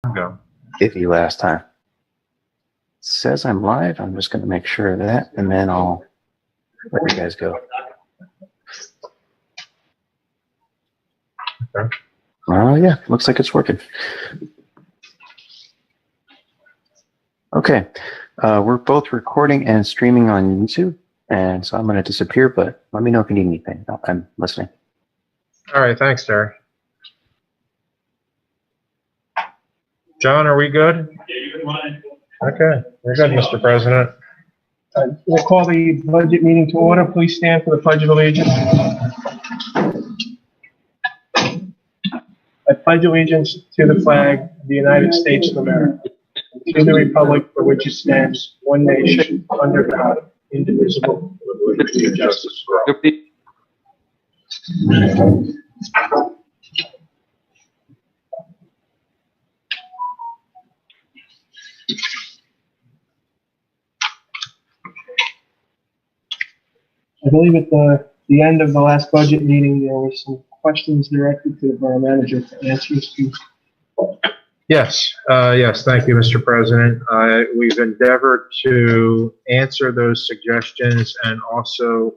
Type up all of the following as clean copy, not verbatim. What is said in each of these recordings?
Go. Iffy last time. It says I'm live. I'm just going to make sure of that, and then I'll let you guys go. Okay. Yeah, looks like it's working. Okay, we're both recording and streaming on YouTube, and so I'm going to disappear, but let me know if you need anything. I'm listening. All right, thanks, Terry. John, are we good? Okay, we're good, Mr. President. We'll call the budget meeting to order. Please stand for the Pledge of Allegiance. I pledge allegiance to the flag of the United States of America, to the republic for which it stands, one nation, under God, indivisible, with liberty and justice for all. I believe at the end of the last budget meeting, there were some questions directed to the borough manager for answers to. Yes, yes, thank you, Mr. President. We've endeavored to answer those suggestions and also,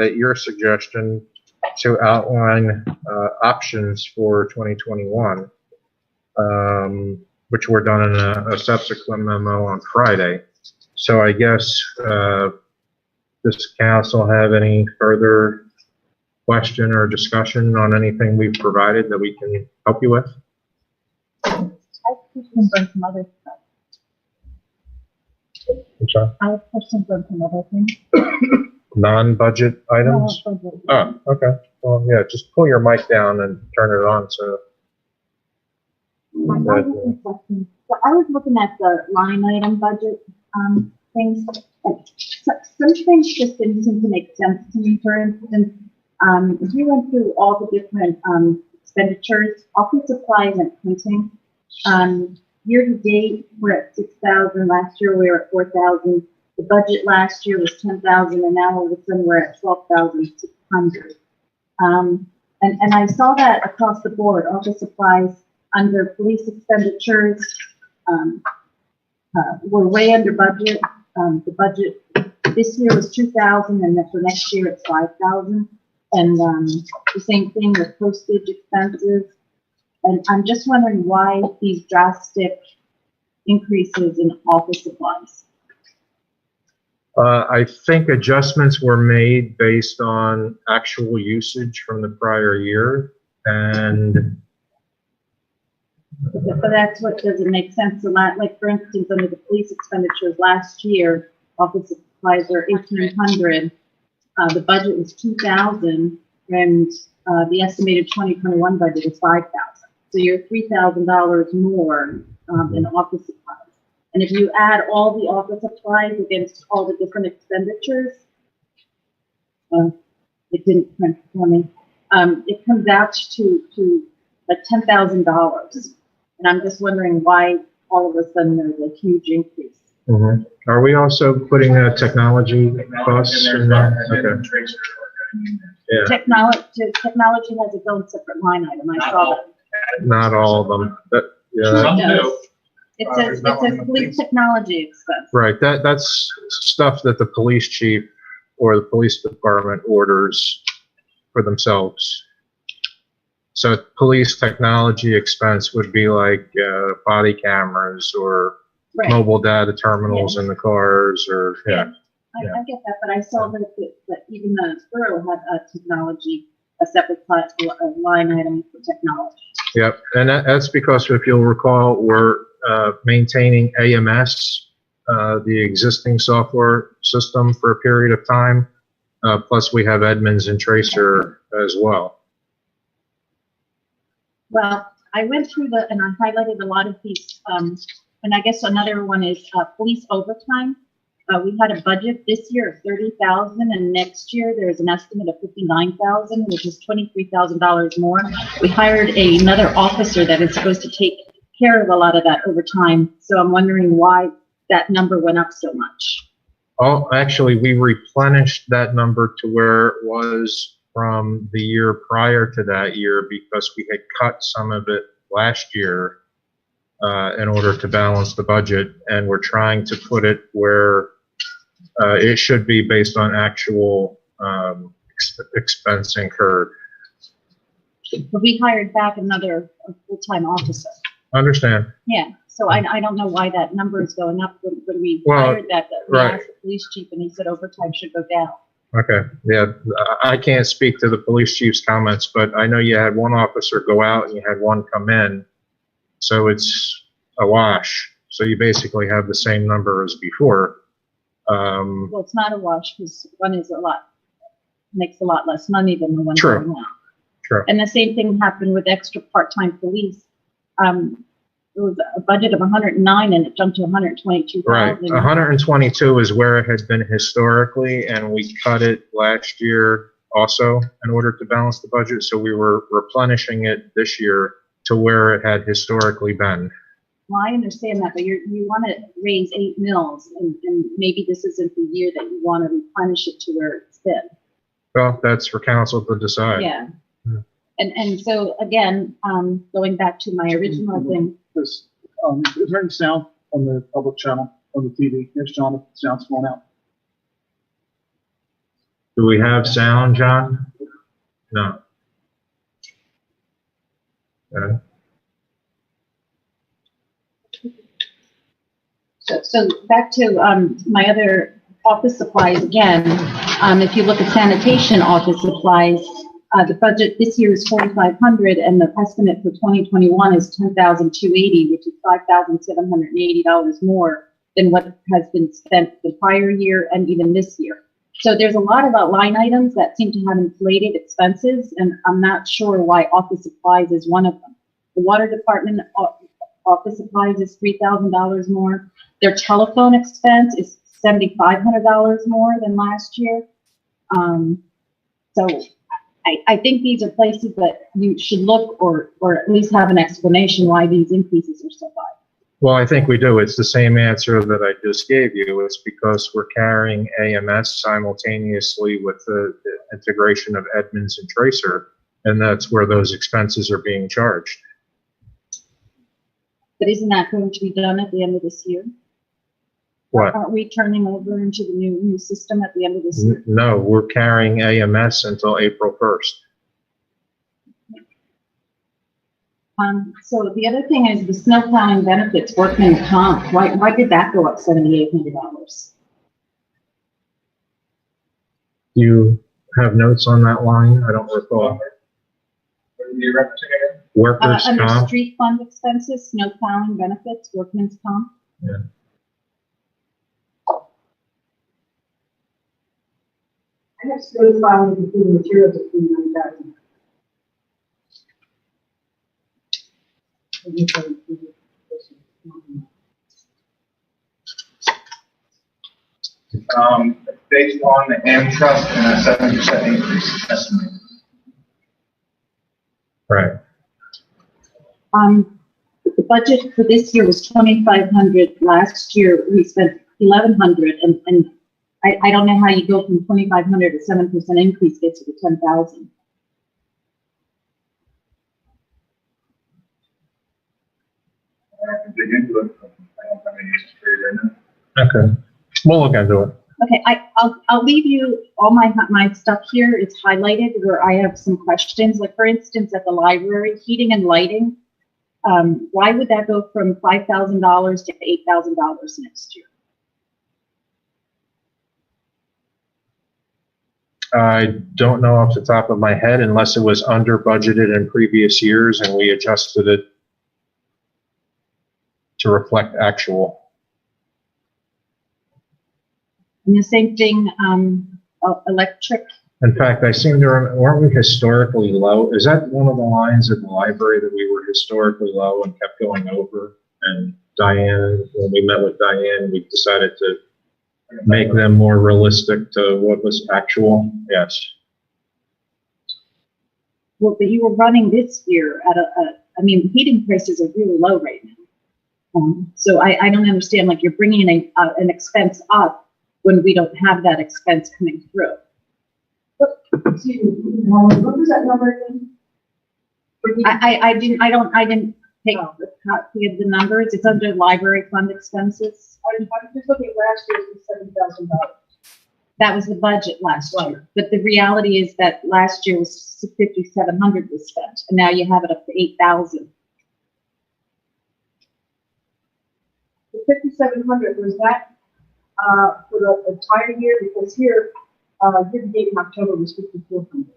at your suggestion, to outline options for 2021, which were done in a subsequent memo on Friday. So I guess does council have any further question or discussion on anything we've provided that we can help you with? I have questions on some other stuff. I'm sorry? I have questions on some other things. Non-budget items? No, budget. Oh, okay. Well, yeah, just pull your mic down and turn it on. So. I have some questions. So I was looking at the line item budget things. Some things just didn't seem to make sense to me. For instance, if you went through all the different expenditures, office supplies and printing, year to date, we're at 6,000. Last year we were at 4,000. The budget last year was 10,000, and now all of a sudden we're at 12,600. And I saw that across the board, office supplies under police expenditures were way under budget. The budget this year was 2,000, and then for next year it's 5,000. And the same thing with postage expenses. And I'm just wondering why these drastic increases in office supplies. I think adjustments were made based on actual usage from the prior year, and but that's what doesn't make sense. So like for instance, under the police expenditures last year, office supplies are 1,800. The budget was 2,000, and the estimated 2021 budget is 5,000. So you're $3,000 more in office supplies. And if you add all the office supplies against all the different expenditures, it didn't print for me. It comes out to like $10,000. And I'm just wondering why all of a sudden there's a huge increase. Mm-hmm. Are we also putting technology costs in there? Okay. Yeah. Technology has its own separate line item. I saw that. Not all of them. But, yeah. It says police technology expense. Right. That's stuff that the police chief or the police department orders for themselves. So police technology expense would be like body cameras or mobile data terminals in the cars, or I get that, but I saw that even the borough had a separate line item for technology. Yep, and that's because if you'll recall, we're maintaining AMS, the existing software system, for a period of time. Plus, we have Edmunds and Tracer as well. Well, I went through and I highlighted a lot of these, and I guess another one is police overtime. We had a budget this year of 30,000, and next year there's an estimate of 59,000, which is $23,000 more. We hired another officer that is supposed to take care of a lot of that overtime. So I'm wondering why that number went up so much. Oh, actually, we replenished that number to where it was from the year prior to that year because we had cut some of it last year in order to balance the budget, and we're trying to put it where it should be based on actual expense incurred. But we hired back another full-time officer. Understand? Yeah, so I don't know why that number is going up when we Well, hired that. We right. asked the police chief and he said overtime should go down. Okay, yeah, I can't speak to the police chief's comments, but I know you had one officer go out and you had one come in, so it's a wash. So you basically have the same number as before. Well, it's not a wash because one is makes a lot less money than the one True. going out. True. And the same thing happened with extra part-time police. It was a budget of 109 and it jumped to 122,000. Right, 122 is where it had been historically, and we cut it last year also in order to balance the budget. So we were replenishing it this year to where it had historically been. Well, I understand that, but you want to raise 8 mils, and maybe this isn't the year that you want to replenish it to where it's been. Well, that's for council to decide. Yeah. And so again, going back to my original thing. Is there any sound on the public channel on the TV? There's John, if the sound's going out. Do we have sound, John? No. Okay. So back to my other office supplies again. If you look at sanitation office supplies, the budget this year is 4,500, and the estimate for 2021 is 10,280, which is $5,780 more than what has been spent the prior year and even this year. So there's a lot of line items that seem to have inflated expenses, and I'm not sure why office supplies is one of them. The water department office supplies is $3,000 more. Their telephone expense is $7,500 more than last year. So I think these are places that you should look or at least have an explanation why these increases are so high. Well, I think we do. It's the same answer that I just gave you. It's because we're carrying AMS simultaneously with the integration of Edmunds and Tracer, and that's where those expenses are being charged. But isn't that going to be done at the end of this year? What? Aren't we turning over into the new system at the end of this year? No, we're carrying AMS until April 1st. So the other thing is the snow plowing benefits, workman's comp. Why did that go up $7,800? Do you have notes on that line? I don't recall. Workers' Under comp? street fund expenses, snow plowing benefits, workman's comp. Yeah. I have snow plowing including materials of $39,000. Based on the AM trust and a 7% increase estimate. Right. The budget for this year was $2,500. Last year we spent $1,100, and I don't know how you go from $2,500 to 7% increase gets you to $10,000. I have to dig into it. I don't have any history right now. Okay. We'll look into it. Okay, I'll leave you all my stuff here. It's highlighted where I have some questions. Like for instance, at the library, heating and lighting. Why would that go from $5,000 to $8,000 next year? I don't know off the top of my head unless it was under budgeted in previous years and we adjusted it to reflect actual. And the same thing, electric. In fact, I seem to remember, weren't we historically low? Is that one of the lines at the library that we were historically low and kept going over? And Diane, when we met with Diane, we decided to make them more realistic to what was actual. Yes. Well, but you were running this year at I mean, heating prices are really low right now. So I don't understand, like you're bringing an expense up when we don't have that expense coming through. Excuse me, what was that number again? I didn't take a copy of the numbers. It's under library fund expenses. I'm just looking at last year's was $7,000. That was the budget last year. But the reality is that last year was 5,700 was spent, and now you have it up to 8,000. The 5,700, was that for the entire year? Because here, year to date in October was 5,400.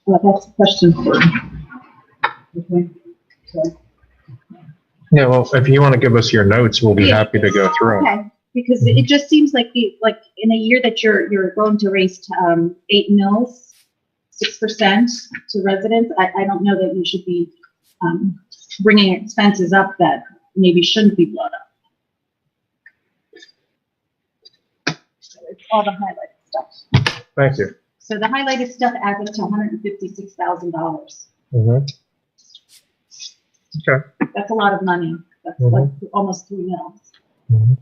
Well, that's a question for Okay. So, Yeah, well, if you want to give us your notes, we'll be happy to go through them. Okay, because it just seems like in a year that you're going to raise 8 mils, 6% to residents. I don't know that you should be bringing expenses up that maybe shouldn't be brought up. So it's all the highlighted stuff. Thank you. So the highlighted stuff adds up to $156,000. Mm-hmm. Okay. That's a lot of money. That's Mhm. like almost 3 mils. Mhm.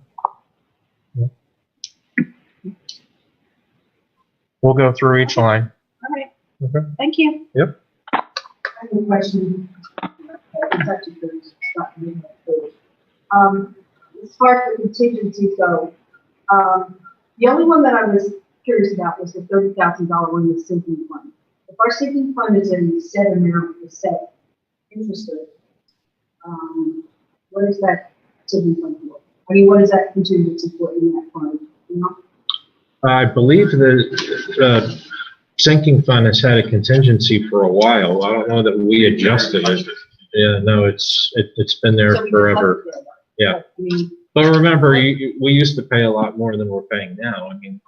Yeah. We'll go through each line. All right. Okay. Thank you. I have a question. It's actually for Scott and me, as far as the contingencies go, the only one that I was curious about was the $30,000 one, the sinking fund. If our sinking fund is in the set amount, the set interest rate, what is that sinking fund for? I mean, what is that contingency for in that fund? You know? I believe the sinking fund has had a contingency for a while. I don't know that we adjusted it. Yeah, no, it's been there So we forever. can cover that. Yeah. I mean, But remember, we used to pay a lot more than we're paying now. I mean,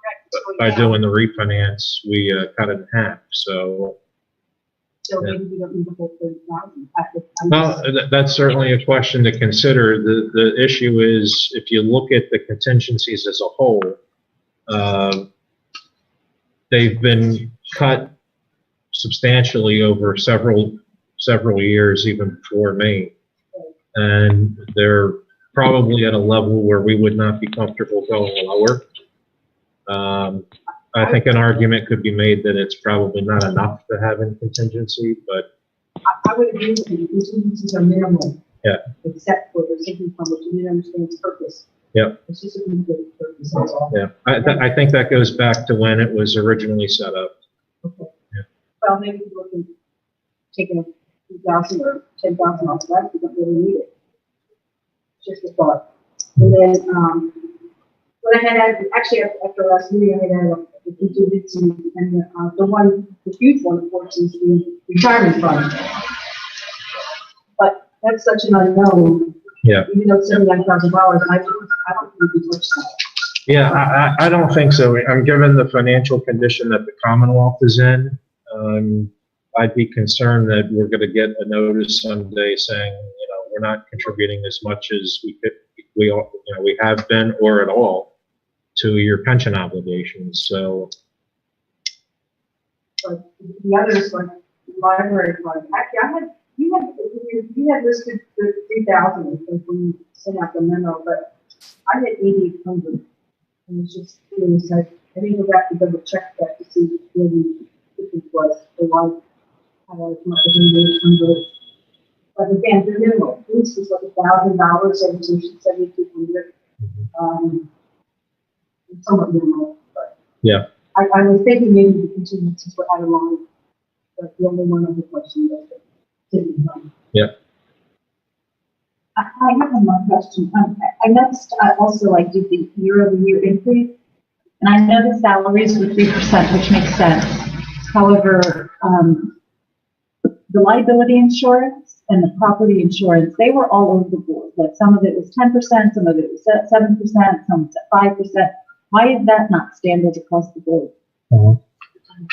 by doing the refinance, we cut it in half. So, so maybe we don't need the whole 30,000. well, that's certainly a question to consider. The issue is, if you look at the contingencies as a whole, they've been cut substantially over several years, even before me, and they're probably at a level where we would not be comfortable going lower. I think an argument could be made that it's probably not enough to have in contingency, but I would agree with you. The contingencies are minimal. Yeah. Except for the sinking fund, which you didn't understand its purpose. Yeah. It's just a really good purpose, that's all. yeah, I think that goes back to when it was originally set up. Okay. Well, maybe we can take a 2,000 or 10,000 off of that, we don't really need it. Just a thought. And then, when I had, actually, after last meeting, I had a contingency, and the huge one, of course, is the retirement fund. But that's such an unknown. Yeah. Even though it's $79,000, I don't think we can touch that. Yeah, I don't think so. I'm given the financial condition that the Commonwealth is in. I'd be concerned that we're going to get a notice someday saying, we're not contributing as much as we have been or at all to your pension obligations. So, But the others, like the library fund, actually, you had listed the 3,000 when you sent out the memo, but I had 8,800. And it's just curious. I didn't go back to double check that to see where the difference was. So I had as much as 8,800. But again, the minimum, at least was like $1,000, so 7,200. Somewhat minimal, but yeah. I was thinking maybe the contingencies were out of line, but the only one other question was that didn't come. Yeah. I have one more question. I noticed also I did the year-over-year increase, and I know the salaries were 3%, which makes sense. However, the liability insurance and the property insurance, they were all over the board. Like some of it was 10%, some of it was 7%, some was at 5%. Why is that not standard across the board?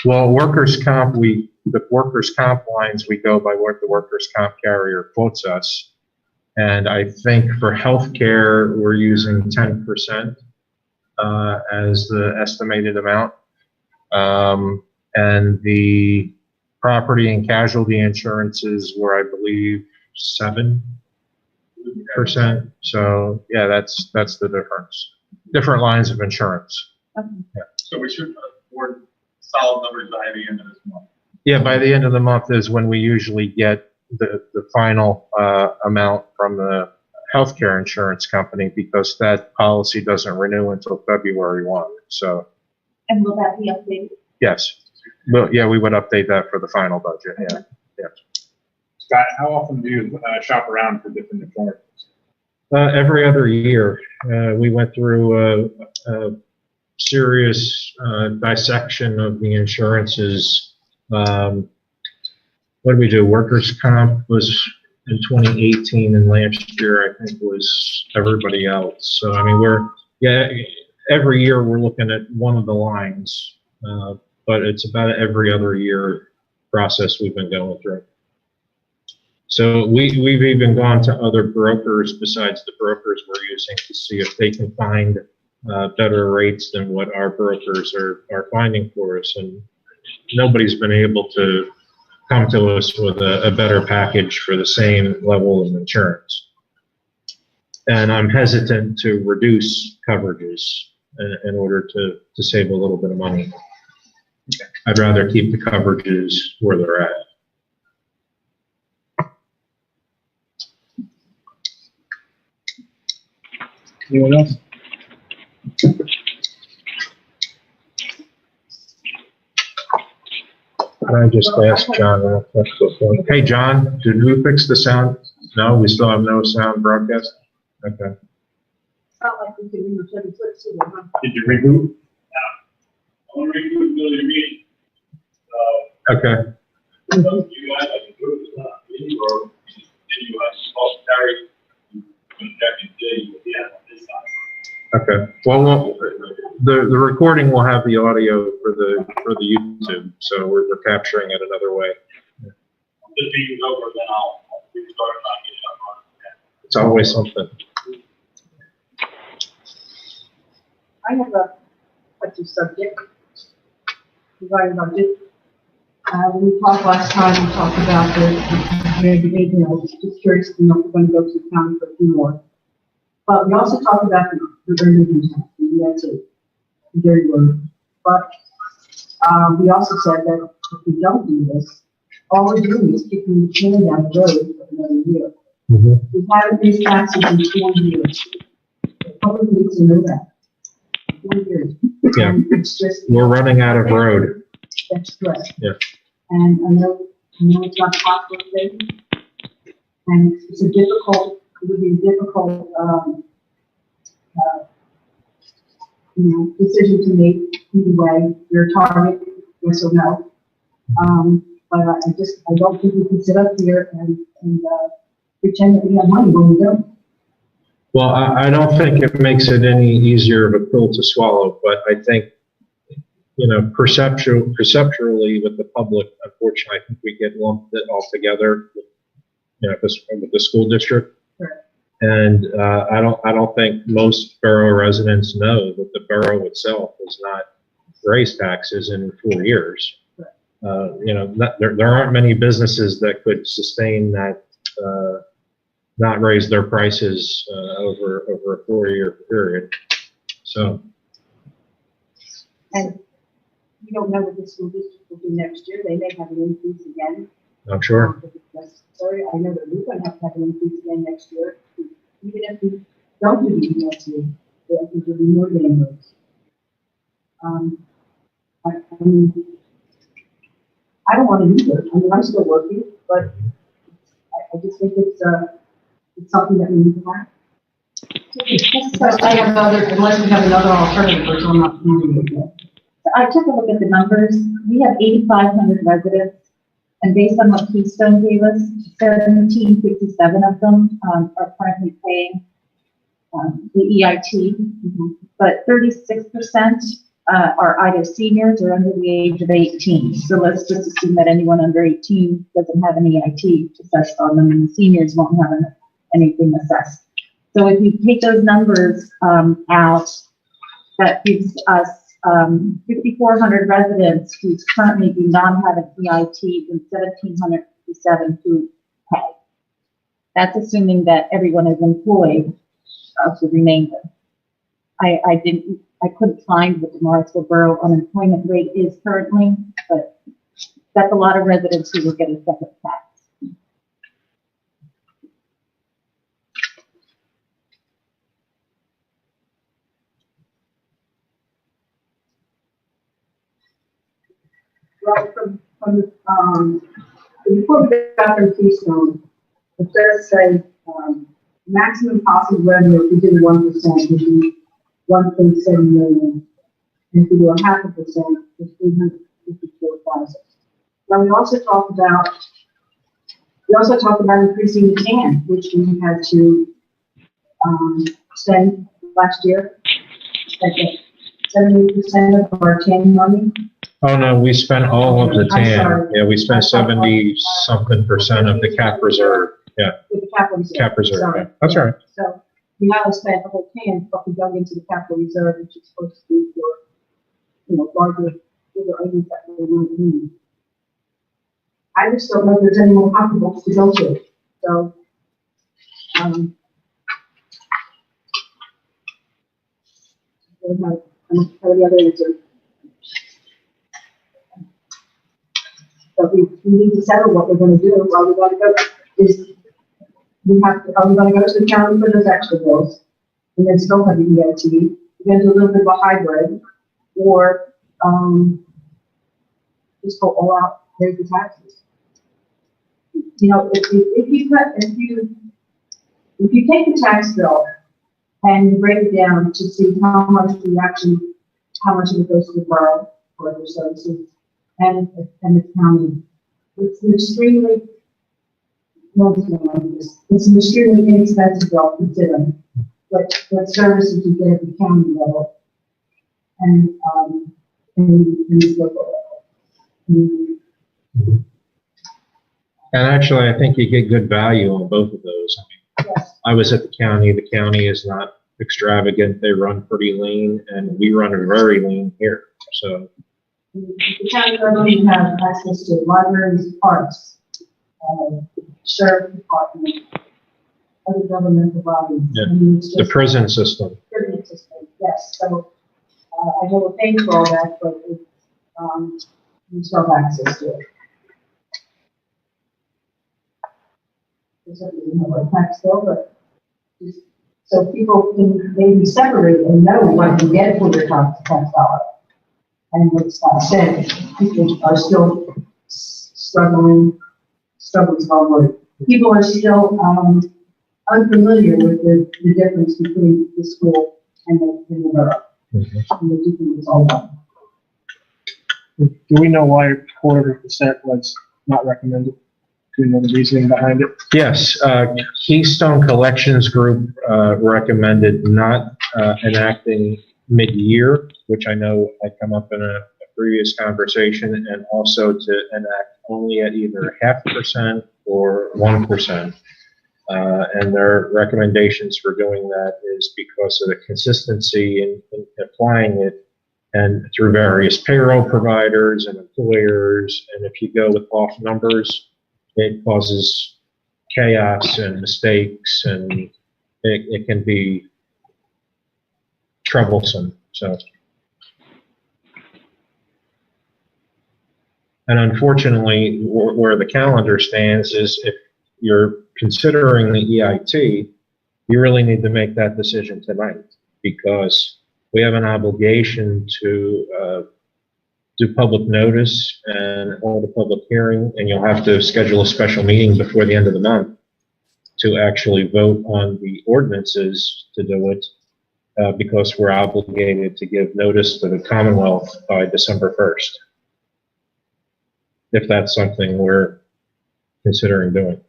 Well, workers' comp, the workers' comp lines, we go by what the workers' comp carrier quotes us. And I think for healthcare, we're using 10% as the estimated amount. And the property and casualty insurances were, I believe, 7%. So yeah, that's the difference. Different lines of insurance. Okay. Yeah. So we should afford solid numbers by the end of this month. Yeah, by the end of the month is when we usually get the final amount from the healthcare insurance company, because that policy doesn't renew until February 1. So, And will that be updated? yes. Well, yeah, we would update that for the final budget. Yeah. Yeah. Scott, how often do you shop around for different insurances? Every other year, we went through a serious dissection of the insurances. What did we do? Workers' comp was in 2018, and last year I think was everybody else. So I mean, every year we're looking at one of the lines, but it's about every other year process we've been going through. So we've even gone to other brokers besides the brokers we're using to see if they can find better rates than what our brokers are finding for us, and nobody's been able to come to us with a better package for the same level of insurance. And I'm hesitant to reduce coverages in order to save a little bit of money. I'd rather keep the coverages where they're at. Anyone else? Can I just ask John real quick before? Hey, John, did we fix the sound? No, we still have no sound broadcast? Okay. Did you reboot? I'll reboot until your meeting. Okay. You guys, I can do it, or you guys, Terry, Okay. Well, the recording will have the audio for the YouTube, so we're capturing it another way. This meeting's over, then I'll restart and get it up on. It's always something. I have a touchy subject regarding budget. When we talked last time, we talked about the I was just curious to know if we're going to go to the county for a few more. But we also talked about the revenue tax, and that's a very word. But we also said that if we don't do this, all we're doing is kicking the can down the road for another year. Mm-hmm. We haven't raised taxes in 4 years. The public needs to know that. 4 years. Yeah. And it's just. We're running out of road. That's correct. Yeah. And I know it's not possible thing. And it's it would be a difficult, decision to make either way. You're a target, yes or no. But I don't think we can sit up here and pretend that we have money when we don't. Well, I don't think it makes it any easier of a pill to swallow, but I think, perceptually with the public, unfortunately, I think we get lumped it all together, with the school district. Sure. And I don't think most borough residents know that the borough itself has not raised taxes in 4 years. Sure. There aren't many businesses that could sustain that, not raise their prices over a 4-year period. So. And we don't know what the school district will do next year. They may have an increase again. I'm sure. If it's necessary. I know that we're going to have an increase again next year. Even if we don't do the next year, I think there'll be more than those. I mean, I don't want to either. I mean, I'm still working, but I just think it's something that we need to have. So I have unless we have another alternative, which I'm not familiar with. I took a look at the numbers. We have 8,500 residents, and based on what Keystone gave us, 1,757 of them are currently paying the EIT, but 36% are either seniors or under the age of 18. So let's just assume that anyone under 18 doesn't have an EIT assessed on them, and the seniors won't have anything assessed. So if you take those numbers out, that gives us 5,400 residents who currently do not have an EIT and 1,757 who pay. That's assuming that everyone is employed of the remainder. I couldn't find what the Morrisville Borough unemployment rate is currently, but that's a lot of residents who will get a separate tax. Right before we got from Keystone, it does say, maximum possible revenue if we do 1% would be 1.7 million. And if we do 0.5%, it's 354,000. Now we also talked about increasing the TAN, which we had to spend last year at 70% of our TAN money. Oh, no, we spent all of the I'm TAN. sorry. Yeah, we spent 70-something% of the cap reserve. Yeah, With the capital reserve. cap reserve. Sorry. Yeah. That's all right. So we haven't spent the whole TAN, but we dug into the capital reserve, which is supposed to be for, larger, bigger items that we don't need. I just don't know if there's any more pocketbooks to go to. So, I don't have any other answer. But we need to settle what we're going to do. Are we going to go to the county for those extra bills and then still have the EIT? We're going to do a little bit of a hybrid, or just go all out, raise the taxes. If you take the tax bill and you break it down to see how much of it goes to the borough for other services and the county, it's an extremely inexpensive bill considering what services you get at the county level and the local level. And actually, I think you get good value on both of those. I mean, Yes. I was at the county. The county is not extravagant. They run pretty lean, and we run very lean here. So The county doesn't have access to libraries, parks, sheriff department, other governmental bodies. Yeah. I mean, it's the just prison system. prison system, yes. So I know we're paying for all that, but you still have access to it. Certainly, a tax bill, but just so people can maybe separate and know what you get for your tax dollar. And what's not said, people are still struggling forward. People are still unfamiliar with the difference between the school and the borough. Mm-hmm. And the difference is all about. Do we know why 0.25% was not recommended? Do you know the reasoning behind it? Yes, Keystone Collections Group recommended not enacting mid-year, which I know had come up in a previous conversation, and also to enact only at either 0.5% or 1%. And their recommendations for doing that is because of the consistency in applying it and through various payroll providers and employers. And if you go with off numbers, it causes chaos and mistakes, and it can be troublesome. So, and unfortunately, where the calendar stands is if you're considering the EIT, you really need to make that decision tonight, because we have an obligation to do public notice and hold a public hearing, and you'll have to schedule a special meeting before the end of the month to actually vote on the ordinances to do it, because we're obligated to give notice to the Commonwealth by December 1st, if that's something we're considering doing.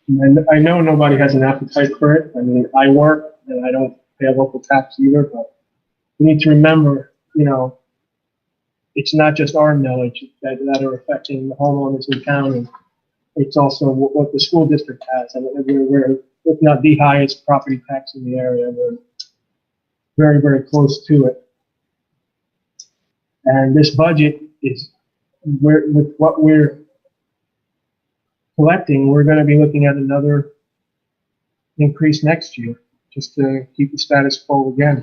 And I know nobody has an appetite for it. I mean, I work and I don't pay a local tax either, but we need to remember, it's not just our millage that are affecting the homeowners in town. And it's also what the school district has. And we're, if not the highest property tax in the area, we're very, very close to it. And this budget is, with what we're collecting, we're going to be looking at another increase next year, just to keep the status quo again.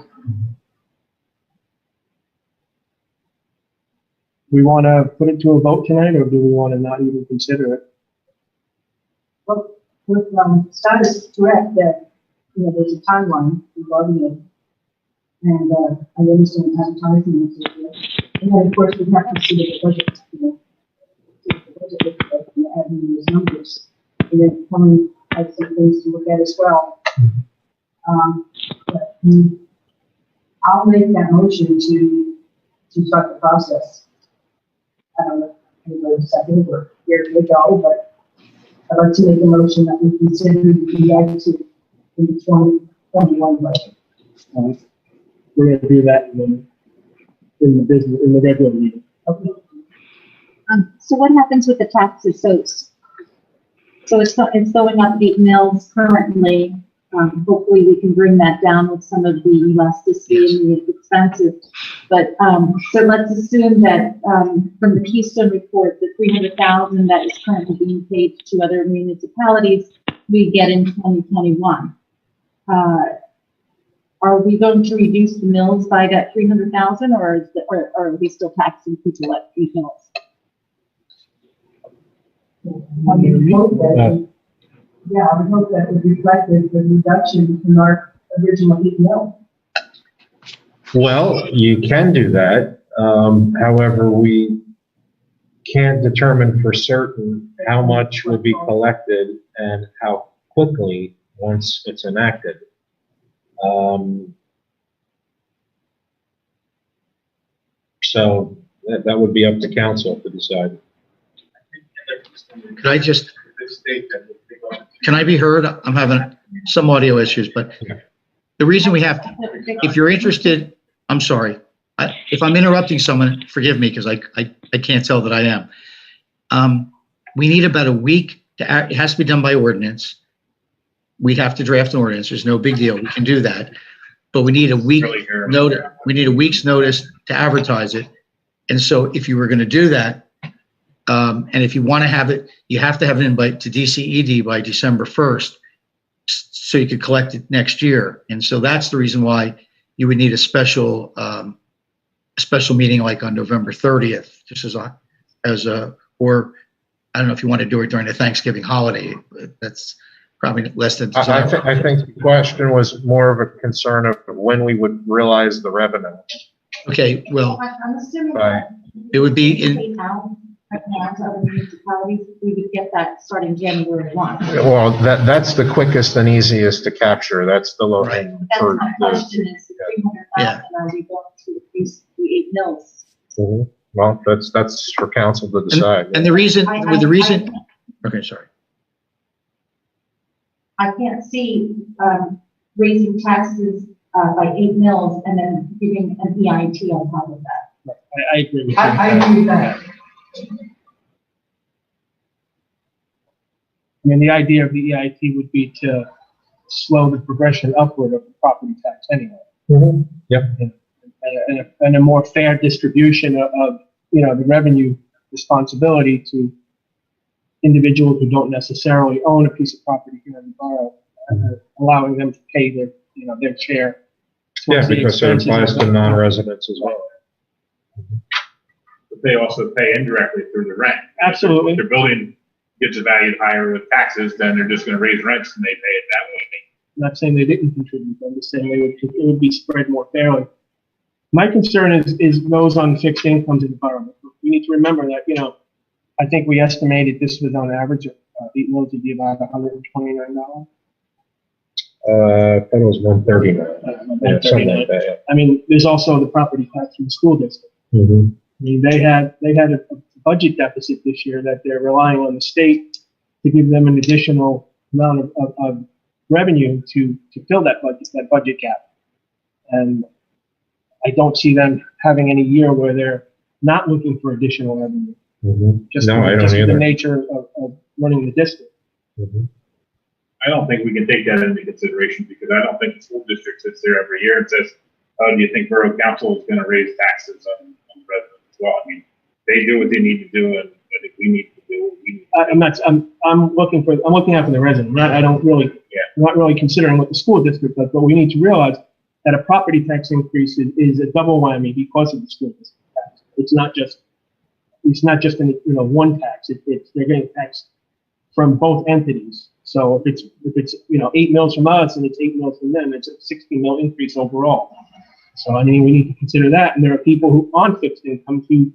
We want to put it to a vote tonight, or do we want to not even consider it? Well, with Scott is correct that there's a timeline regarding it. And, I understand advertising and so forth. And then, of course, we have to see the budget, you know, see what the budget looks like and adding those numbers. And then coming at some things to look at as well. But I'll make that motion to start the process. I don't know if anybody second or here to go, but I'd like to make a motion that we consider the EIT in the 2021 budget. We're gonna do that in the regular meeting. Okay. So what happens with the taxes? So it's going up 8 mils currently. Hopefully we can bring that down with some of the elasticity and the expenses. But, so let's assume that, from the Keystone report, the 300,000 that is currently being paid to other municipalities, we get in 2021. Are we going to reduce the mills by that 300,000 or are we still taxing people at 3 mills? I would hope that, yeah, I would hope that would reflect the reduction in our original 8 mil. Well, you can do that. However, we can't determine for certain how much will be collected and how quickly once it's enacted. So that would be up to council to decide. Can I be heard? I'm having some audio issues, but the reason we have to, if you're interested, I'm sorry. If I'm interrupting someone, forgive me because I can't tell that I am. We need about a week it has to be done by ordinance. We'd have to draft an ordinance. There's no big deal. We can do that. But we need a week notice. We need a week's notice to advertise it. And so if you were going to do that, and if you want to have it, you have to have an invite to DCED by December 1st so you could collect it next year. And so that's the reason why you would need a special meeting like on November 30th, just or I don't know if you want to do it during the Thanksgiving holiday. That's probably less than. I think the question was more of a concern of when we would realize the revenue. Okay, well, I'm assuming Right. it would be in. right now to other municipalities, we would get that starting January 1. Well, that's the quickest and easiest to capture. That's the low hanging That's fruit. my question is, the 300,000, are we going to increase the 8 mils? Mhm. Well, that's for council to decide. And the reason, okay, sorry. I can't see, raising taxes, by 8 mils and then giving an EIT on top of that. I agree with you. I agree with that. I mean, the idea of the EIT would be to slow the progression upward of the property tax anyway. Mhm. Yep. And a more fair distribution of, the revenue responsibility to individuals who don't necessarily own a piece of property here in the borough, allowing them to pay their share. Yeah, towards the because it expenses applies of to the- non-residents as well. But they also pay indirectly through the rent. Absolutely. If their building gets valued higher with taxes, then they're just gonna raise rents and they pay it that way. I'm not saying they didn't contribute, I'm just saying it would be spread more fairly. My concern is those on fixed incomes in the borough. We need to remember that, I think we estimated this was on average, 8 mils would be about $129. I thought it was 139. Yeah, something like that. Yeah. I mean, there's also the property tax from the school district. Mhm. I mean, they had a budget deficit this year that they're relying on the state to give them an additional amount of revenue to fill that budget gap. And I don't see them having any year where they're not looking for additional revenue. Mhm. Just No, I don't just the either. nature of running the district. Mhm. I don't think we can take that into consideration because I don't think the school district sits there every year and says, oh, do you think Borough Council is gonna raise taxes on residents as well? I mean, they do what they need to do and I think we need to do what we need. I'm looking out for the resident. I'm not really considering what the school district does, but we need to realize that a property tax increase is a double whammy because of the school district tax. It's not just one tax. They're getting taxed from both entities. So if it's 8 mils from us and it's 8 mils from them, it's a 60 mil increase overall. So, I mean, we need to consider that. And there are people who on fixed income who,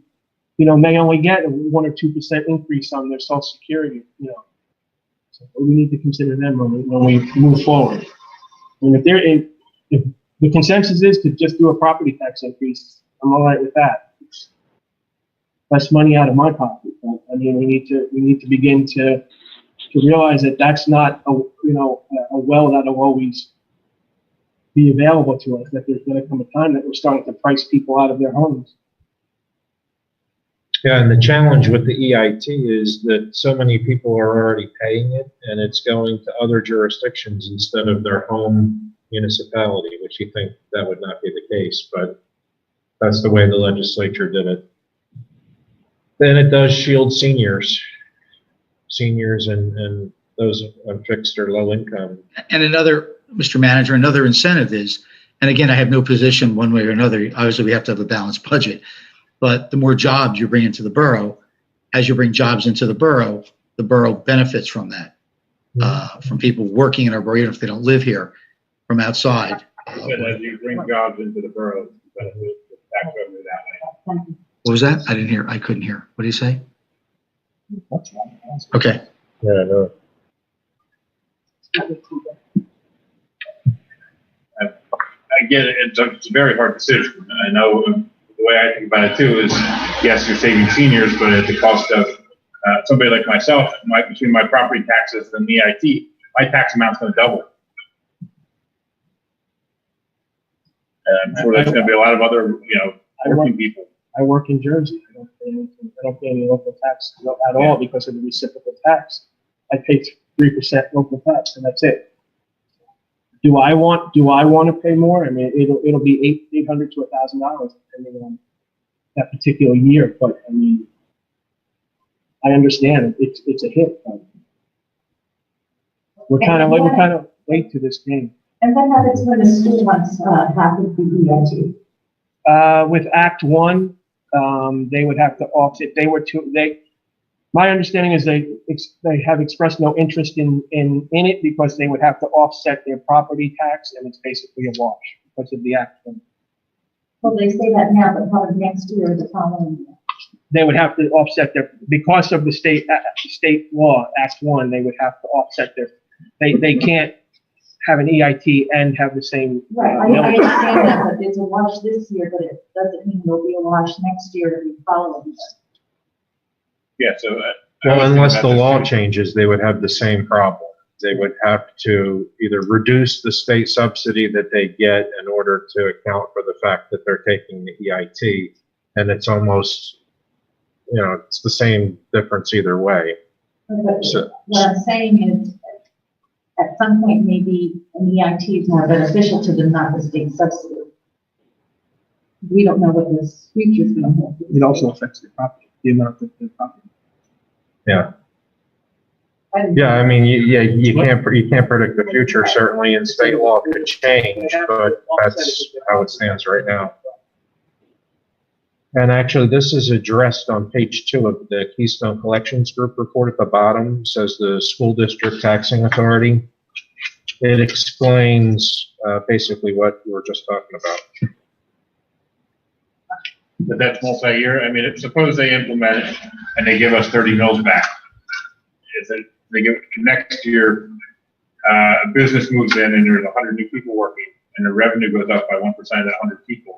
may only get a 1 or 2% increase on their Social Security, So we need to consider them when we move forward. And if the consensus is to just do a property tax increase, I'm all right with that. It's less money out of my pocket. But, I mean, we need to begin to realize that that's not a well that will always be available to us. That there's going to come a time that we're starting to price people out of their homes. Yeah, and the challenge with the EIT is that so many people are already paying it, and it's going to other jurisdictions instead of their home municipality, which you think that would not be the case, but that's the way the legislature did it. Then it does shield seniors and those on fixed or low income. And another, Mr. Manager, another incentive is, and again, I have no position one way or another. Obviously, we have to have a balanced budget. But the more jobs you bring into the borough, as you bring jobs into the borough benefits from that, from people working in our borough, even if they don't live here, from outside. As you bring jobs into the borough, benefit the tax revenue that way. What was that? I couldn't hear. What did he say? Okay. Yeah, I know. I get it. It's a very hard decision. I know the way I think about it too is, yes, you're saving seniors, but at the cost of somebody like myself, between my property taxes and the EIT, my tax amount's going to double. And I'm sure there's going to be a lot of other, working people. I work in Jersey. I don't pay any local tax at all because of the reciprocal tax. I pay 3% local tax, and that's it. Do I want to pay more? I mean, it'll be $800 to $1,000 depending on that particular year. But I mean, I understand it's a hit. But we're kind of late to this game. And what happens when the school wants half of the EIT? With Act 1, they would have to offset. My understanding is they have expressed no interest in it because they would have to offset their property tax, and it's basically a wash because of the Act 1. Well, they say that now, but probably next year or the following year. They would have to offset because of the state law, Act 1. They would have to offset they can't have an EIT and have the same. Right, I understand that, but it's a wash this year, but it doesn't mean there'll be a wash next year or the following year. Yeah, so. Well, unless the law changes, they would have the same problem. They would have to either reduce the state subsidy that they get in order to account for the fact that they're taking the EIT, and it's almost, it's the same difference either way. But what I'm saying is, at some point, maybe an EIT is more beneficial to them, not the state subsidy. We don't know what this future is going to hold. It also affects the property, the amount of the property. Yeah. Yeah, I mean, you can't predict the future. Certainly, and state law could change, but that's how it stands right now. And actually, this is addressed on page 2 of the Keystone Collections Group report at the bottom. It says the school district taxing authority. It explains basically what we were just talking about. But that's multi-year. I mean, suppose they implement it and they give us 30 mils back. They give next year, a business moves in and there's 100 new people working, and the revenue goes up by 1% of that 100 people.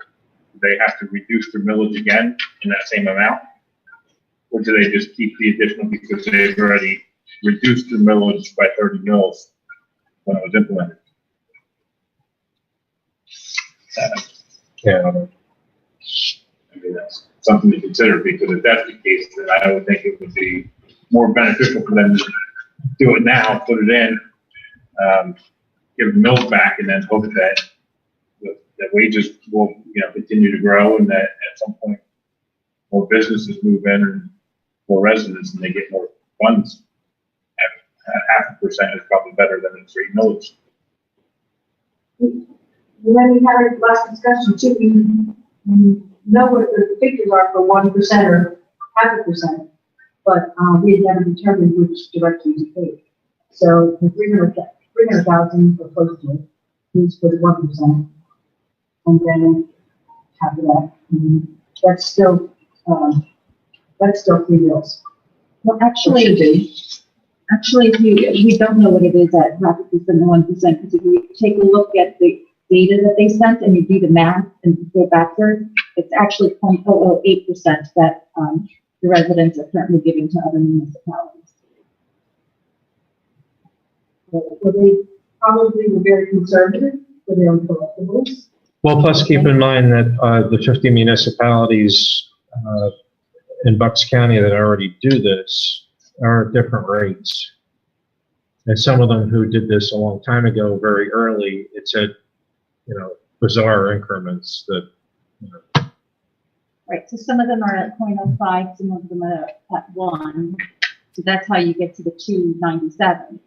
Do they have to reduce their millage again in that same amount, or do they just keep the additional because they've already reduced their millage by 30 mils when it was implemented? Yeah. I mean, that's something to consider, because if that's the case, then I would think it would be more beneficial for them to do it now, put it in, give the mills back, and then hope that the wages will continue to grow, and that at some point more businesses move in and more residents, and they get more funds. At 0.5% is probably better than a straight millage. When we had our last discussion too, we know what the figures are for 1% or 0.5%, but we had never determined which direction to take. So the 300,000 or close to it is for the 1%, and then half of that. That's still 3 mills. Well, Or should be. actually, if we don't know what it is at 0.5% and 1%, because if you take a look at the data that they sent and you do the math and go backward, it's actually 0.008% that the residents are currently giving to other municipalities. So they probably were very conservative for their own collectibles. Well, plus keep in mind that the 50 municipalities in Bucks County that already do this are at different rates. And some of them who did this a long time ago, very early, it said, bizarre increments that, Right, so some of them are at 0.05, some of them are at 1. So that's how you get to the 297.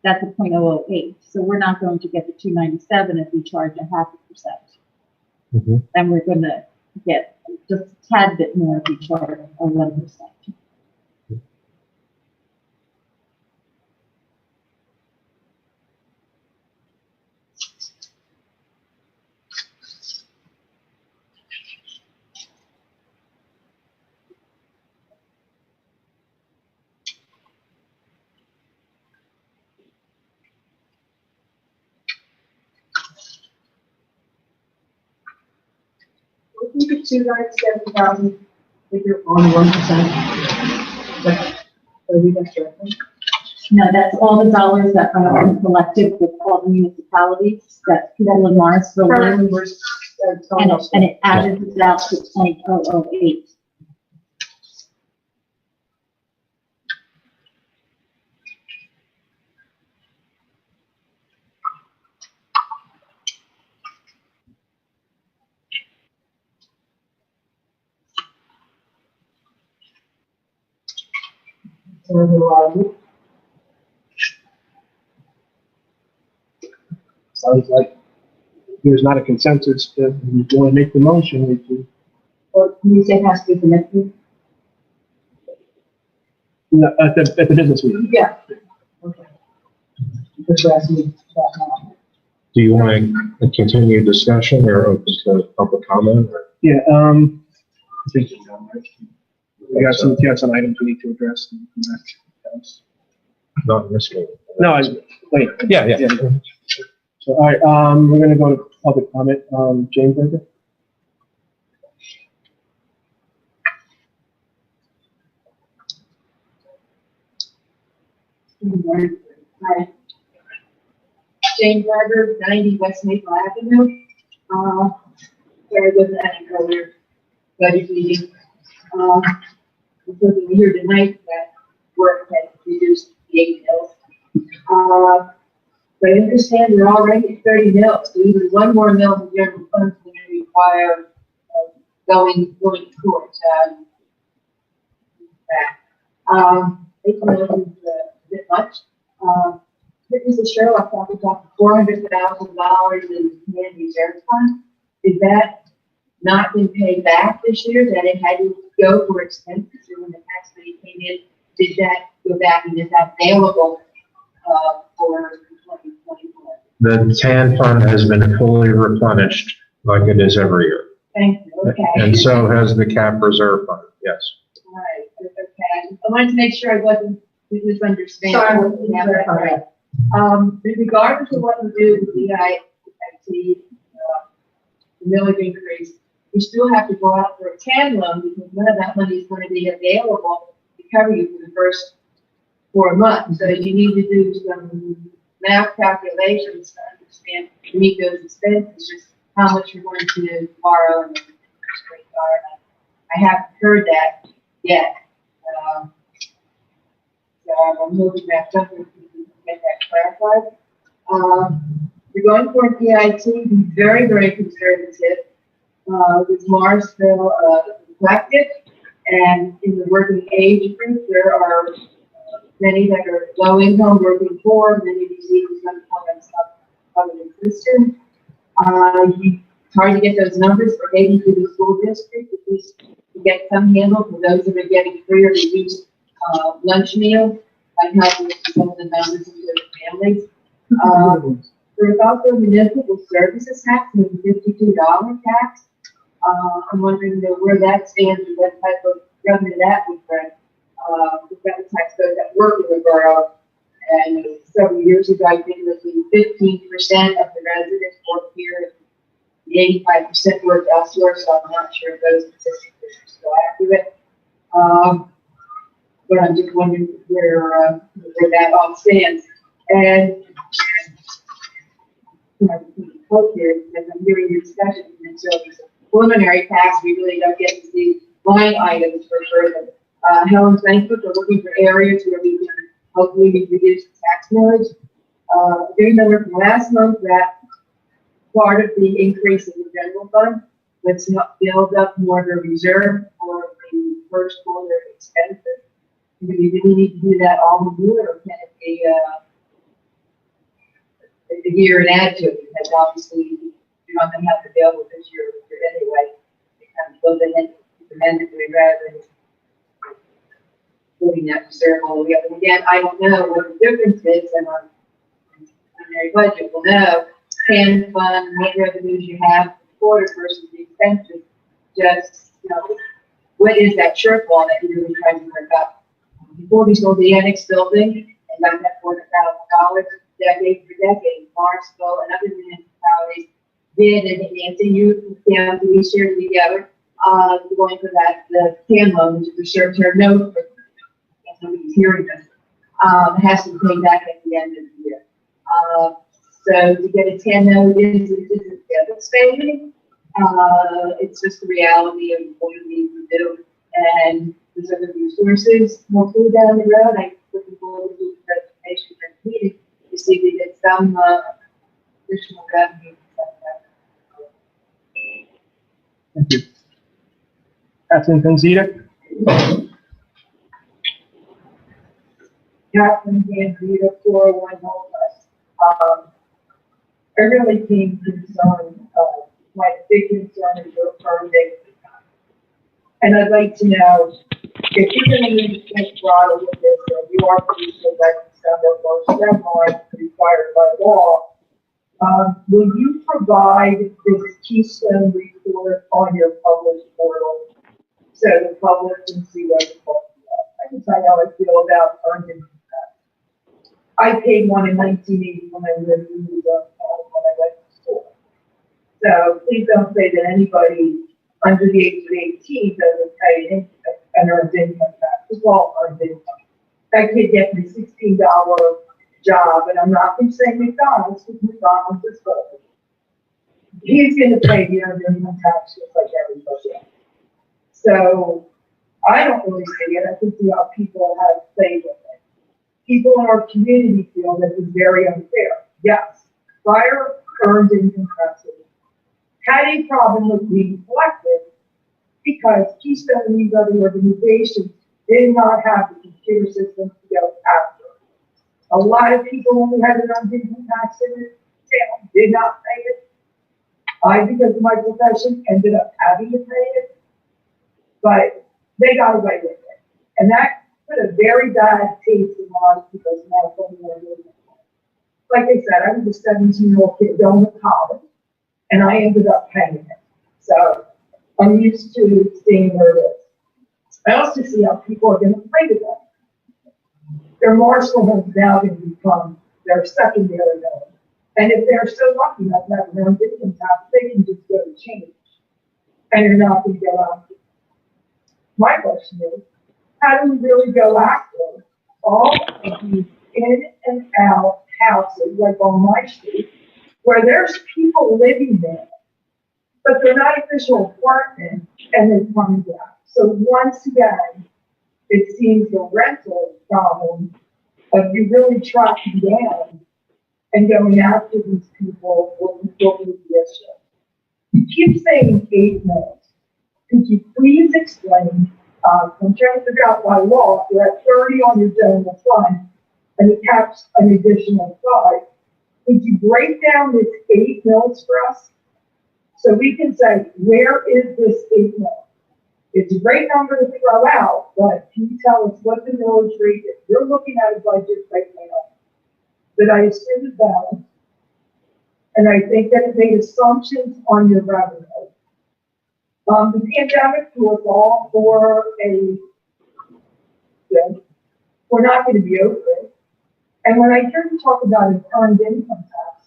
That's a 0.008. So we're not going to get the 297 if we charge 0.5%. Mhm. And we're going to get just a tad bit more if we charge 11%. I think it's 297,000 figure on 1%. That's right. No, that's all the dollars that are collected with all the municipalities that people in Morrisville live, Currently, we're, and it averages out to 0.008. Sounds like there's not a consensus that we want to make the motion. We can, Or can you say it has to be the next week? no, at the business meeting. Yeah. Okay. Because we're asking about now. do you want to continue discussion or open to public comment? Or? Yeah, I think we got some items we need to address. And come back to us. Not in this meeting. No, later. Yeah. So, all right, we're gonna go to public comment. James Berger? Hi. Jane Barber, 90 West Maple Avenue. Sorry, I wasn't at an earlier budget meeting. I'm looking here tonight that work had reduced the 8 mills. But I understand we're already at 30 mills, so even one more mill in general funds is going to require going towards that. 8 mills is a bit much. Mr. Sherlock talked about $400,000 in command reserve fund. Did that not been paid back this year? That it had to go for expenses, or when the tax money came in, did that go back and is that available for 2024? The TAN fund has been fully replenished like it is every year. Thank you. Okay. And so has the cap reserve fund, yes. Right. Okay. I wanted to make sure I wasn't misunderstanding. Sorry. Yeah, that's right. Regardless of what we do with the EIT, the millage increase, we still have to go out for a TAN loan because none of that money is going to be available to cover you for the first 4 months. So you need to do some math calculations to understand to meet those expenses, just how much you're going to borrow and the interest rates are. I haven't heard that yet. So I'm hoping that something we can get that clarified. We're going for an EIT, be very, very conservative. With Morrisville elected, and in the working age group, there are many that are low income, working poor, many receiving some form of assistance. It's hard to get those numbers, but maybe through the school district, at least to get some handle for those that are getting free or reduced lunch meals, like helping with some of the numbers of their families. There's also municipal services tax, and $52 tax. I'm wondering where that stands and what type of revenue that would bring. We've got the tax code that work in the borough. And several years ago, I think it was 15% of the residents work here. The 85% work elsewhere, so I'm not sure if those statistics are still accurate. But I'm just wondering where that all stands. And here, because I'm hearing your discussion, and so it's a preliminary tax, we really don't get to see line items for further. Helen's Banquet, we're looking for areas where we can hopefully reduce tax millage. I do remember from last month that part of the increase in the general fund was not build up more of a reserve for the first quarter expenses. Do we really need to do that all the year, or can it be a year and add to it? Because obviously you're not going to have to deal with this year anyway. You kind of build it in independently rather than putting that reserve all the way up. And again, I don't know what the difference is, and our preliminary budget will know. Can fund what revenues you have for the quarter versus the expenses. Just, what is that shortfall that you're really trying to work up? Before we sold the annex building and got that $400,000 decade for decade, Morrisville and other municipalities did, and Nancy, you and we shared together, going for that, the TAN loan, which is a short-term note for somebody's hearing this, has to be paid back at the end of the year. So to get a 10 note isn't devastating. It's just the reality of what we need to do. And there's other resources hopefully down the road. I'm looking forward to the presentation and meeting to see if we get some additional revenue. Thank you. Councilman Panzita? Councilman Panzita, 401 homeless. I really came concerned, my big concern is your funding. And I'd like to know if you're going to need to get throttle with this, or you are producing by December 1st deadline required by law, will you provide this Keystone report on your published portal so the public can see what it's talking about? I can tell you how I feel about earned income tax. I paid one in 1980 when I lived in New York when I went to school. So please don't say that anybody under the age of 18 doesn't pay an earned income tax. It's all earned income. That kid gets me $16 job, and I'm not going to say McDonald's because McDonald's is good. He's going to pay the earned income tax just like everybody else. So I don't really see it. I can see how people have played with it. People in our community feel that it's very unfair. Yes, prior earned income taxes had a problem with being collected because Keystone and these other organizations did not have the computer systems to go after. A lot of people only had an earned income tax in it, did not pay it. I, because of my profession, ended up having to pay it, but they got away with it. And that put a very bad taste in a lot of people's mouth when they were doing it. Like I said, I was a 17-year-old kid going to college, and I ended up paying it. So I'm used to seeing where it is. I also see how people are going to play with that. Their marshal homes now going to become their secondary home. And if they're so lucky enough to have their own income tax, they can just go to change. And you're not going to go after. My question is, how do we really go after all of these in and out houses, like on my street, where there's people living there, but they're not official apartments, and they come down. So once again, it seems the rental problem of you really tracking down and going after these people will be the issue. You keep saying 8 minutes. Could you please explain, I'm trying to figure out by law, you're at 30 on your general fund, and it caps an additional 5. Could you break down this 8 mils for us? So we can say, where is this 8 mils? It's a great number to throw out, but can you tell us what the millage rate is? You're looking at a budget right now that I assume is balanced, and I think that it made assumptions on your revenue. The pandemic was all for we're not going to be open. And when I hear you talk about an earned income tax,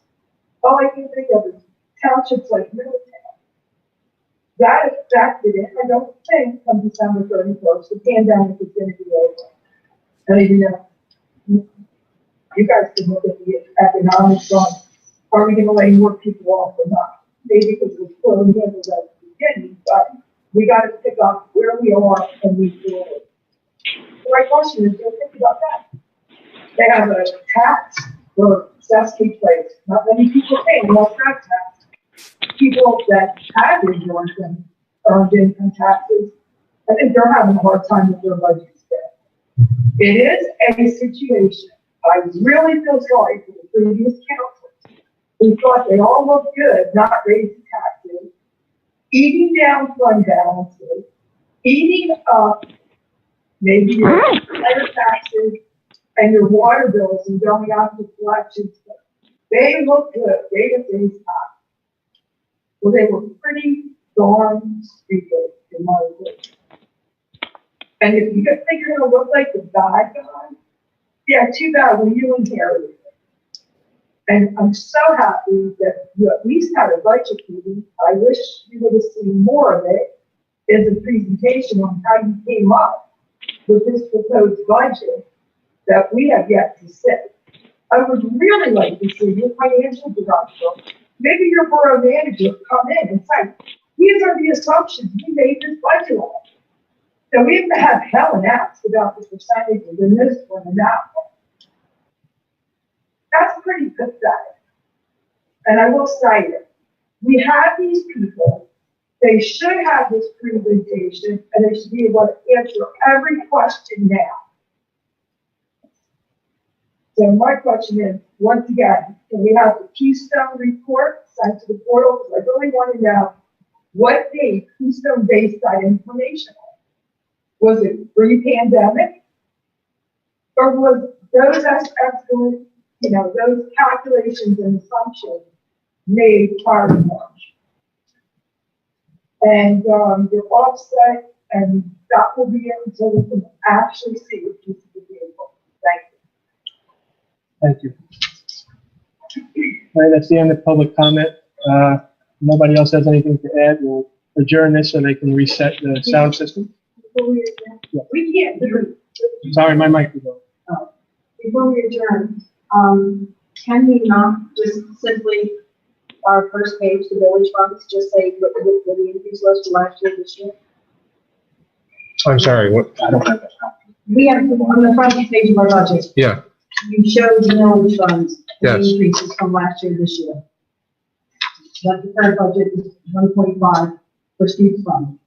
all I can think of is townships like Middletown. That is factored in. I don't think come December 31st, the pandemic is going to be over. And even though you guys can look at the economics on, are we going to lay more people off or not? Maybe because we're still in the middle of the beginning, but we got to pick up where we are and move forward. The right question is, don't think about that. They have a tax for Sesame Place. Not many people pay more tax. People that have enjoyed them earned income taxes, I think they're having a hard time with their budgets there. It is a situation. I really feel sorry for the previous councils. We thought they all looked good, not raising taxes, eating down fund balances, eating up maybe your better taxes and your water bills and going out to collections. They look good. They have things high. Well, they were pretty darn stupid in my opinion. And if you think you're going to look like the bad guy, yeah, too bad when you inherited it. And I'm so happy that you at least had a budget meeting. I wish you would have seen more of it as a presentation on how you came up with this proposed budget that we have yet to see. I would really like to see your financial director, maybe your borough manager, come in and say, these are the assumptions we made this budget on. So we have to have hell and ask about the percentages in this one and that one. That's pretty pathetic. And I will cite it. We have these people, they should have this presentation, and they should be able to answer every question now. So my question is, once again, can we have the Keystone report sent to the portal? Because I really want to know what date Keystone based that information on. Was it pre-pandemic? Or was those estimates, those calculations and assumptions made prior to March? And your offset, and that will be able to we can actually see what piece of the vehicle. Thank you. Thank you. All right, that's the end of public comment. Nobody else has anything to add. We'll adjourn this so they can reset the sound system. Yeah. We can't do it. Sorry, my mic is on. Before we adjourn, can we not just simply, our first page, the village funds, just say what the increase was from last year this year? I'm sorry, what? I don't have that. We have, on the front page of our budget, Yeah, you showed the village funds, the Yes. increases from last year this year. That the current budget is 1.5 for street fund.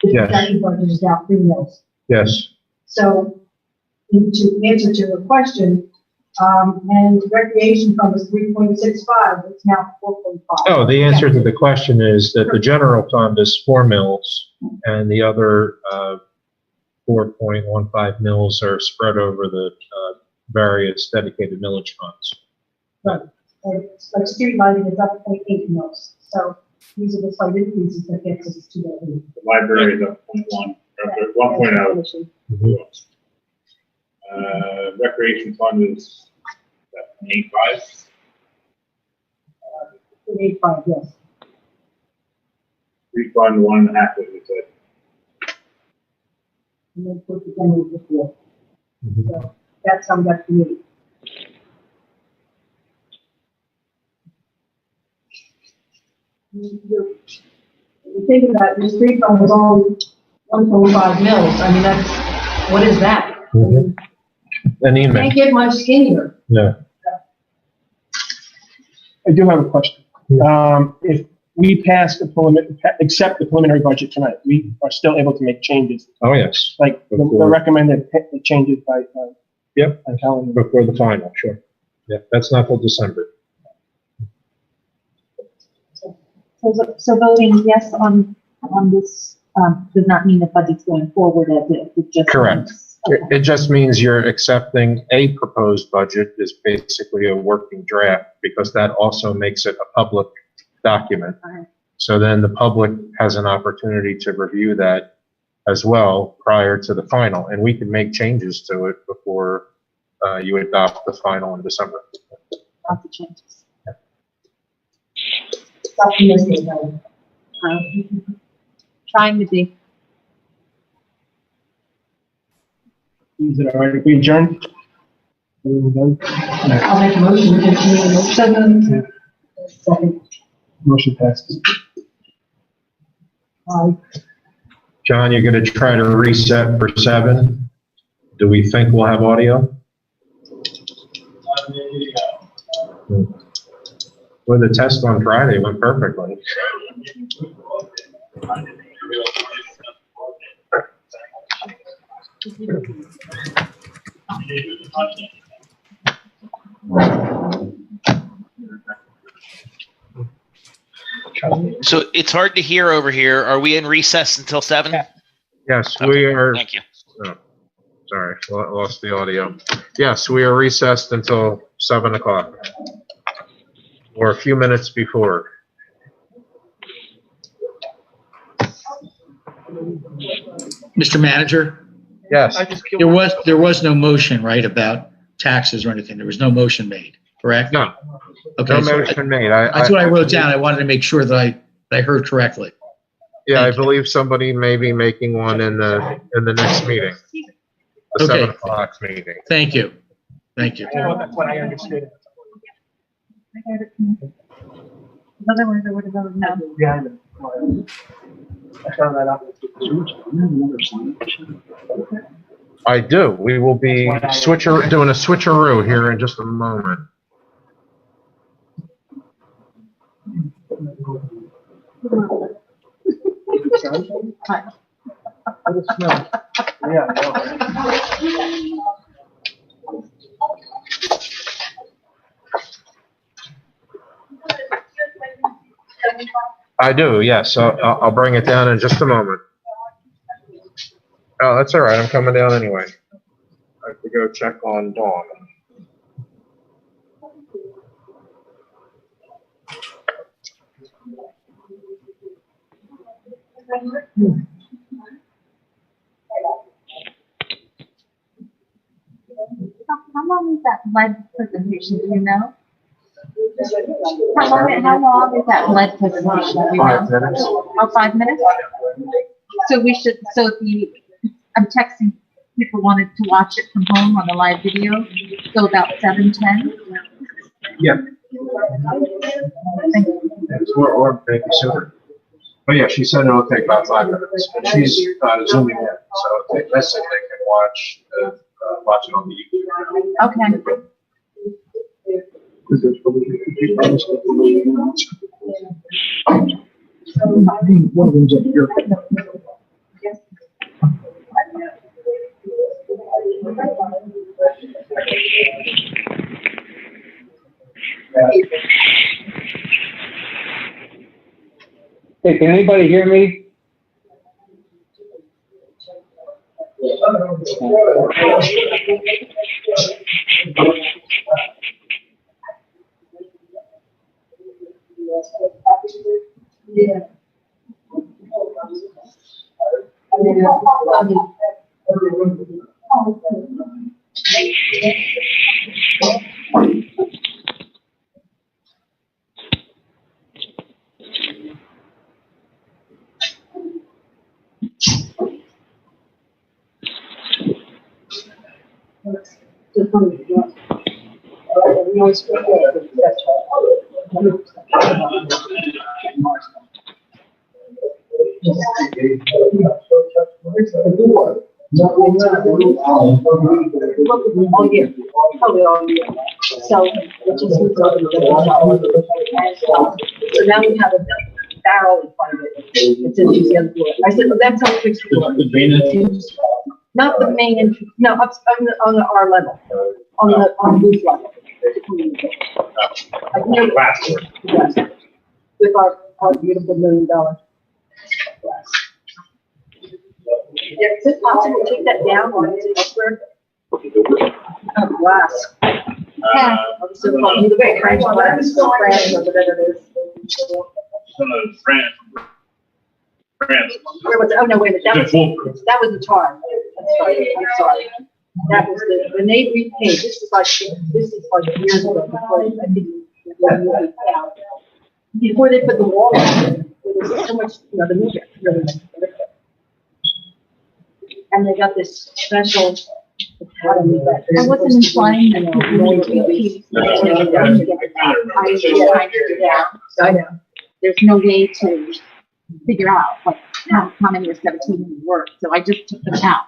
The Yes. projected budget is now 3 mils. yes. So, to answer to your question, and recreation fund was 3.65, it's now 4.5. Oh, the answer to the question is that the general fund is 4 mils and the other 4.15 mils are spread over the various dedicated millage funds. Right. And like street lighting is up 0.8 mils. So these are the slight increases that gets us to that. The library is up 0.1, or 1.0. Recreation fund is 0.85. 0.85, yes. Street fund 1.5, as we said. And then put the general before. So that's how that's made. You think about it, the street fund was only 1.5 mils. I mean, that's, what is that? I mean, An email. can't get much skinnier. No. I do have a question. If we pass accept the preliminary budget tonight, we are still able to make changes, Oh, yes. like the Before. recommended changes by Yep. Helen. Before the final, sure. Yeah, that's not till December. So voting yes on this, does not mean the budget's going forward as it just. Correct. means- okay. It just means you're accepting a proposed budget is basically a working draft because that also makes it a public document. So then the public has an opportunity to review that as well prior to the final, and we can make changes to it before you adopt the final in December. Lots of changes. Trying to be. Is it all right if we adjourn? Everyone done? I'll make a motion to continue. Second. Motion passes. John, you're going to try to reset for 7. Do we think we'll have audio? Well, the test on Friday went perfectly. So it's hard to hear over here. Are we in recess until 7? Yes, Okay, we are. Thank you. Oh, sorry, lost the audio. Yes, we are recessed until 7 o'clock, or a few minutes before. Mr. Manager, Yes, there was no motion, right, about taxes or anything. There was no motion made, correct? no, Okay, no so motion made. that's what I wrote down. I wanted to make sure that I heard correctly. Yeah, I Thank you. believe somebody may be making one in the next meeting, the Okay. 7 o'clock meeting. Thank you. Thank you. That's what I understood. Otherwise, I would have voted no. Behind it. I found that out. I do. We will be doing a switcheroo here in just a moment. I just smell. Yeah, I know. I do, yes. So I'll bring it down in just a moment. Oh, that's all right. I'm coming down anyway. I have to go check on Dawn. How long is that lead presentation, do you know? How long is that lead presentation, do you know? 5 minutes. Oh, 5 minutes? So we should, so I'm texting people wanted to watch it from home on the live video, so about 7:10? Yeah. Thank you. Or maybe sooner. But yeah, she said it'll take about 5 minutes. But she's zooming in, so if they miss it, they can watch it on the YouTube. Okay. One of them's up here. Hey, can anybody hear me? Yeah. Oh, yeah. Probably all year. So, it just moves on to the next one. So now we have a barrel in front of it. It's in the other floor. I said, well, that's how we fix the floor. Not the main entrance, no, up on the R level, on the roof level. Like near the glass. Yes. With our beautiful $1 million glass. Yeah, is it possible to take that down or is it elsewhere? Oh, glass. Yeah. Either way, French glass or whatever it is. France. Where was, oh, no, wait a minute, that was the tar. I'm sorry. That was when they repaid, this is like years ago, before, I think, before they put the wall in, there was so much, the movie, really. And they got this special. I wasn't implying that people would repeat. I know. There's no way to figure out like how many are 17 in work, so I just took them out.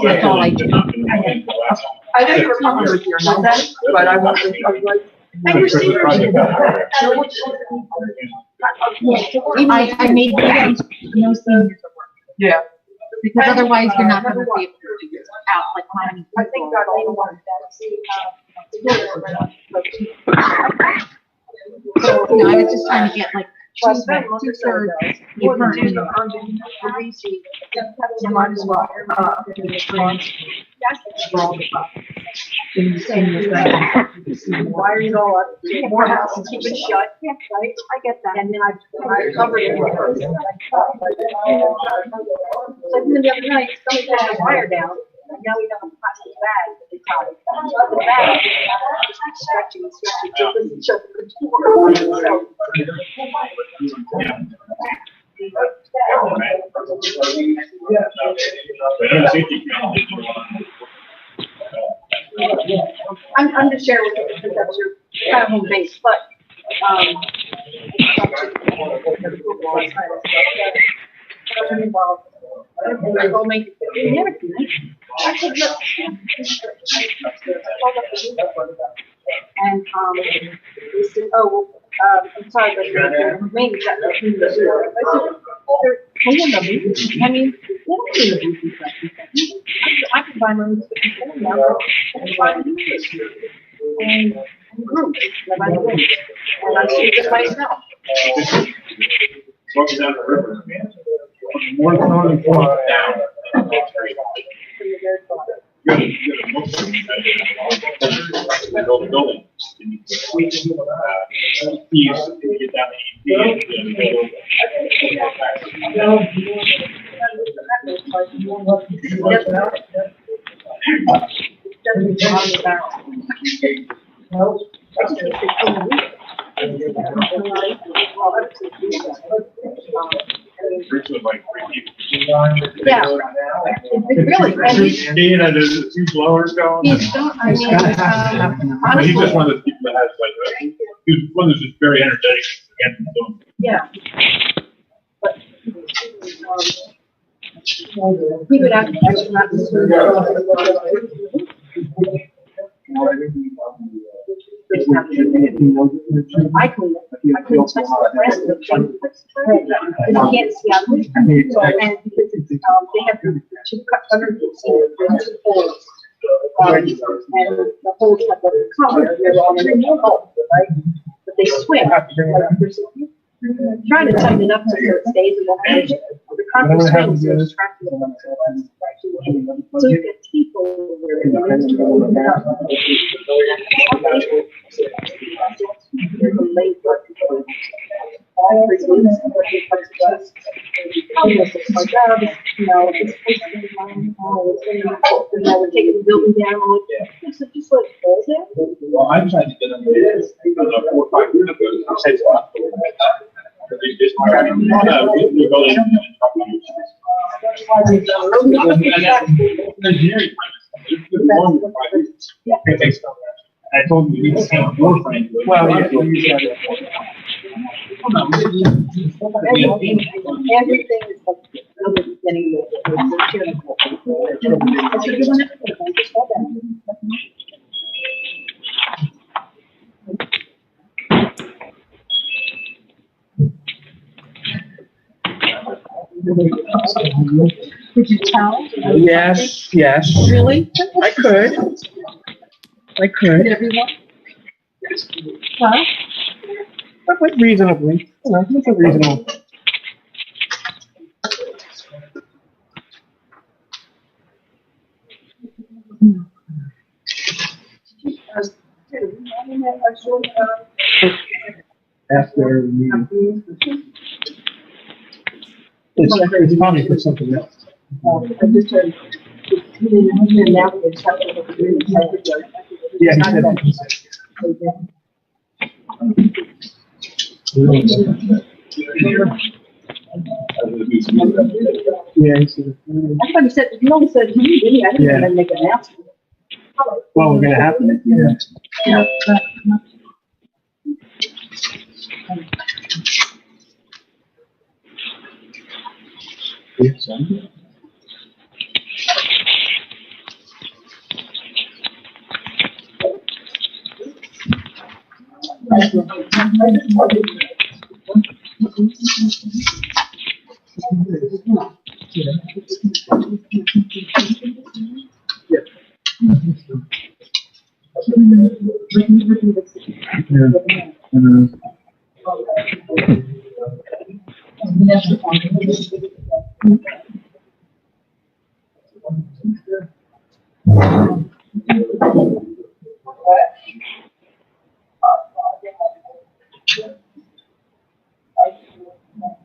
That's all I did. I know you were coming with your number, but I wasn't, I was like, I received I made no seniors at work. Yeah. Because otherwise you're not going to be able to figure out like how many I think people. God only wanted that. So, I was just trying to get like two-thirds. You might as well. Wire it all up, more houses, keep it shut, right? I get that. And then I covered it. So then the other night, somebody had a wire down, and now we have a plastic bag that they tie. The bag, stretching, so it doesn't shut the door. I'm just sharing with you because that's your kind of home base, but and they said, oh, I'm sorry, but the main got the I said, they're cleaning the booth. I mean, they don't clean the booth. I can buy my own phone now. And groups, and I see it myself. Walking down the river. More than Down. Building. Get down Yeah, really, and there's two blowers going. he's not, I mean, But he's just honestly, one of those people that has like, he's one that's just very energetic. yeah. But, he would actually not. I clean it. I clean touch the rest of the thing. And you can't see out. And because it's, they have two cut under the holes. And the holes have the color, they're all in the hole, right? But they swim. Trying to tighten it up so it stays in the edge. The concrete swings, so it's trapped in the so you get teeth over there. And then you open it up. There's a late work. All the reasons for the just my job is, you know, it's supposed to be mine. And I would take the building down and look, so just let it go there. Well, I tried to get them to this because of 4 or 5 years ago. I said, I told you, you need to have more friends. Well, yeah. Everything is like the beginning Could you tell? Yes, yes. Really? I could. Did everyone? Huh? But reasonably, you know, it's a reasonable. After the meeting. It's probably for something else. I just heard. Yeah, he said that. Yeah, he said. I thought you said, you always said, you I didn't Yeah. even make an announcement. Well, we're gonna have to. Yeah.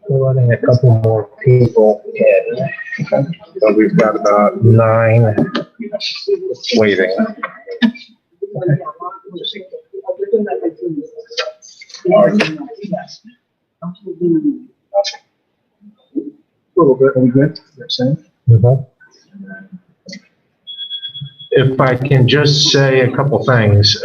We're letting a couple more people in. So we've got about 9 waiting. A little bit. Are we good? You're saying? If I can just say a couple things.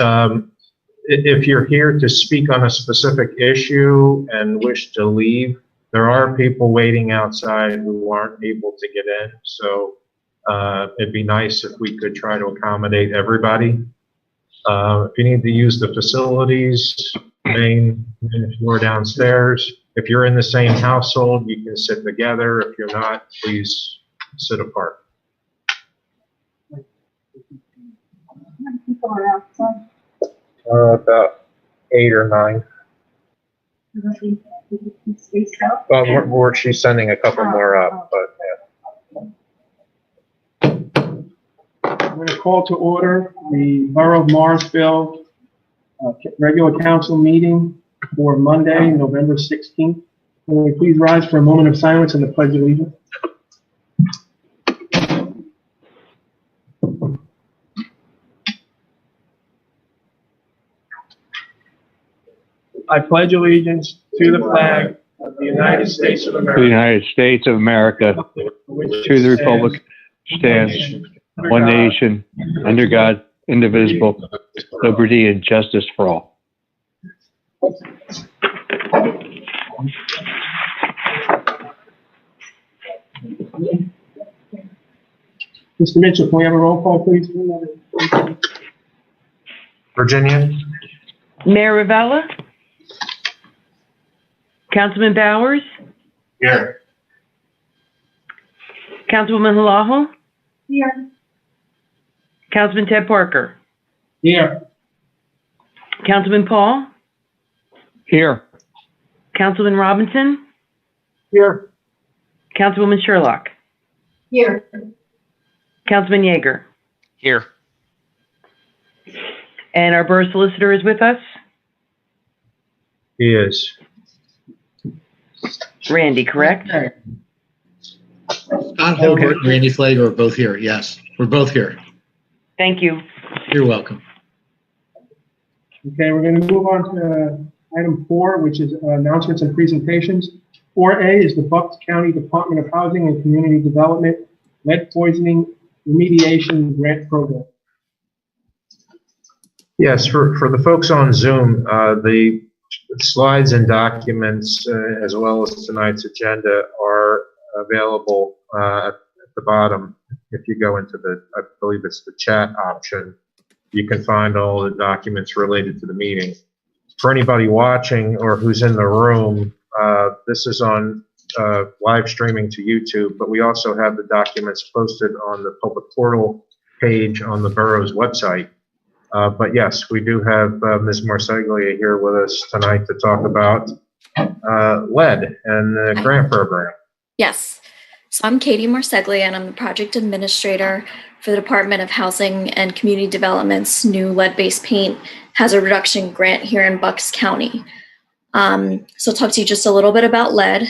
If you're here to speak on a specific issue and wish to leave, there are people waiting outside who aren't able to get in. So it'd be nice if we could try to accommodate everybody. If you need to use the facilities, main floor downstairs. If you're in the same household, you can sit together. If you're not, please sit apart. People are outside. About 8 or 9. Well, she's sending a couple more up, but yeah. I'm going to call to order the Borough of Morrisville regular council meeting for Monday, November 16th. Will we please rise for a moment of silence and the pledge of allegiance? I pledge allegiance to the flag of the United States of To the America, United States of America, to the republic stands one nation, under God, indivisible, liberty and justice for all. Mr. Mitchell, can we have a roll call, please? Virginia? Mayor Ravella? Councilman Bowers? Here. Councilwoman Halaho? Here. Councilman Ted Parker? Here. Councilman Paul? Here. Councilman Robinson? Here. Councilwoman Sherlock? Here. Councilman Yeager? Here. And our borough solicitor is with us? He is. Randy, correct? Scott Hobart and Randy Flager are both here. Yes, we're both here. Thank you. You're welcome. Okay, we're going to move on to item 4, which is announcements and presentations. 4A is the Bucks County Department of Housing and Community Development Lead Poisoning Remediation Grant Program. Yes, for the folks on Zoom, the slides and documents, as well as tonight's agenda, are available at the bottom. If you go into the, I believe it's the chat option, you can find all the documents related to the meeting. For anybody watching or who's in the room, this is on live streaming to YouTube, but we also have the documents posted on the public portal page on the borough's website. But yes, we do have Ms. Marseglia here with us tonight to talk about lead and the grant program. Yes. So I'm Katie Marseglia, and I'm the project administrator for the Department of Housing and Community Development's new lead-based paint hazard reduction grant here in Bucks County. So I'll talk to you just a little bit about lead.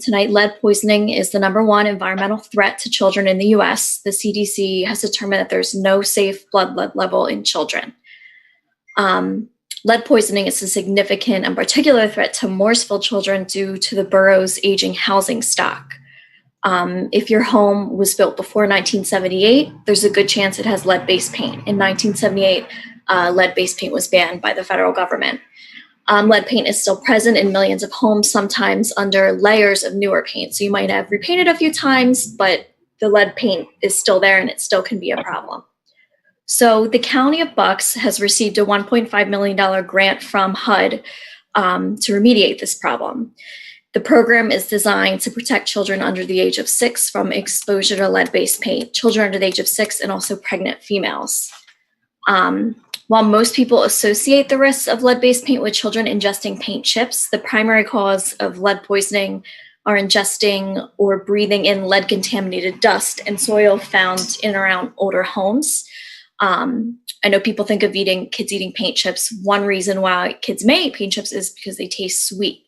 Tonight, lead poisoning is the #1 environmental threat to children in the U.S. The CDC has determined that there's no safe blood lead level in children. Lead poisoning is a significant and particular threat to Morrisville children due to the borough's aging housing stock. If your home was built before 1978, there's a good chance it has lead-based paint. In 1978, lead-based paint was banned by the federal government. Lead paint is still present in millions of homes, sometimes under layers of newer paint. So you might have repainted a few times, but the lead paint is still there and it still can be a problem. So the County of Bucks has received a $1.5 million grant from HUD to remediate this problem. The program is designed to protect children under the age of 6 from exposure to lead-based paint, children under the age of 6 and also pregnant females. While most people associate the risks of lead-based paint with children ingesting paint chips, the primary cause of lead poisoning are ingesting or breathing in lead-contaminated dust and soil found in and around older homes. I know people think of kids eating paint chips. One reason why kids may eat paint chips is because they taste sweet.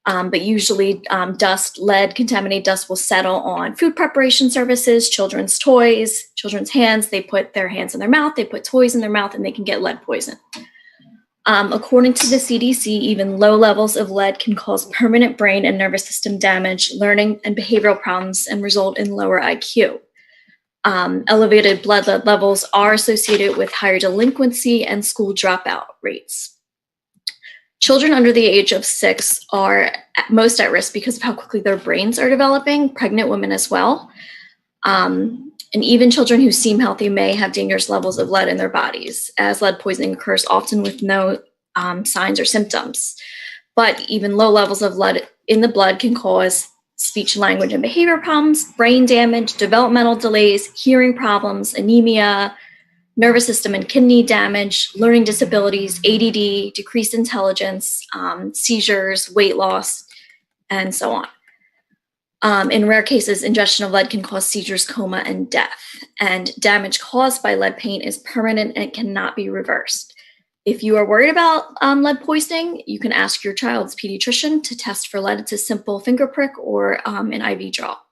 But usually lead-contaminated dust will settle on food preparation surfaces, children's toys, children's hands. They put their hands in their mouth, they put toys in their mouth, and they can get lead poison. According to the CDC, even low levels of lead can cause permanent brain and nervous system damage, learning and behavioral problems, and result in lower IQ. Elevated blood lead levels are associated with higher delinquency and school dropout rates. Children under the age of 6 are most at risk because of how quickly their brains are developing, pregnant women as well. And even children who seem healthy may have dangerous levels of lead in their bodies, as lead poisoning occurs often with no signs or symptoms. But even low levels of lead in the blood can cause speech, language, and behavior problems, brain damage, developmental delays, hearing problems, anemia, nervous system and kidney damage, learning disabilities, ADD, decreased intelligence, seizures, weight loss, and so on. In rare cases, ingestion of lead can cause seizures, coma, and death. And damage caused by lead paint is permanent and cannot be reversed. If you are worried about lead poisoning, you can ask your child's pediatrician to test for lead. It's a simple finger prick or an IV drop.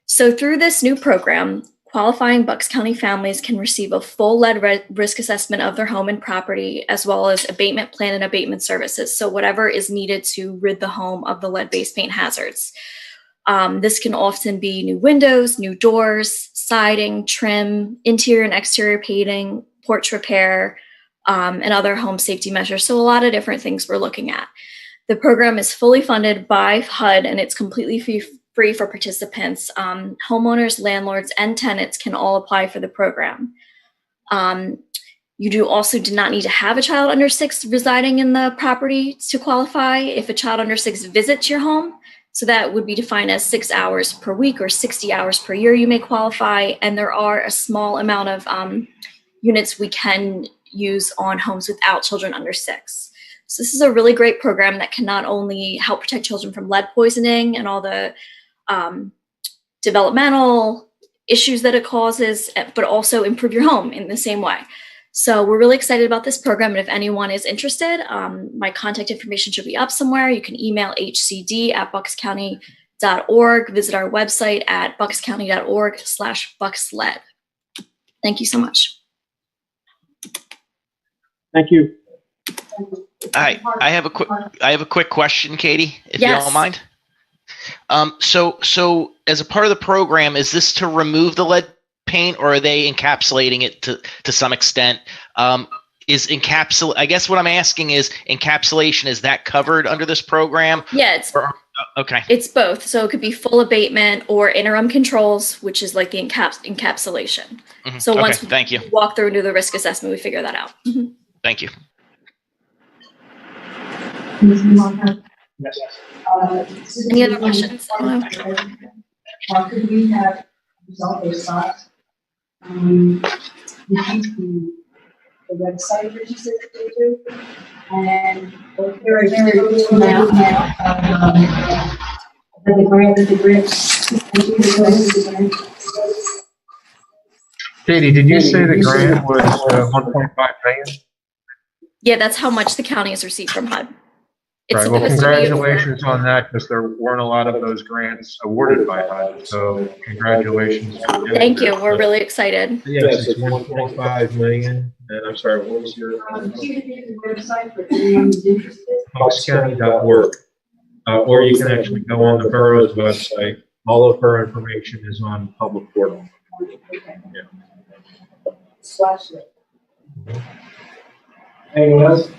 So through this new program, qualifying Bucks County families can receive a full lead risk assessment of their home and property, as well as abatement plan and abatement services. So whatever is needed to rid the home of the lead-based paint hazards. This can often be new windows, new doors, siding, trim, interior and exterior painting, porch repair, and other home safety measures. So a lot of different things we're looking at. The program is fully funded by HUD and it's completely free for participants. Homeowners, landlords, and tenants can all apply for the program. You do not need to have a child under 6 residing in the property to qualify. If a child under 6 visits your home, so that would be defined as 6 hours per week or 60 hours per year, you may qualify. And there are a small amount of units we can use on homes without children under 6. So this is a really great program that can not only help protect children from lead poisoning and all the developmental issues that it causes, but also improve your home in the same way. So we're really excited about this program. And if anyone is interested, my contact information should be up somewhere. You can email hcd@buckscounty.org, visit our website at buckscounty.org/bucksled. Thank you so much. Thank you. I have a quick question, Katie, if you Yes. don't mind. So as a part of the program, is this to remove the lead paint, or are they encapsulating it to some extent? I guess what I'm asking is, encapsulation, is that covered under this program? Yeah, okay. It's both. So it could be full abatement or interim controls, which is like the encapsulation. Mm-hmm. So once thank you. we walk through and do the risk assessment, we figure that out. Mm-hmm. Thank you. Yes. Any other questions? Could we have resolved those thoughts? The website registered to do, and very amount the grant. Katie, did you say the grant was 1.5 million? Yeah, that's how much the county has received from HUD. It's Right, well, supposed to be. congratulations on that, because there weren't a lot of those grants awarded by HUD, so congratulations. Thank you. We're really excited. Yes, it's 1.5 million, and I'm sorry, what was your? Website for anyone who's interested. Coxcounty.org. Or you can actually go on the borough's website. All of her information is on public portal. Slash it. Anyone else?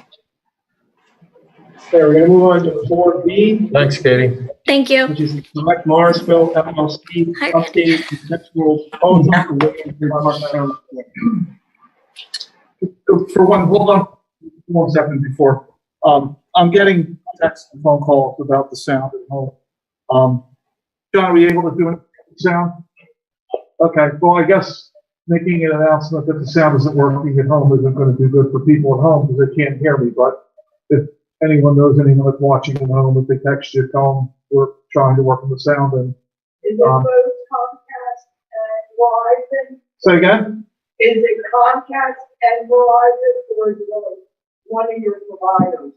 Okay, we're gonna move on to 4B, Thanks, Katie. Thank you. which is the Select Morrisville LLC Hi. updated conceptual proposal for Williamson Park Town. For one, hold on 1 second before. I'm getting text and phone calls about the sound at home. John, are we able to do it sound? Okay, well, I guess making an announcement that the sound isn't working at home isn't going to be good for people at home because they can't hear me. But if anyone knows anyone that's watching at home, if they text you, tell them we're trying to work on the sound. And Is it both Comcast and Verizon? say again? Is it Comcast and Verizon, or is it one of your providers?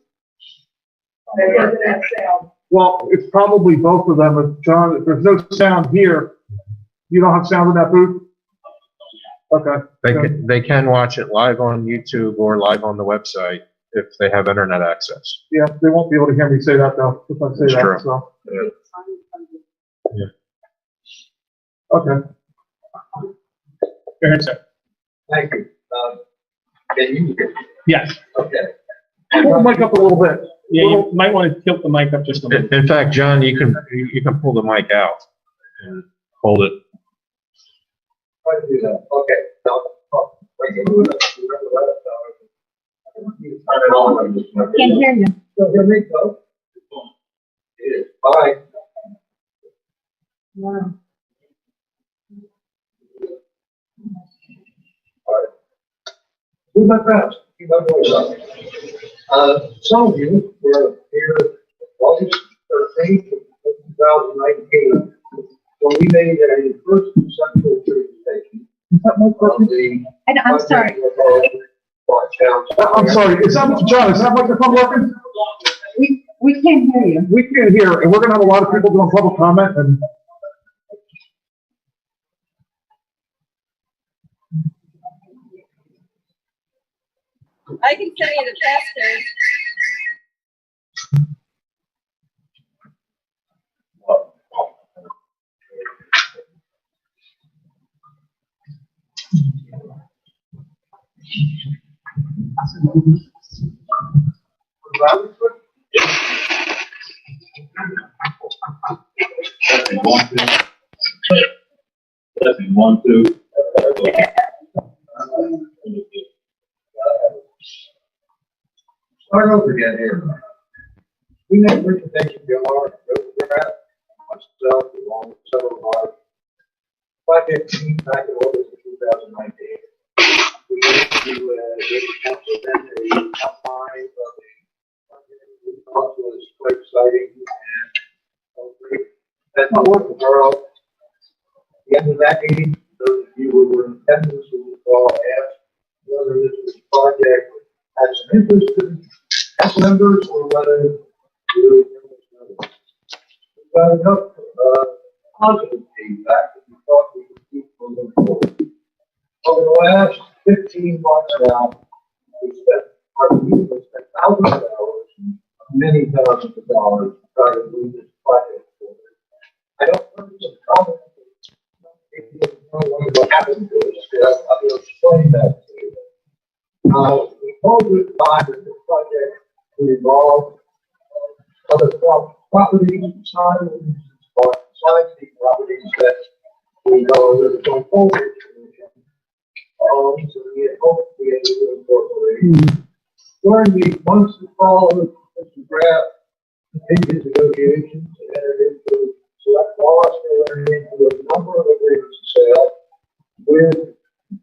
That doesn't have sound. Well, it's probably both of them. If John, if there's no sound here, you don't have sound in that booth? Okay. They can watch it live on YouTube or live on the website if they have internet access. Yeah, they won't be able to hear me say that though, if I say It's that, true. so. Yeah. Okay. Go ahead, sir. Thank you. Can you hear me? Yes. Okay. Pull the mic up a little bit. Yeah, you might want to tilt the mic up just a little. In fact, John, you can pull the mic out and hold it. Try to do that. Okay. Now, when you move it, you remember that, you turn it on and just. Can't hear you. Still hear me, though? It is. Bye. Wow. All right. Move my fast. Keep my voice up. Some of you were here August 13th, 2019, when we made a first conceptual presentation. Is that my of question? the. I'm sorry. I'm sorry, is that, John, is that microphone working? We can't hear you. We can't hear, and we're gonna have a lot of people doing public comment and. I can tell you the faster. One, two. Start over again here. We made a presentation to our myself, along with several of our project team back in August of 2019. We went to the council then a outline of the project we thought was quite exciting and great. That's not work the borough. At the end of that meeting, those of you who were in attendance will recall asked whether this project had some interest in council members or whether we got enough positive feedback that we thought we could keep moving forward. Over the last 15 months now, we spent thousands of dollars, many thousands of dollars to try to move this project forward. I don't know if it's a problem. If you don't know what happened to us, I'll be explaining that to you. We hope with time that this project will involve other properties besides the properties that we know that are going forward. So we hope to be able to incorporate. During the months that followed, Mr. Graff continued negotiations and entered into select laws to enter into a number of agreements of sale with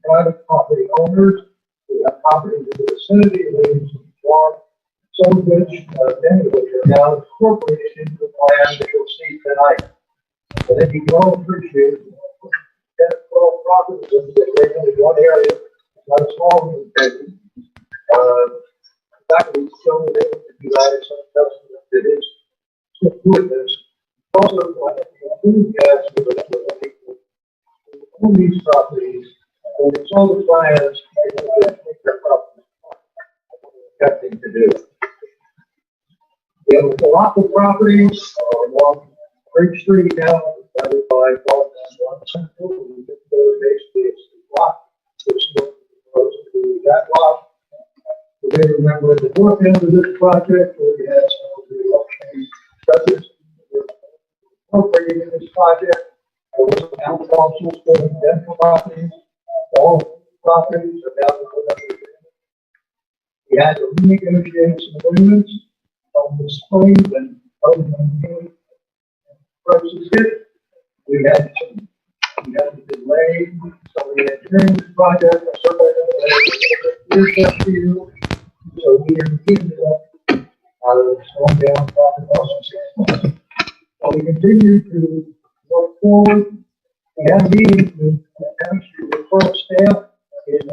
private property owners who have properties in the vicinity of Williamson Farm, some of which, many of which are now incorporated into the plan that you'll see tonight. I think you can all appreciate 10, 12 properties in one area, not a small one. In fact, we still able to do that in some customers. doing this. Also, I think the enthusiasm of the people who own these properties, and it's all the plans, they make their properties tempting to do. We have a lot of properties along Bridge Street now, divided by one central, we get those basically it's the block, which is supposed to be that block. You may remember at the north end of this project, where we had some of the luxury residents who were incorporated in this project. There was some town councils for the dental properties. All properties are now the we had to renegotiate some agreements on the spring when COVID-19 prices hit. We had to delay some of the engineering project, a survey leadership field. So we are keeping it up slowing down profit loss in 6 months. So we continue to work forward. We had a meeting with the current staff in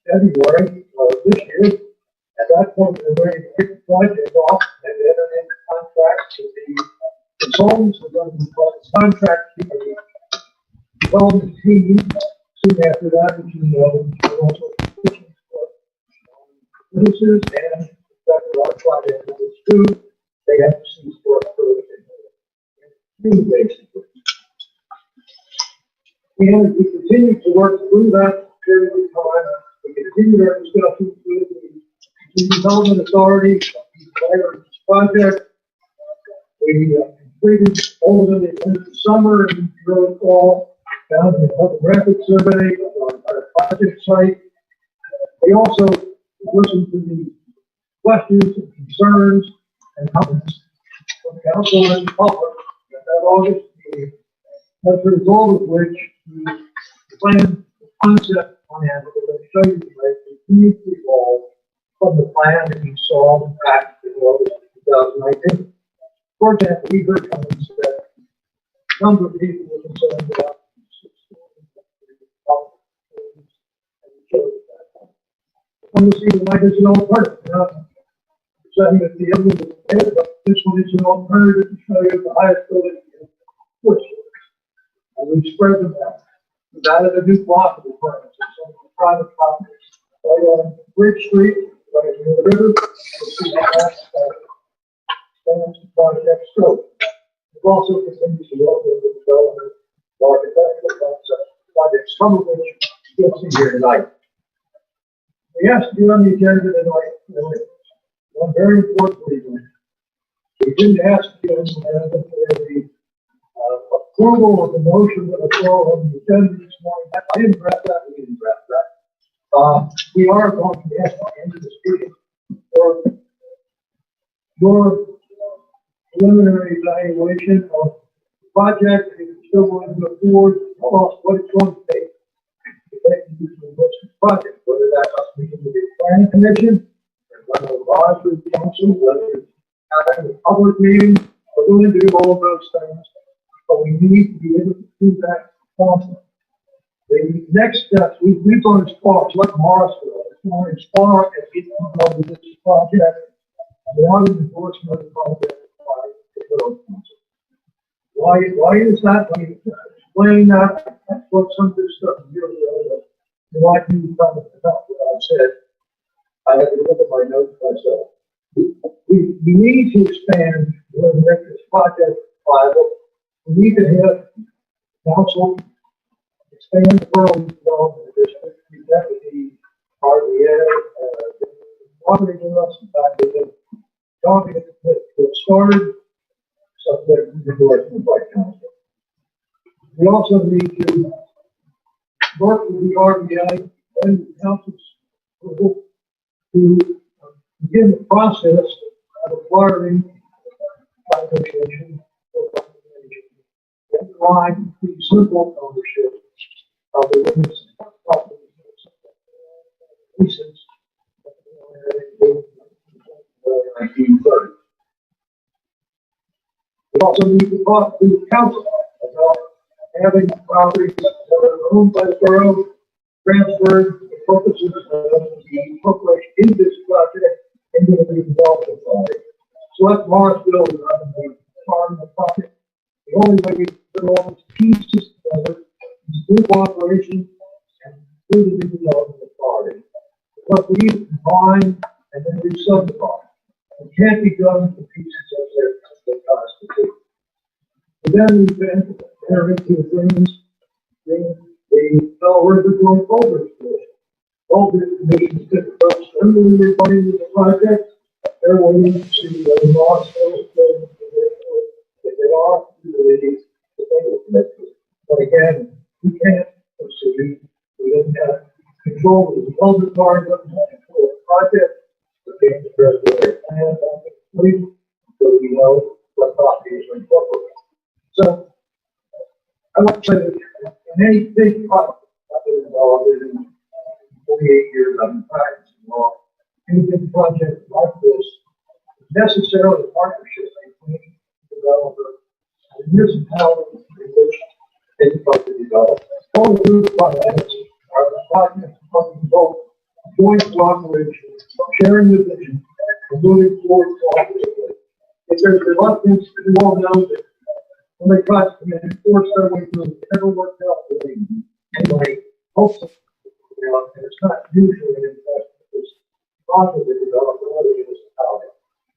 February of this year. At that point, we were ready to kick the project off and enter into contracts with the consultants who are going to be contract with the development team. Soon after that, as you know, we also businesses and our project numbers too. They have to see for basically. We continue to work through that period of time. We continue our discussions with the development authority, the project. We completed all of them in the summer and early fall, found the topographic survey on our project site. We also listened to the questions and concerns and comments from council and public at that August meeting, as a result of which the plan, the concept plan that we're going to show you today continues to evolve from the plan that you saw back in August 2019. For example, we heard comments that a number of people were concerned about to see why there's an alternative. Setting at the end of the day, but this one is an alternative to show you the highest building in Portsmouth. And we spread them out. We've added a new block of the apartments and some of the private properties right on Bridge Street, right near the river. You'll see how that expands the project scope. We've also continued to work with the development of architectural projects, some of which you'll see here tonight. We asked to be on the agenda tonight. One very important reason. We didn't ask to be on the agenda for the approval of the motion that I saw on the agenda this morning. I didn't draft that. We didn't draft that. We are going to ask at the end of this meeting for your preliminary evaluation of the project. If you still want to move forward, tell us what it's going to take to get you to the project, whether that's us meeting with the planning commission, whether it's advisory council, whether it's having a public meeting. We're going to do all of those things, but we need to be able to do that constantly. The next steps, we've gone as far as like Morrisville, as far as we can go with this project. We want an endorsement of the project by the Borough Council. Why is that? Let me explain that. That's what some of this stuff is really about. You like me to comment about what I've said. I have to look at my notes myself. We need to expand to make this project viable. We need to have council expand the borough development district. That would be part of the area. Monitoring us, in fact, they've been talking to get started, subject to the endorsement by council. We also need to work with the RBI and the council's approval to begin the process of acquiring negotiation and line the simple ownership of the limits of leases in 1930. We also need to talk to the council about having properties that are owned by the borough transferred for purposes of the incorporation in this project into the redevelopment authority. So at Morrisville, we're going to be farm on the project. The only way we put all these pieces together is through cooperation and through the redevelopment authority. But we combine and then we subdivide. It can't be done in pieces as they constitute. And then we then enter into agreements. We know where we're going over it. All the commissions get the votes. When we're going with the project, they're waiting to see whether Morrisville is going to if they are, but again, we can't proceed. We don't have control of the development part, we don't have control of the project. We can't address the plan on the street, so we know what properties are incorporated. So, I would say that in any big project, I've been involved in 48 years I've been practicing law, any big project like this, necessarily a partnership between the developer and the municipality in which they supposed to develop. All the new projects are the projects of both joint cooperation, sharing the vision, and moving forward cooperatively. If there's reluctance, we all know that when they try to come in and force their way through, it never worked out for them. Anyway, hopefully, and it's not usually in fact this project that developed or the municipality.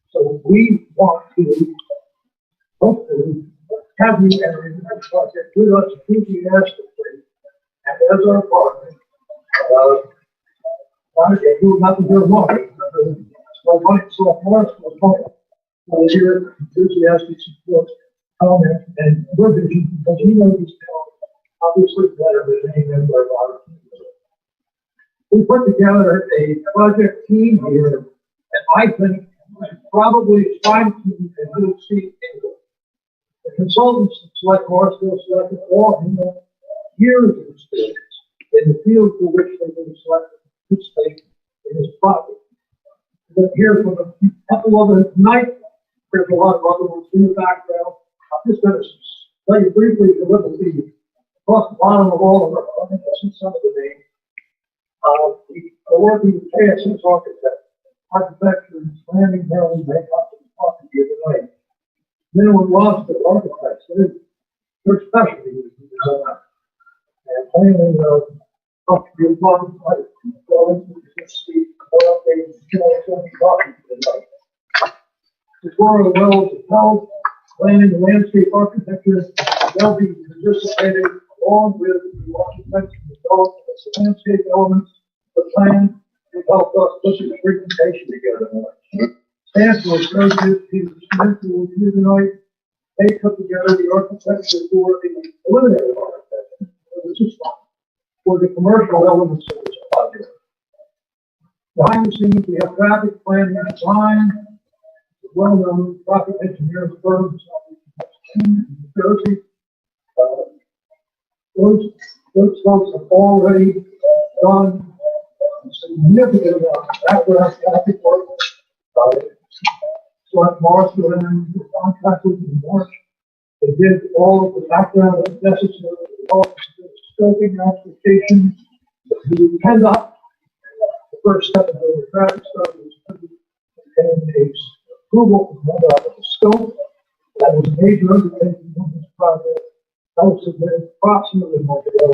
So we want to hopefully have you enter into that project with us enthusiastically and as our partner. You have to do money. So money, so Morrisville money. So your enthusiastic support, comment, and your vision, because you know these towns obviously better than any member of our team. We put together a project team here, and I think probably fine-tuned a good seat angle. The consultants select Morrisville selected all who have years of experience in the field for which they've been selected to participate in this project. But here from a couple of them tonight, there's a lot of other ones in the background. I'm just going to tell you briefly to look at the across the bottom of all of our, I think I see some of the names. We are working with KSS architecture, planning, building, makeup, and talking to you tonight. Minimum loss of architects, their specialty is design. And planning, your funds, like, going to the street, talking tonight. Before the wells of health, planning, landscape architecture, they'll be participating along with the architects and development of the landscape elements, the plan, to help us put this presentation together. Staff will associate Peter Smith, who will be tonight. They put together the architecture for the preliminary architecture. This is fun. For the commercial elements of this project. Behind the scenes, we have traffic planning and design, well-known traffic engineers firms in New Jersey. Those folks have already done a significant amount of background traffic work. So at Morrisville and the contractors in March, they did all of the background that's necessary, all of the scoping applications. We end up, the first step of the traffic study is to obtain a approval from the scope. That was a major undertaking in this project. That was submitted approximately a month ago.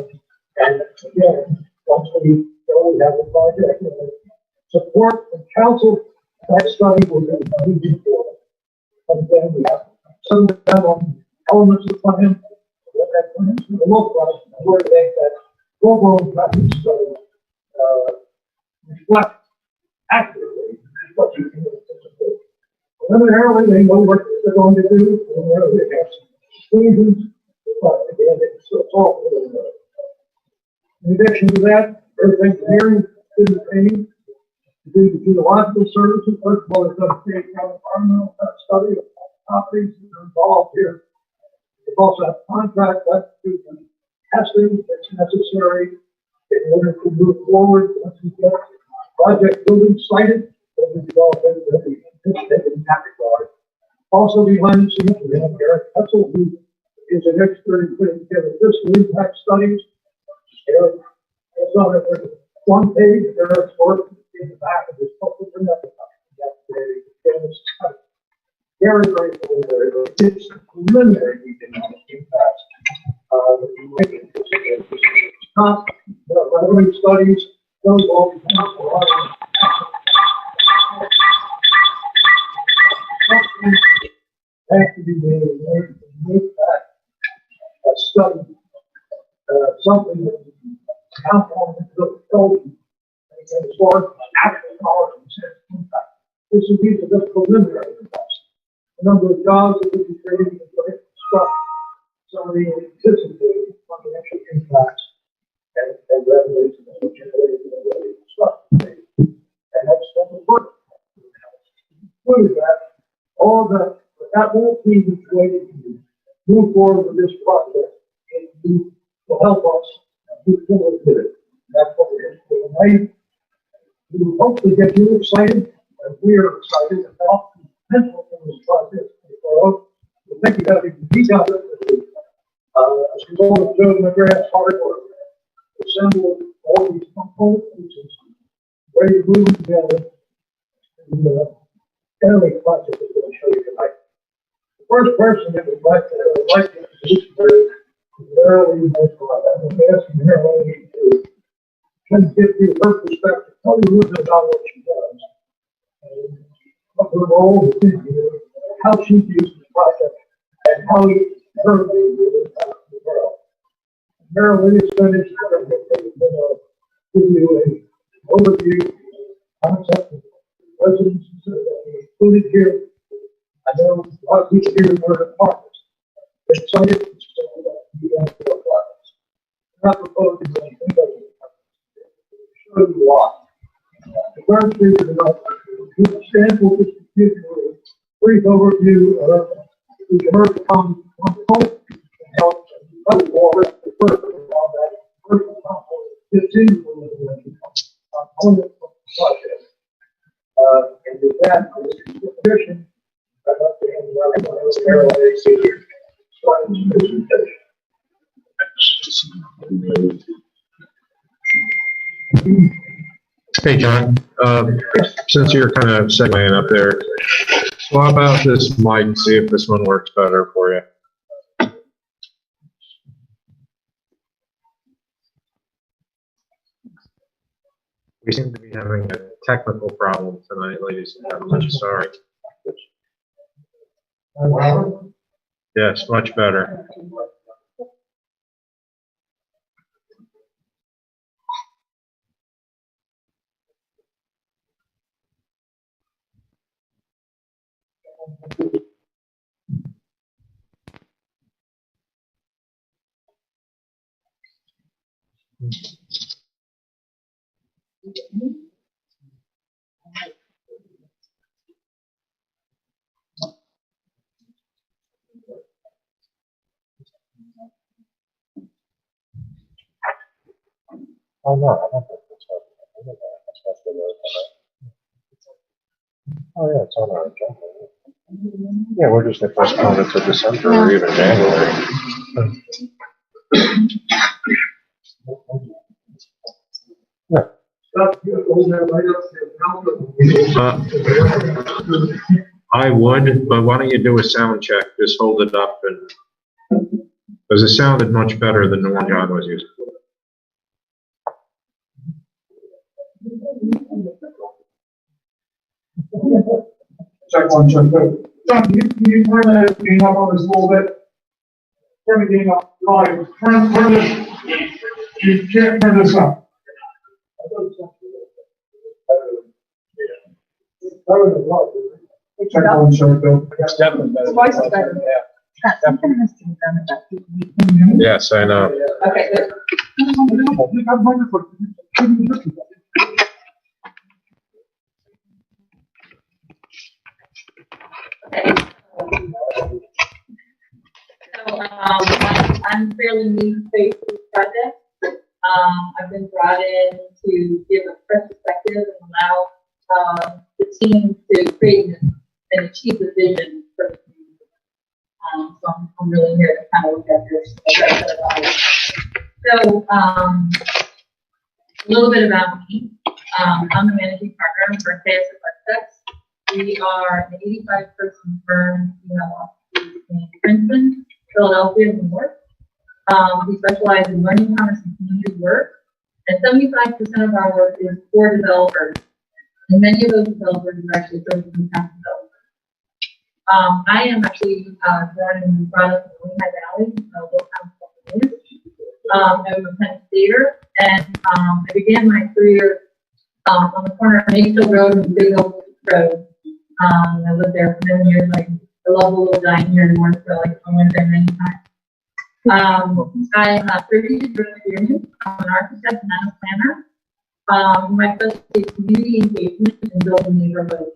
And again, once we know we have the project and support from council, that study will be moving forward. And then we have some of them on elements of the plan, what that plan is going to look like, and where to make that overall traffic study reflect accurately what you can anticipate. Preliminarily, they know what they're going to do, and where they have some exclusions, but again, it's all preliminary. In addition to that, earth engineering is the training to do the geological services. First of all, there's a state environmental study of properties that are involved here. They also have contract that do the testing that's necessary in order to move forward. Once we get project building sited, then we develop everything in that regard. Also behind the scenes, we have Eric Hutzel, who is an expert in putting together fiscal impact studies. It's on one page, Eric's work in the back of his book. very, very preliminary, but it's preliminary economic impacts. That you make it. It's not, relevant studies, those all have to be made to make that a study, something that outcomes of the and as far as actual knowledge and sense impact. This would be the preliminary impacts. The number of jobs that would be created in the construction, some of the anticipated financial impacts and revenues that are generated in the way of construction. And that's the work. Including that, all that whole team is waiting to move forward with this project and to help us move forward with it. That's what we're here for tonight. We will hopefully get you excited, and we are excited about the potential for this project. We think you got to be detailed as a result of Joe McGrath's hard work. Assemble all these component pieces, ready to move together. And the project is going to show you tonight. The first person that would like to introduce Marilyn Morrisville. I'm asking Marilyn to give you her perspective, tell you a little bit about what she does, and what her role is, how she views the project, and how her view will impact the borough. Marilyn is finished, I'm going to give you an overview, concept, of residents included here. I know a lot of people here were apartments. They're excited to be on the apartments. Not proposing anything, but show you why. The first thing is about the sample just to give you a brief overview of the commercial component and help other water the first on that commercial component fits into the component of the project. And with that, this is sufficient. I'd like to hand it over to Carol to start this presentation. Hey, John, since you're kind of segmenting up there, so how about this mic, see if this one works better for you. We seem to be having a technical problem tonight, ladies and gentlemen, sorry. Yes, much better. Oh, no, I don't think that's what I think that's the road. Oh, yeah, it's on our agenda. Yeah, we're just going to postpone it to December or even January. Yeah. I would, but why don't you do a sound check? Just hold it up, and because it sounded much better than the one John was using. Check one, check two. John, can you turn the game up on this a little bit? Turn the game up. Right. Turn this. You can't turn this up. Check one, check two. It's definitely better. Twice as better. Yeah. Something has to be done about people. Yes, I know. Okay, good. So, I'm fairly new to this project. I've been brought in to give a fresh perspective and allow the team to create and achieve the vision for the community. So I'm really here to kind of look at this. So, a little bit about me. I'm the managing partner for KSF Architects. We are an 85-person firm. We have offices in Princeton, Philadelphia, and New York. We specialize in learning, commerce, and community work. And 75% of our work is for developers. And many of those developers are actually social impact developers. I am actually born and brought up in the Lehigh Valley, Williamson, Pennsylvania. I'm a Penn Stater, and I began my career on the corner of Mayfield Road and Big Oak Road. I lived there for many years. I love the little dime here in Morrisville. I went there many times. I have 30 years of experience. I'm an architect and a planner. My specialty is community engagement and building neighborhoods.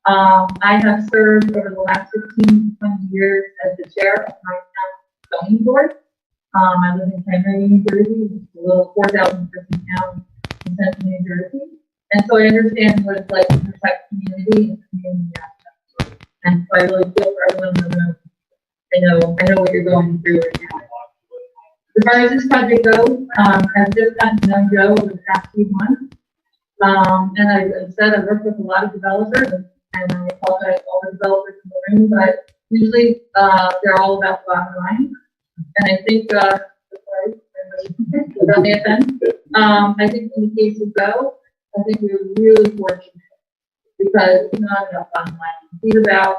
I have served over the last 15 to 20 years as the chair of my town zoning board. I live in Cranberry, New Jersey, which is a little 4,000 person town in central New Jersey. And so I understand what it's like to protect community and community access. And so I really feel for everyone in the room. I know what you're going through right now. As far as this project goes, I've just gotten to know Joe over the past few months. And I've said I've worked with a lot of developers, and I apologize to all the developers in the room, but usually they're all about the bottom line. And I think, sorry, without the offense, I think in the case of Joe, I think we're really fortunate because it's not about bottom line. He's about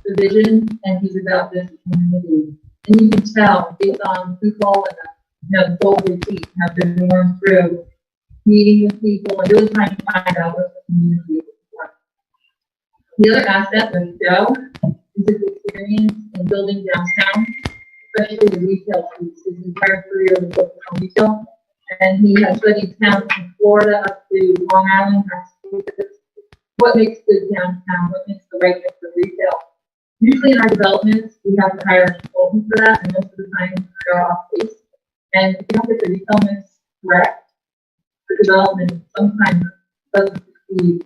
the vision, and he's about this community. And you can tell based on people and the goals we teach have been worn through meeting with people and really trying to find out what the community is for. The other asset with Joe is his experience in building downtown, especially the retail piece. His entire career was focused on retail, and he has studied towns from Florida up to Long Island, Massachusetts. What makes good downtown? What makes the right mix of retail? Usually in our developments, we have to hire a consultant for that, and most of the time they're off base. And if you don't get the retail mix correct, the development sometimes doesn't succeed.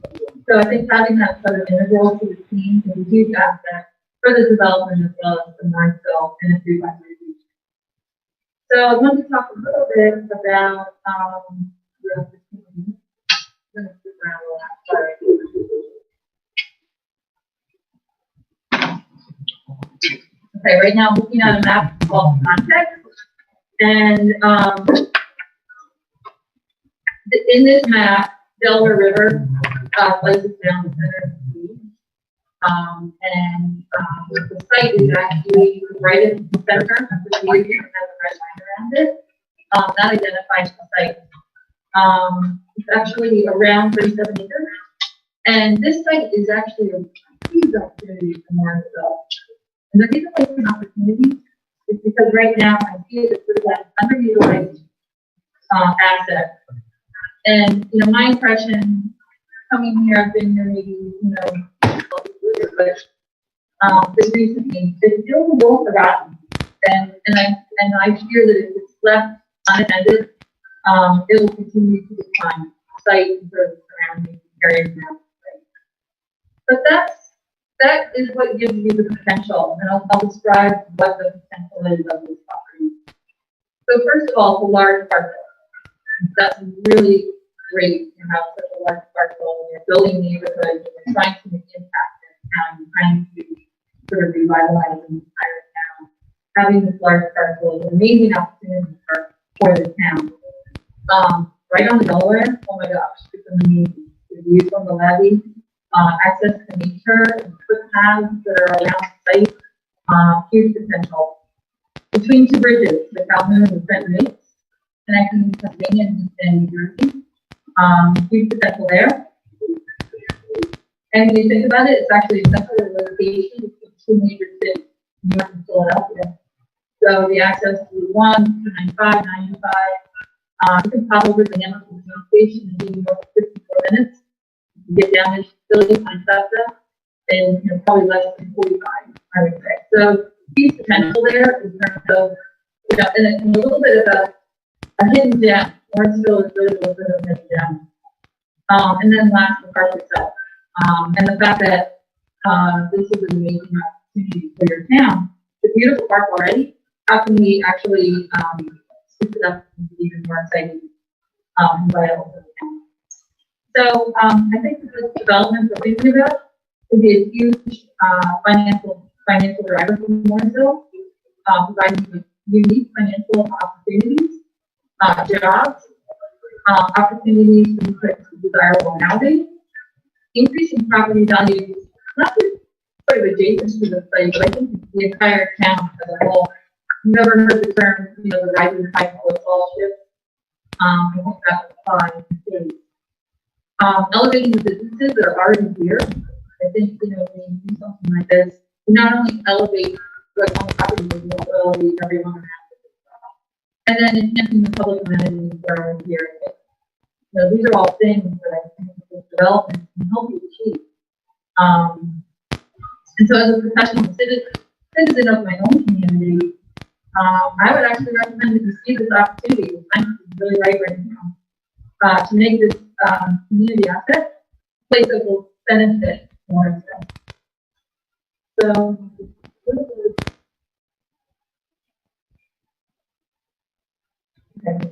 So I think having that sort of integral to the team is a huge asset for the development as well as the Morrisville and the 3x3 region. So I want to talk a little bit about Okay, right now I'm looking at a map called Context, and in this map, Delaware River places down the center of the sea. The site is actually right in the center of the sea, and has a red line around it. That identifies the site. It's actually around 37 acres, and this site is actually a huge opportunity for Morrisville. And the reason why it's an opportunity is because right now I see it as sort of an underutilized asset. And my impression coming here, I've been here maybe this recently, it feels a little forgotten, and I fear that if it's left unattended, it will continue to decline. Site and sort of surrounding areas now. But that is what gives you the potential, and I'll describe what the potential is of this property. So first of all, it's a large parcel. That's really great to have such a large parcel. You're building neighborhoods, and you're trying to make impact in town, you're trying to sort of revitalize the entire town. Having this large parcel is an amazing opportunity for the town. Right on the Delaware, oh my gosh, it's amazing. The view from the levee, access to nature, and footpaths that are around the site, huge potential. Between two bridges, the Calhoun and the Trenton Lakes, connecting Pennsylvania and New Jersey, huge potential there. And when you think about it, it's actually a central location between two major cities, New York and Philadelphia. So the access to 1, 295, 95, you can pop over to the Hamilton station and be in New York for 54 minutes. You get down to Philly, Conceptual, in probably less than 45, I would say. So huge potential there in terms of, and a little bit of a hidden gem. Morrisville is really a little bit of a hidden gem. And then last, the park itself. And the fact that this is an amazing opportunity for your town. It's a beautiful park already. How can we actually spruce it up and be even more exciting and vital for the town? So I think that this development we're thinking about It'd be a huge financial driver for Morrisville, providing unique financial opportunities, jobs, opportunities to put desirable housing, increasing property values, not just sort of adjacent to the site, but I think the entire town as a whole. You've never heard the term, the rising tide floats all ships. I think that's fine. Elevating the businesses that are already here. I think, when you do something like this, you not only elevate the one property, but you also elevate everyone around it. And then enhancing the public amenities that are already here. These are all things that I think this development can help you achieve. And so as a professional citizen of my own community, I would actually recommend that you see this opportunity, the time is really right now, to make this community asset a place that will benefit more. So, this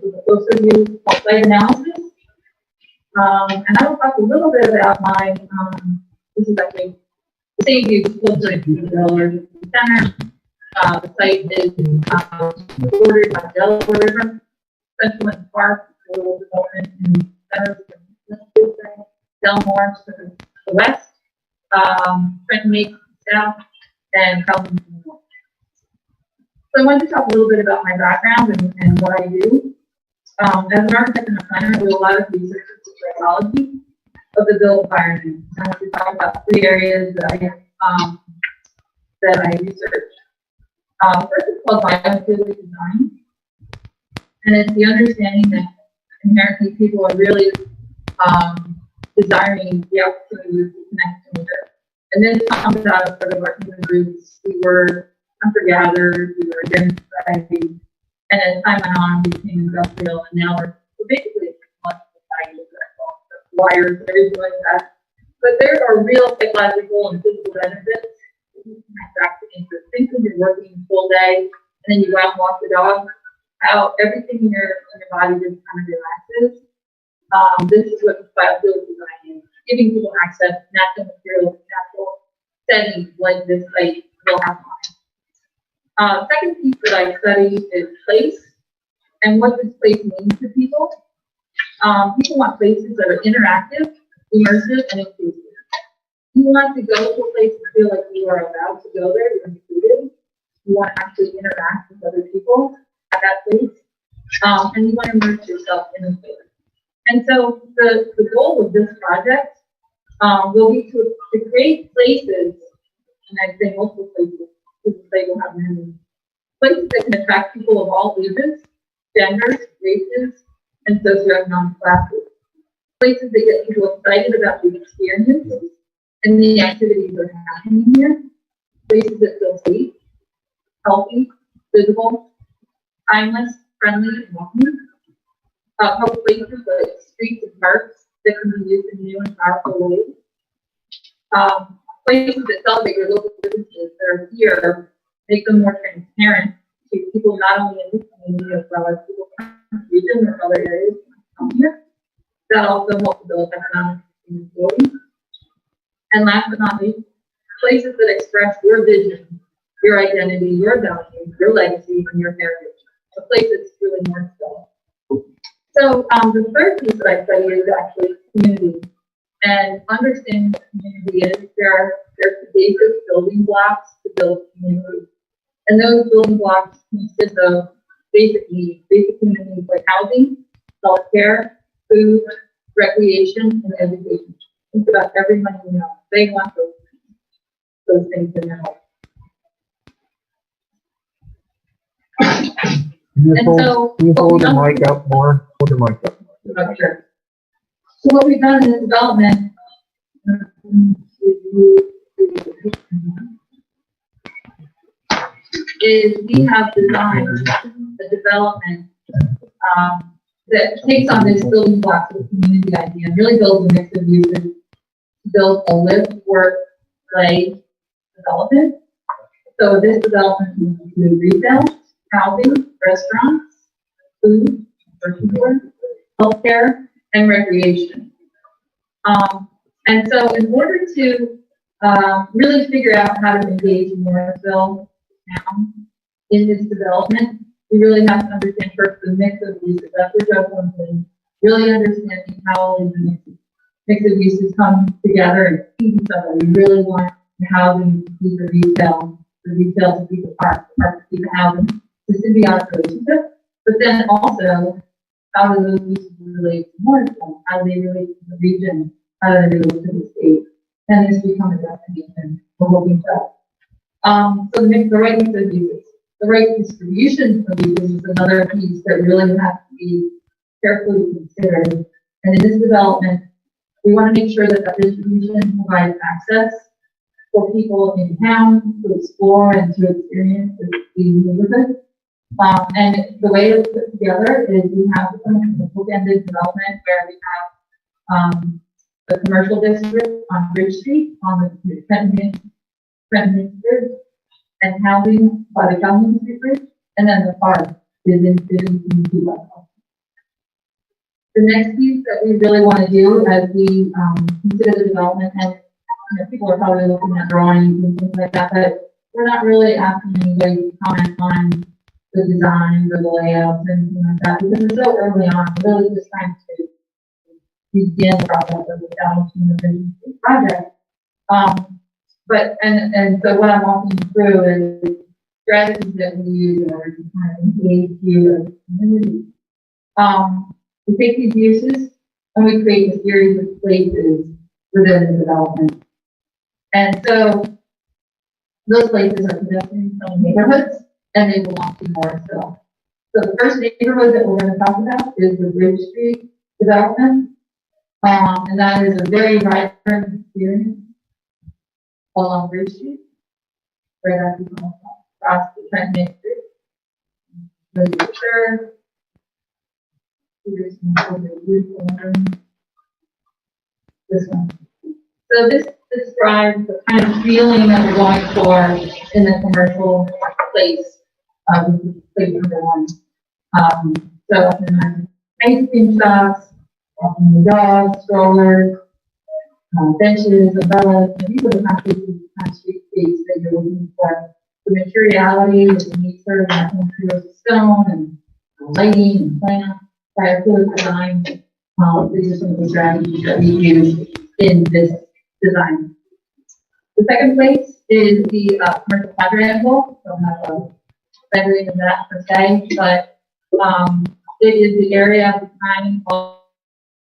is a closer view of site analysis. And I will talk a little bit about my, this is actually the same view closer to the center. The site is bordered by Delaware River, Central Park, development in the center, Delmore to the west, Trenton Lake south, and Calhoun to the north. So I wanted to talk a little bit about my background and what I do. As an architect and a planner, I do a lot of research into psychology of the built environment. I want to talk about 3 areas that I research. First is called biophilic design, and it's the understanding that inherently people are really desiring the opportunity to connect to nature. And then it comes out of sort of our human roots. We were hunter-gatherers, we were against society, and as time went on, we became industrial, and now we're basically a society that I call wires, everything like that. But there are real psychological and physical benefits. Back to interest. Think when you're working full day and then you go out and walk the dog, how everything in your body just kind of relaxes. This is what biophilic design is, giving people access to natural materials, natural settings like this site will have. Second piece that I study is place and what this place means to people. People want places that are interactive, immersive, and inclusive. You want to go to a place and feel like you are allowed to go there, you're included. You want to actually interact with other people at that place. And you want to immerse yourself in the place. And so the goal of this project will be to create places, and I'd say multiple places, because they will have many, places that can attract people of all ages, genders, races, and socioeconomic classes. Places that get people excited about the experiences and the activities that are happening here. Places that feel safe, healthy, visible, timeless, friendly, and welcoming. Public places like streets and parks that can be used in new and powerful ways. Places that celebrate your local businesses that are here, make them more transparent to people not only in this community as well as people from the region or other areas come here. That also helps build economic sustainability. And last but not least, places that express your vision, your identity, your values, your legacy, and your heritage. A place that's really more so. So the third piece that I study is actually community. And understanding what community is, there's the basic building blocks to build community. And those building blocks consist of basic needs, basic human needs like housing, healthcare, food, recreation, and education. Think about everyone you know. They want those things in their life. Can you hold the mic up more? Hold the mic up. Sure. So what we've done in this development is we have designed a development that takes on this building blocks of the community idea and really builds a mix of uses to build a live, work, play development. So this development will include retail, housing, restaurants, food, healthcare, and recreation. And so in order to really figure out how to engage Morrisville town in this development. We really have to understand first the mix of uses. That's where Joe comes in. Really understanding how the mix of uses come together and feed each other. We really want the housing to be the retail to be the park to be the housing, to symbiotic relationship. But then also, how do those uses relate to Morrisville? How do they relate to the region? How do they relate to the state? And this become a destination for what we do. So the right mix of uses. The right distribution of uses is another piece that really has to be carefully considered. And in this development, we want to make sure that that distribution provides access for people in town to explore and to experience the neighborhood. And the way it's put together is we have a bookended development where we have the commercial district on Bridge Street, on the Trenton Bridge, and housing by the Williamson Bridge, and then the park is in two levels. The next piece that we really want to do as we consider the development, and people are probably looking at drawings and things like that, but we're not really asking anybody to comment on the designs or the layouts and anything like that, because it's so early on. We're really just trying to begin the process of establishing the vision for the project. And so what I'm walking you through is strategies that we use in order to kind of engage you as a community. We take these uses and we create a series of places within the development. And so those places are pedestrian friendly neighborhoods and they belong to Morrisville. So the first neighborhood that we're going to talk about is the Bridge Street development. And that is a very vibrant experience along Bridge Street, right after you come across the Trenton Street. There's a picture. This one. So this describes the kind of feeling that we're going for in the commercial place. Place number one. So ice cream shops, walking the dogs, strollers, benches, umbrellas. These are the kind of streetscapes that you're looking for. The materiality, the nature of that materials of stone and lighting and plants. Biophilic design. These are some of the strategies that we use in this design. The second place is the commercial quadrangle. Don't have a rendering of that per se, but it is the area behind all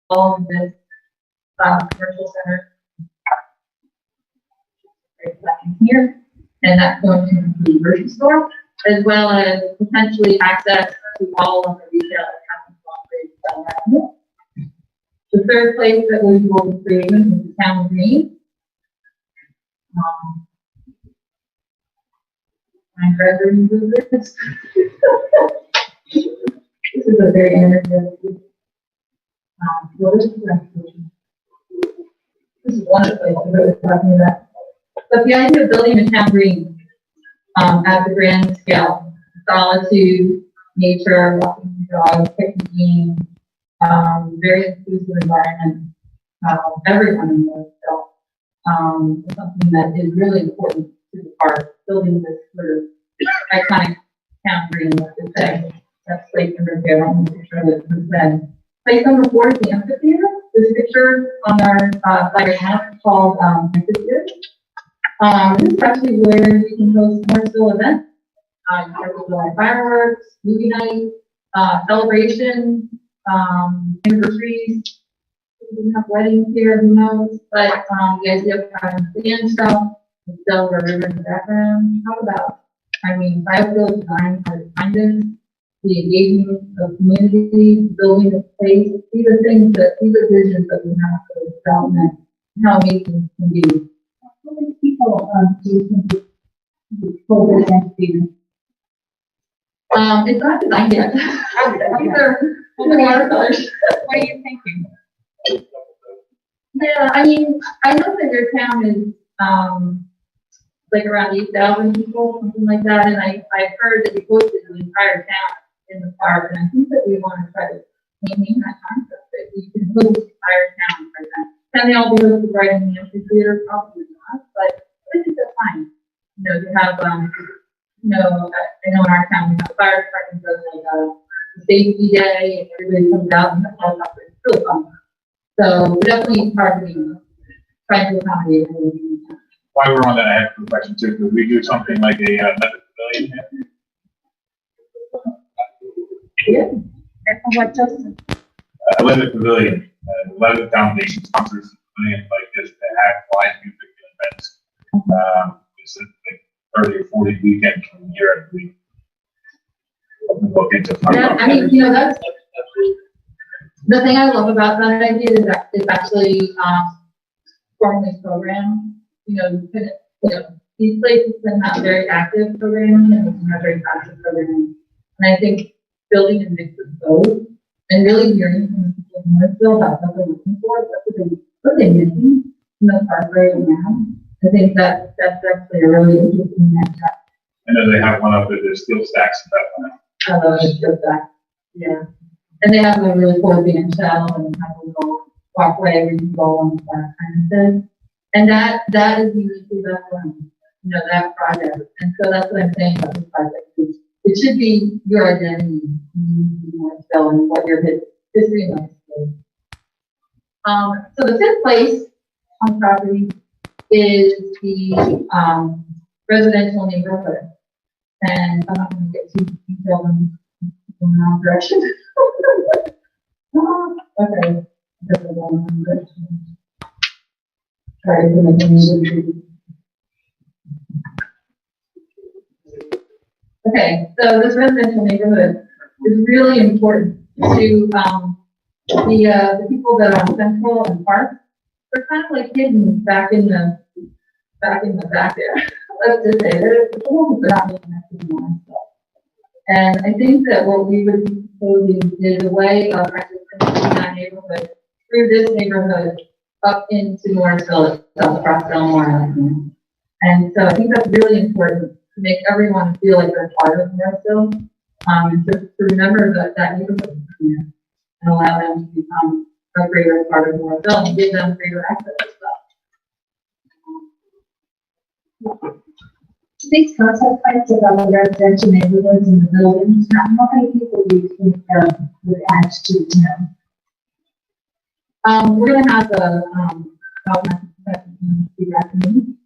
of this commercial center. Right back in here, and that's going to include a grocery store, as well as potentially access to all of the retail. The third place that we will be creating is the town green. I'm graduating with this. This is a very energetic. This is one of the places that we're talking about. But the idea of building a town green at the grand scale, solitude, nature, walking the dogs, picnicking, very inclusive environment, everyone in Morrisville, is something that is really important to the park, building this sort of iconic town green, let's just say. That's place number 2. I want to make sure that was said. Place number 4 is the amphitheater. This picture on our flyer map called amphitheater. This is actually where you can host Morrisville events. Fireworks, movie night, celebration, anniversaries. We didn't have weddings here, who knows? But the idea of having band stuff, the Delaware River in the background. How about, biophilic design are behind this, the engagement of community, building a space. These are things that, these are visions that we have for the development, how amazing it can be. How many people do you pull this into? It's not designed yet. These are watercolors. What are you thinking? Yeah, I know that your town is like around 8,000 people, something like that, and I've heard that you posted the entire town in the park, and I think that we want to try to maintain that concept that you can host the entire town for that. Can they all be hosted right in the amphitheater? Probably not. not, but I think that's fine. You know, you have, you know, I know in our town, we have a fire department does like a safety day, and everybody comes out and helicopter. It's really fun. So we're definitely targeting, trying to accommodate everything. While we're on that, I have a question too. Could we do something like a method pavilion? Yeah. What, Justin? A Lemon Pavilion, 11 foundation sponsors the pavilion like this to have live music events. It's like 30 or 40 weekends from year to week. Look into Yeah, I mean, you know, that's the thing I love about that idea is that it's actually forming this program. You know, you can, you know, these places can have very active programming and they can have very passive programming. And I think building a mix of both and really hearing from the people in Morrisville about what they're looking for, what they're missing in the park right now. I think that's actually a really interesting next step. I know they have one up there, there's steel stacks at that one. It's just that, yeah. And they have a really cool band shell and have a little walkway where you can go on that kind of thing. And that is uniquely that one, you know, that project. And so that's what I'm saying about this project. It should be your identity, Morrisville, and what your history and history. So the fifth place on property is the residential neighborhood. And I'm not going to get too detailed in the wrong direction. Okay. Sorry for making me. Okay, so this residential neighborhood is really important to the people that are on Central and Park. They're kind of like hidden back in the back there. Let's just say they're not being connected anymore. And I think that what we would be proposing is a way of actually connecting that neighborhood through this neighborhood up into Morrisville itself, across Delmar. And so I think that's really important to make everyone feel like they're part of Morrisville, to remember that neighborhood is here and allow them to become a greater part of Morrisville and give them greater access as well. These concept plans about the residential neighborhoods and the buildings, how many people do you think would add to them? We're going to have the afternoon.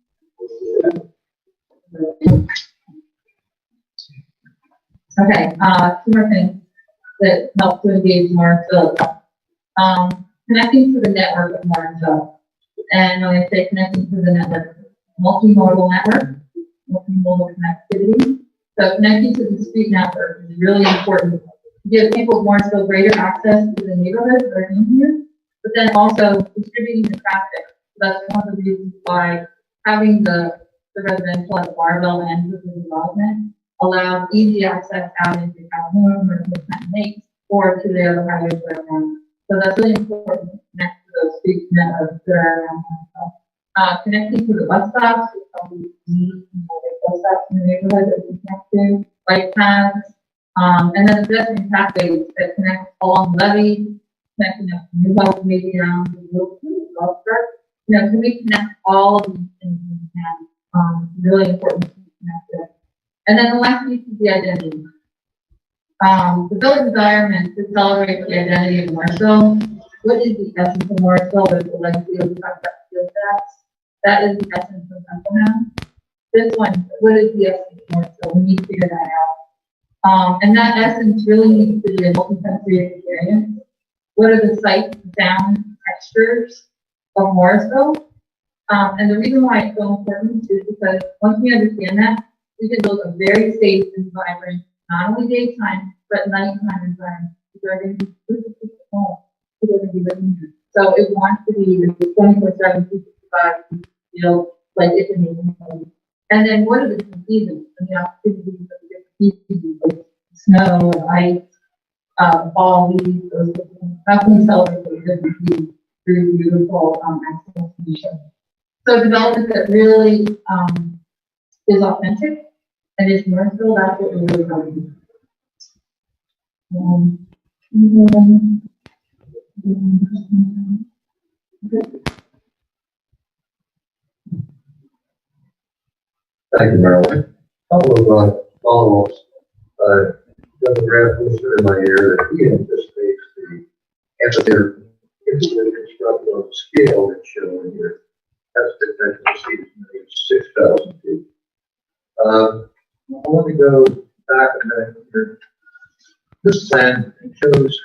Okay, two more things that help to engage Morrisville. Connecting to the network of Morrisville. And when I say connecting to the network, multimodal network, multimodal connectivity. So connecting to the street network is really important to give people of Morrisville greater access to the neighborhoods that are in here, but then also distributing the traffic. So that's one of the reasons why having the residential at Barbell and the development allows easy access out into Calhoun or to Lakes or to the other highways that are around. So that's really important to connect to those street networks that are around. Connecting to the bus stops, we probably need bus stops in the neighborhood that we connect to, bike paths, and then the pedestrian pathways that connect along the levee, connecting up to New Hope, maybe around the golf cart. You know, can we connect all of these things we can? Really important to connect it. And then the last piece is the identity. The village environment to celebrate the identity of Morrisville. What is the essence of Morrisville? There's the legacy of the field stats. That is the essence of Bethlehem. This one, what is the essence of Morrisville? We need to figure that out. And that essence really needs to be a multi-sensory experience. What are the sights, sounds, textures of Morrisville? And the reason why it's so important is because once we understand that, we can build a very safe and vibrant, not only daytime, but nighttime environment. People are going to be home. People are going to be living here. So it wants to be 24/7, 365, feel like it's a neighborhood. And then what are the seasons and the opportunities of the different seasons, like snow, ice, fall leaves, those things. How can we celebrate those different seasons through beautiful access solutions? So development that really is authentic and is Morrisville, that's what we're really going to do. Thank you, Marilyn. Couple of follow-ups. Governor Grant whispered in my ear that he anticipates the amphitheater if it were constructed on the scale that's shown here. That's potential seats, maybe 6,000 feet. Let me go back a minute here. This plan shows,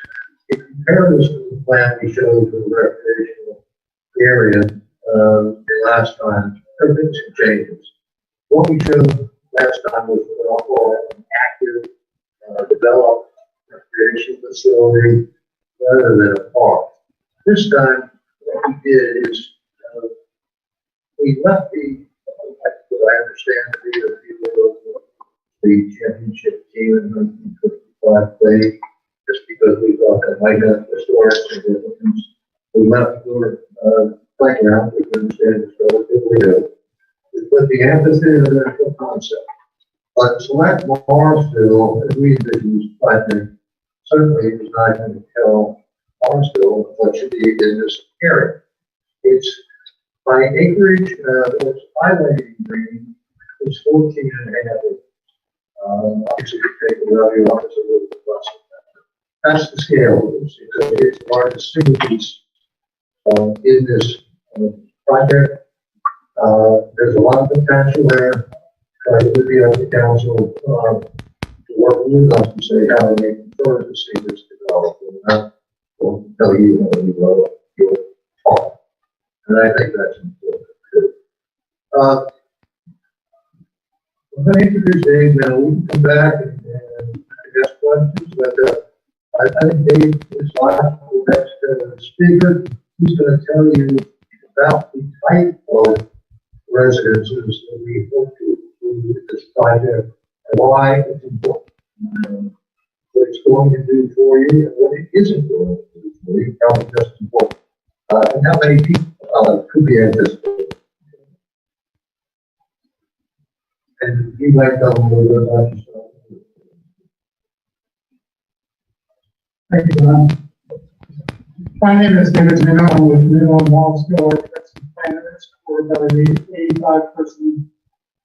if you compare this to the plan we showed for the recreational area the last time, there have been some changes. What we showed last time was what I'll call an active, developed recreation facility rather than a park. This time, what we did is we left what I understand to be the people of the championship team in 1955 played, just because we thought that might have historic significance. We left the playground, we understand it's relatively new. We put the amphitheater there for concept. But select Morrisville, as we envisioned, I think, certainly is not going to tell Morrisville what should be in this area. It's by acreage, it's highlighting green, it's 14 and a half acres. Obviously, you take the value off, it's a little bit less than that. That's the scale of this. It's the largest single piece in this project. There's a lot of potential there. It would be up to council to work with us to say how they prefer to see this develop. And I will tell you how you will your part. And I think that's important too. I'm going to introduce Dave now. We can come back and ask questions, but I think Dave is the next speaker. He's going to tell you about the type of residences that we hope to include in this project and why it's important. What it's going to do for you and what it isn't going to do for you, probably just important. And how many people could be anticipated. And you'd like to tell them a little bit about yourself. Thank you, John. My name is David Mino. I'm with Mino and Morrisville Architects and Planners. We're about an 85-person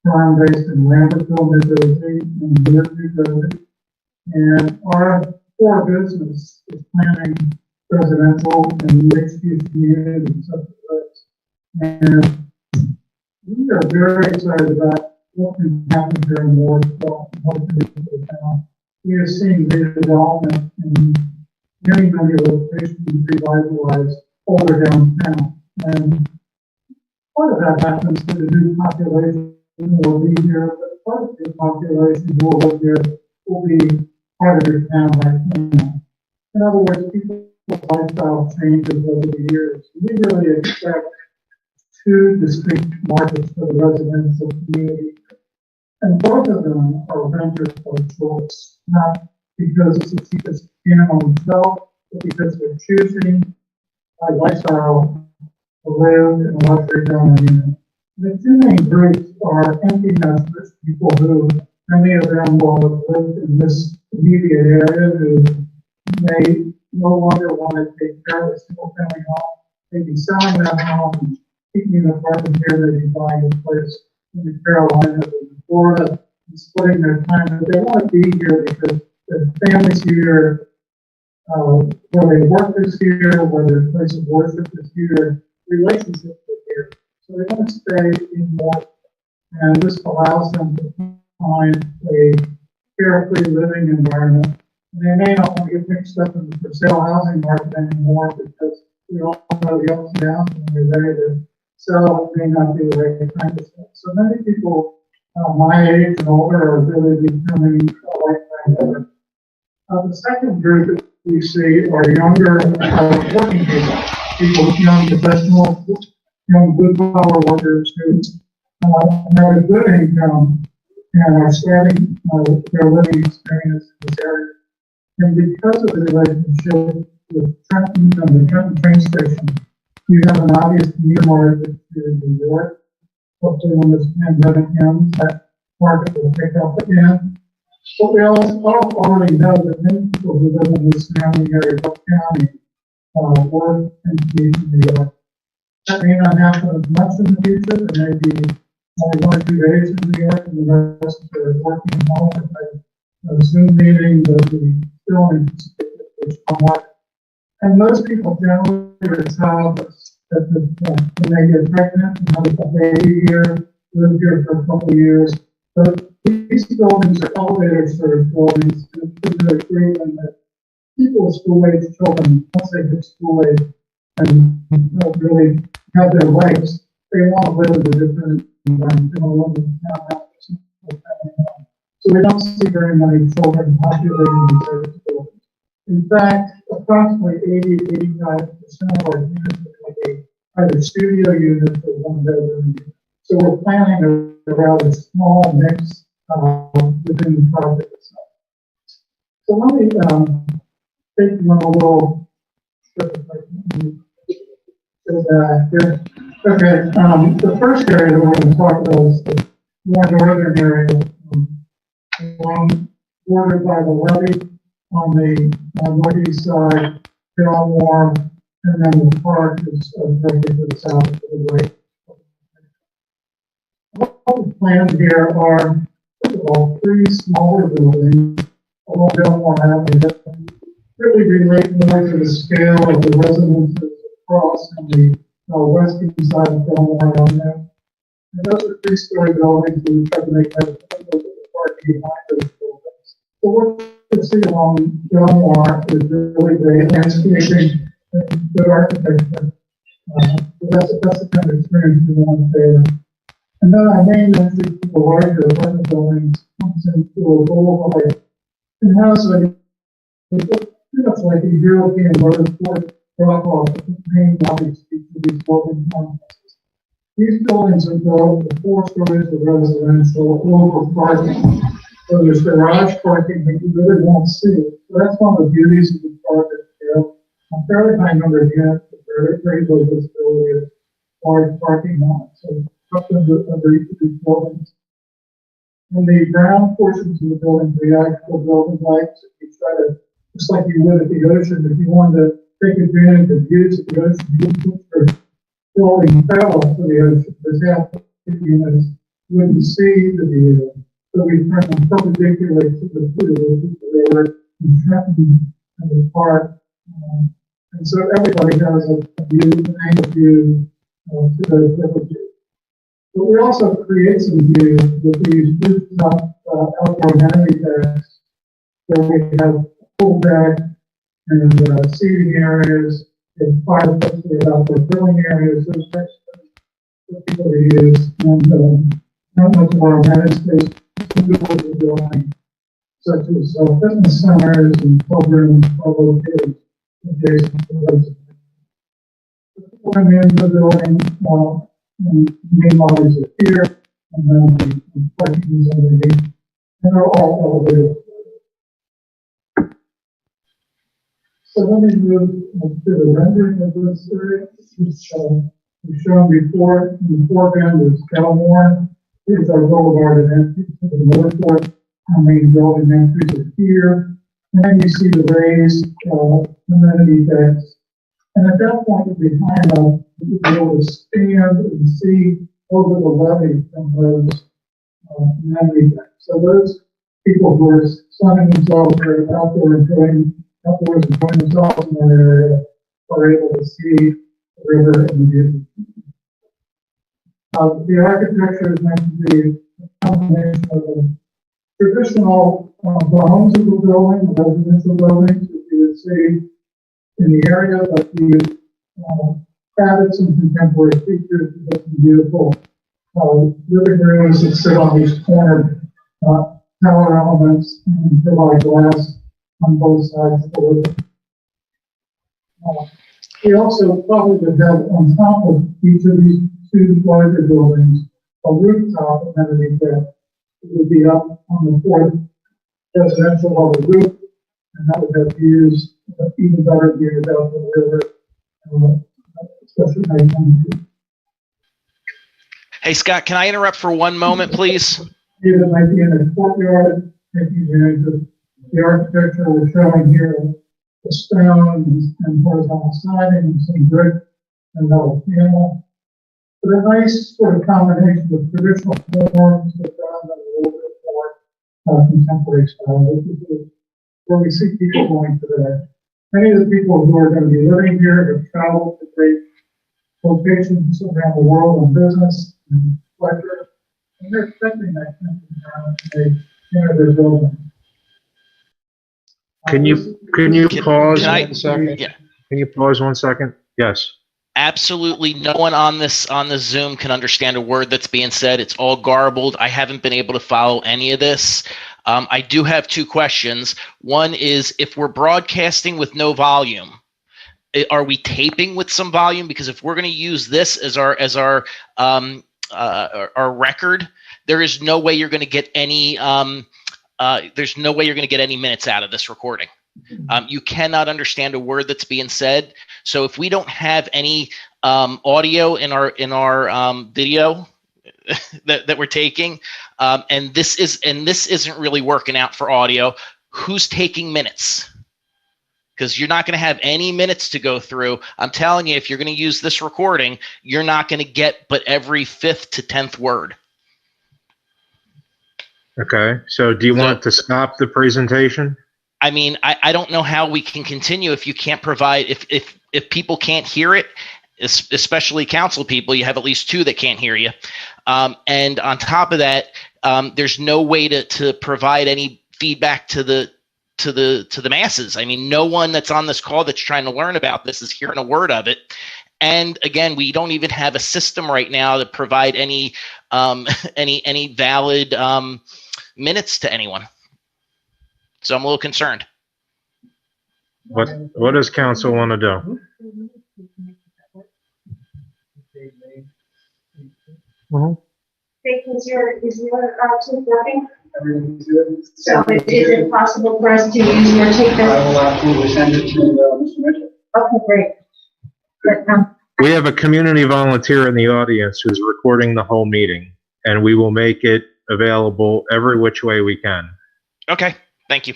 firm based in Lambertville, New Jersey, and Newark, New Jersey. And our core business is planning residential and mixed-use communities such as this. And we are very excited about what can happen here in Morrisville and what can do for the town. We are seeing redevelopment in many locations revitalize older downtown. And part of that happens to the new population will be here, but part of the population who will live here will be part of your town right now. In other words, people's lifestyle changes over the years. We really expect two distinct markets for the residential community. And both of them are renters by choice, not because it's the cheapest in on themselves, but because they're choosing a lifestyle to live in a luxury dwelling unit. The two main groups are empty nesters, people who, many of them will have lived in this immediate area who may no longer want to take care of a single family home. They'd be selling that home and keeping an apartment here, they'd be buying a place in the Carolinas or in Florida and splitting their time. But they want to be here because the families here, where they work is here, where their place of worship is here, relationships are here. So they want to stay in more, and this allows them to find a carefree living environment. And they may not want to get mixed up in the for sale housing market anymore because we all know the ups and downs when we're ready to sell. It may not be the right kind of stuff. So many people my age and older are really becoming a lifetime livers. The second group that we see are younger working people, young professionals, young blue-collar workers who have a good income and are starting their living experience in this area. And because of the relationship with Trenton and the Trenton train station, you have an obvious commute market to New York. Hopefully when this pandemic ends, that market will pick up again. But we also already know that many people who live in this surrounding area of County work and commute to New York. That may not happen as much in the future. There may be only 1 or 2 days in New York, and the rest are working from home. A Zoom meeting, the filming, and most people generally are childless when they get pregnant and have a baby here, live here for a couple of years. But these buildings are elevator sort of buildings, and it's really proven that people with school-age children, once they hit school age and don't really have their rights, they want to live in a different environment. They want to live in a townhouse. So we don't see very many children populating these buildings. In fact, approximately 80-85% of our units are either studio units or one-bedroom units. So we're planning a rather small mix within the project itself. So let me take you on a little trip if I can go back here. Okay, the first area that we're going to talk about is the more northern area, bordered by the levee on the northeast side, Belmore, and then the park is directly to the south of the lake. What we planned here are, first of all, 3 smaller buildings along Belmore Avenue that really relate more to the scale of the residences across on the western side of Belmore Avenue. And those are 3-story buildings that we try to make that park behind those buildings. So what you see along Belmore is really great landscaping and good architecture. So that's the kind of experience we want to say. And then our main entry to the larger apartment buildings comes into a boulevard and has pretty much like a European motorsport drop-off of the main lobby street to these building complexes. These buildings are built with 4 stories of residential over parking. So there's garage parking that you really won't see. So that's one of the beauties of the project here. A fairly high number of units, but very low visibility of large parking lots. So up under each of these buildings. In the ground portions of the building, the actual building lights, if you try to, just like you would at the ocean, if you wanted to take advantage of views of the ocean, you would put your building parallel to the ocean, because half the units wouldn't see the view. So we turn them perpendicular to the river and Trenton and the park. And so everybody has a view, an angle view to those river views. But we also create some views with these rooftop outdoor amenity decks where we have pool deck and seating areas and fire pits, we have outdoor grilling areas, those types of things for people to use. And not much of our amenity space in the building, such as fitness centers and programs are located adjacent to those. People come into the building, and the main lobbies are here, and then the parking is underneath, and they're all elevated. So let me move to the rendering of this area, which we've shown before. In the foreground is Belmore. Here's our boulevard and entry to the Morrisville. Our main building entries are here. And then you see the raised amenity decks. And at that point, you'll be high enough to be able to stand and see over the levee from those amenity decks. So those people who are sunning themselves or outdoors enjoying themselves in that area are able to see the river and the view. The architecture is meant to be a combination of the traditional homes of the building, residential buildings, that you would see in the area, but we added some contemporary features to make them beautiful. Living rooms that sit on these corner tower elements and provide glass on both sides of the living. We also probably would have on top of each of these 2 larger buildings a rooftop amenity deck. It would be up on the 4th residential level roof, and that would have views, even better views out the river, especially nighttime. Hey, Scott, can I interrupt for one moment, please? It might be in a courtyard, taking advantage of the architecture we're showing here, the stone and horizontal siding, some brick and metal panel. a nice sort of combination of traditional forms with a little bit more contemporary style. This is where we see people going today. Many of the people who are going to be living here have traveled to great locations around the world on business and pleasure, and they're spending that kind of time they enter their building. Can you pause can I- 1 second? yeah. Can you pause 1 second? Yes. Absolutely no one on this Zoom can understand a word that's being said. It's all garbled. I haven't been able to follow any of this. I do have two questions. One is, if we're broadcasting with no volume, are we taping with some volume? Because if we're going to use this as our record, there is no way you're going to get any there's no way you're going to get any minutes out of this recording. You cannot understand a word that's being said. So if we don't have any audio in our video that we're taking, and this isn't really working out for audio, who's taking minutes? Because you're not going to have any minutes to go through. I'm telling you, if you're going to use this recording, you're not going to get but every 5th to 10th word. Okay. So do you want to stop the presentation? I mean, I don't know how we can continue if you can't provide, if people can't hear it, especially council people. You have at least 2 that can't hear you. And on top of that, there's no way to provide any feedback to the masses. I mean, no one that's on this call that's trying to learn about this is hearing a word of it. And again, we don't even have a system right now to provide any valid minutes to anyone. So I'm a little concerned. What does council want to do? Is your tape working? So is it possible for us to use your tape? I will absolutely send it to Mr. Mitchell. Okay, great. But, We have a community volunteer in the audience who's recording the whole meeting, and we will make it available every which way we can. Okay, thank you.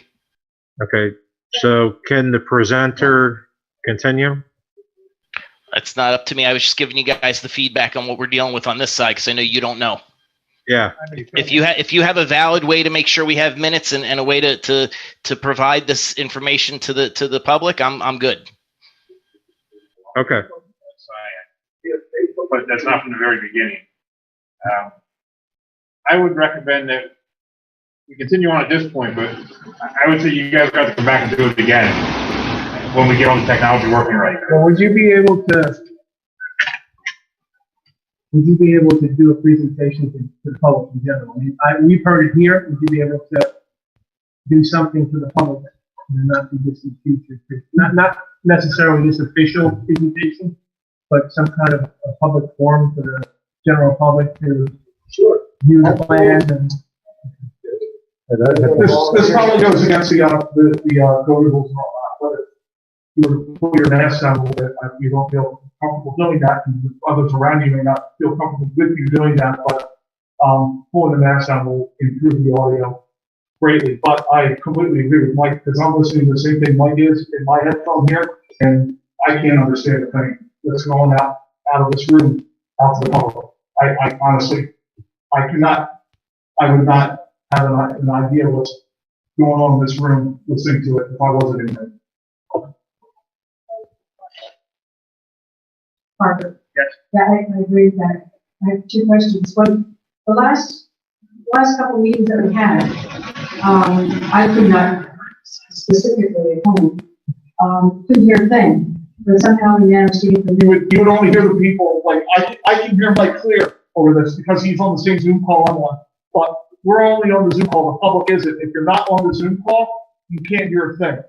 Okay, so can the presenter continue? It's not up to me. I was just giving you guys the feedback on what we're dealing with on this side, because I know you don't know. Yeah. If you have a valid way to make sure we have minutes and a way to provide this information to the public, I'm good. Okay. But that's not from the very beginning. I would recommend that we continue on at this point, but I would say you guys got to come back and do it again when we get all the technology working right. Well, would you be able to do a presentation to the public in general? I mean, we've heard it here. Would you be able to do something to the public in the not too distant future? Not necessarily this official presentation, but some kind of a public forum for the general public to view the plans and. This probably goes against the COVID rules and all that, but if you were to put your mask on a little bit, you don't feel comfortable doing that, and others around you may not feel comfortable with you doing that, but pulling the mask on will improve the audio greatly. But I completely agree with Mike, because I'm listening to the same thing Mike is in my headphone here, and I can't understand the thing that's going out of this room out to the public. I honestly, I would not have an idea what's going on in this room listening to it if I wasn't in there. Parker. Yes. Yeah, I agree with that. I have 2 questions. One, the last couple of meetings that we had, I could not, specifically at home, couldn't hear a thing, but somehow we managed to get the new. You would only hear the people, like, I can hear Mike clear over this because he's on the same Zoom call I'm on, but we're only on the Zoom call. The public isn't. If you're not on the Zoom call, you can't hear a thing.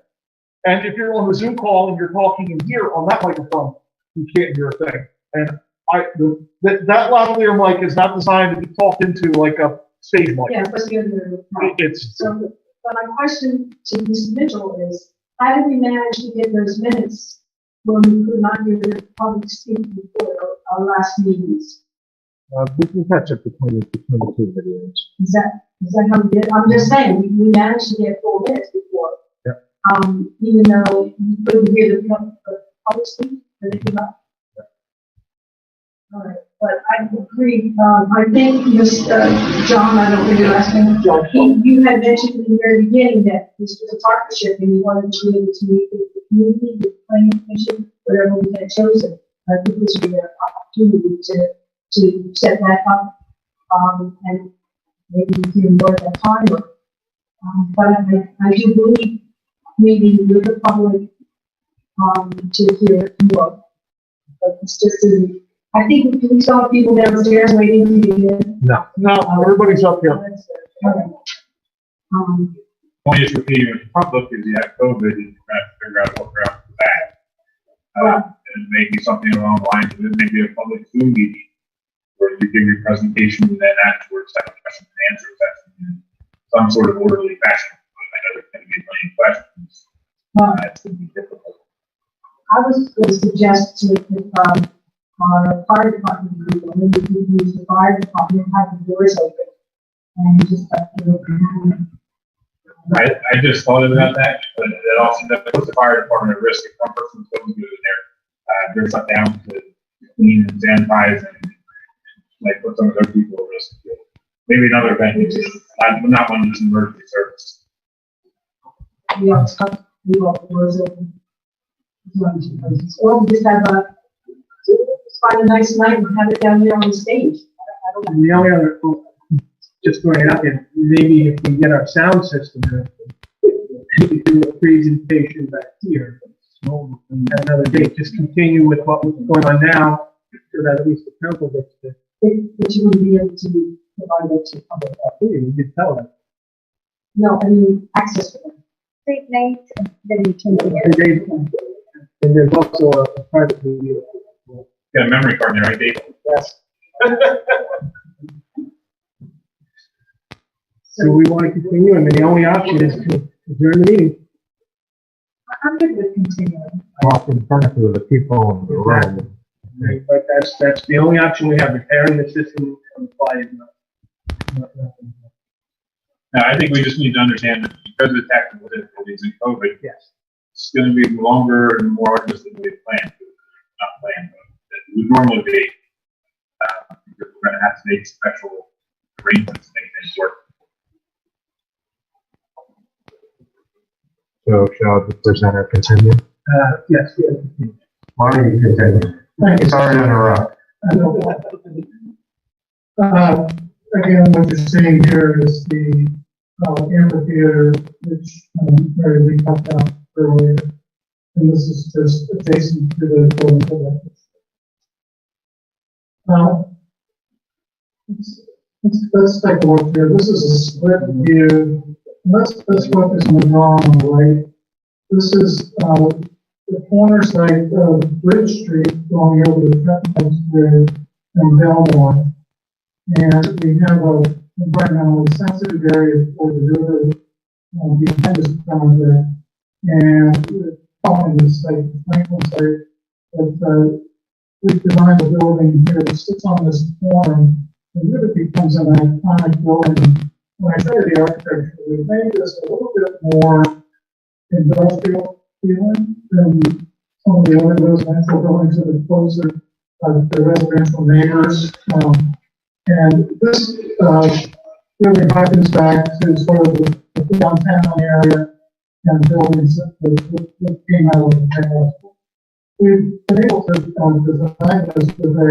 And if you're on the Zoom call and you're talking in here on that microphone, you can't hear a thing. And that lavalier mic is not designed to be talked into like a stage mic. Yeah, but my question to Mr. Mitchell is, how did we manage to get those minutes when we could not hear the public speak before our last meetings? We can catch up between the 2 videos. Is that how we did? I'm just saying, we managed to get 4 minutes before. Yeah. Even though we couldn't hear the public speak when they came up. All right, but I agree, I think John, I don't think you're asking, you had mentioned in the very beginning that this was a partnership and you wanted to be able to meet with the community, the planning commission, whatever we had chosen. I think this would be an opportunity to set that up, and maybe we can work that time. But I do believe meeting with the public, to hear more. But it's just I think we saw people downstairs waiting to get in. No, everybody's up here. Okay. Only issue with the public is you have COVID and you're trying to figure out what we're after that. And maybe something along the lines of it, maybe a public Zoom meeting where you give your presentation and then afterwards have a question and answer session in some sort of orderly fashion. I know there's going to be a million questions. It's going to be difficult. I was going to suggest if our fire department group, or maybe we could use the fire department, have the doors open and just I just thought about that, but it also puts the fire department at risk if one person's going to go in there. They're shut down to clean and sanitize and like put some of their people at risk. Maybe another venue, not one that's emergency service. We all the doors open. Or we just have find a nice night and have it down there on the stage. I don't know. And the only other, just throwing it out there, maybe if we get our sound system, maybe do a presentation back here. And another day, just continue with what was going on now, so that at least the council gets to. But you would be able to provide that to the public. You could tell them. No, I mean, access to them. State names, and then you can. And there's also a private video. Got a memory card there, right, Dave? Yes. So we want to continue, and the only option is to adjourn the meeting. I'm good with continuing. Off in front of the people in the room. But that's the only option we have. Repairing the system on the fly is not. Now, I think we just need to understand that because of the technical difficulties in COVID, yes, it's going to be longer and more arduous than we had planned. Not planned, but it would normally be. Because we're going to have to make special arrangements to make things work. So shall the presenter continue? Yes. Why don't you continue? Thank you. Sorry to interrupt. Again, what you're seeing here is the amphitheater, which Mary Lee talked about earlier. And this is just adjacent to the building. Let's take a look here. This is a split view. Let's focus on the drawing on the right. This is the corner site of Bridge Street going over the Trenton Bridge and Belmore. And we have an environmentally sensitive area for the river, the Independence project, and following the site, the Franklin site, but we've designed the building here that sits on this corner, and really becomes an iconic building. When I show you the architecture, we made this a little bit more industrial feeling than some of the other residential buildings that are closer to the residential neighbors. And this really harkens back to sort of the downtown area and buildings that came out of the past. We've been able to design this with a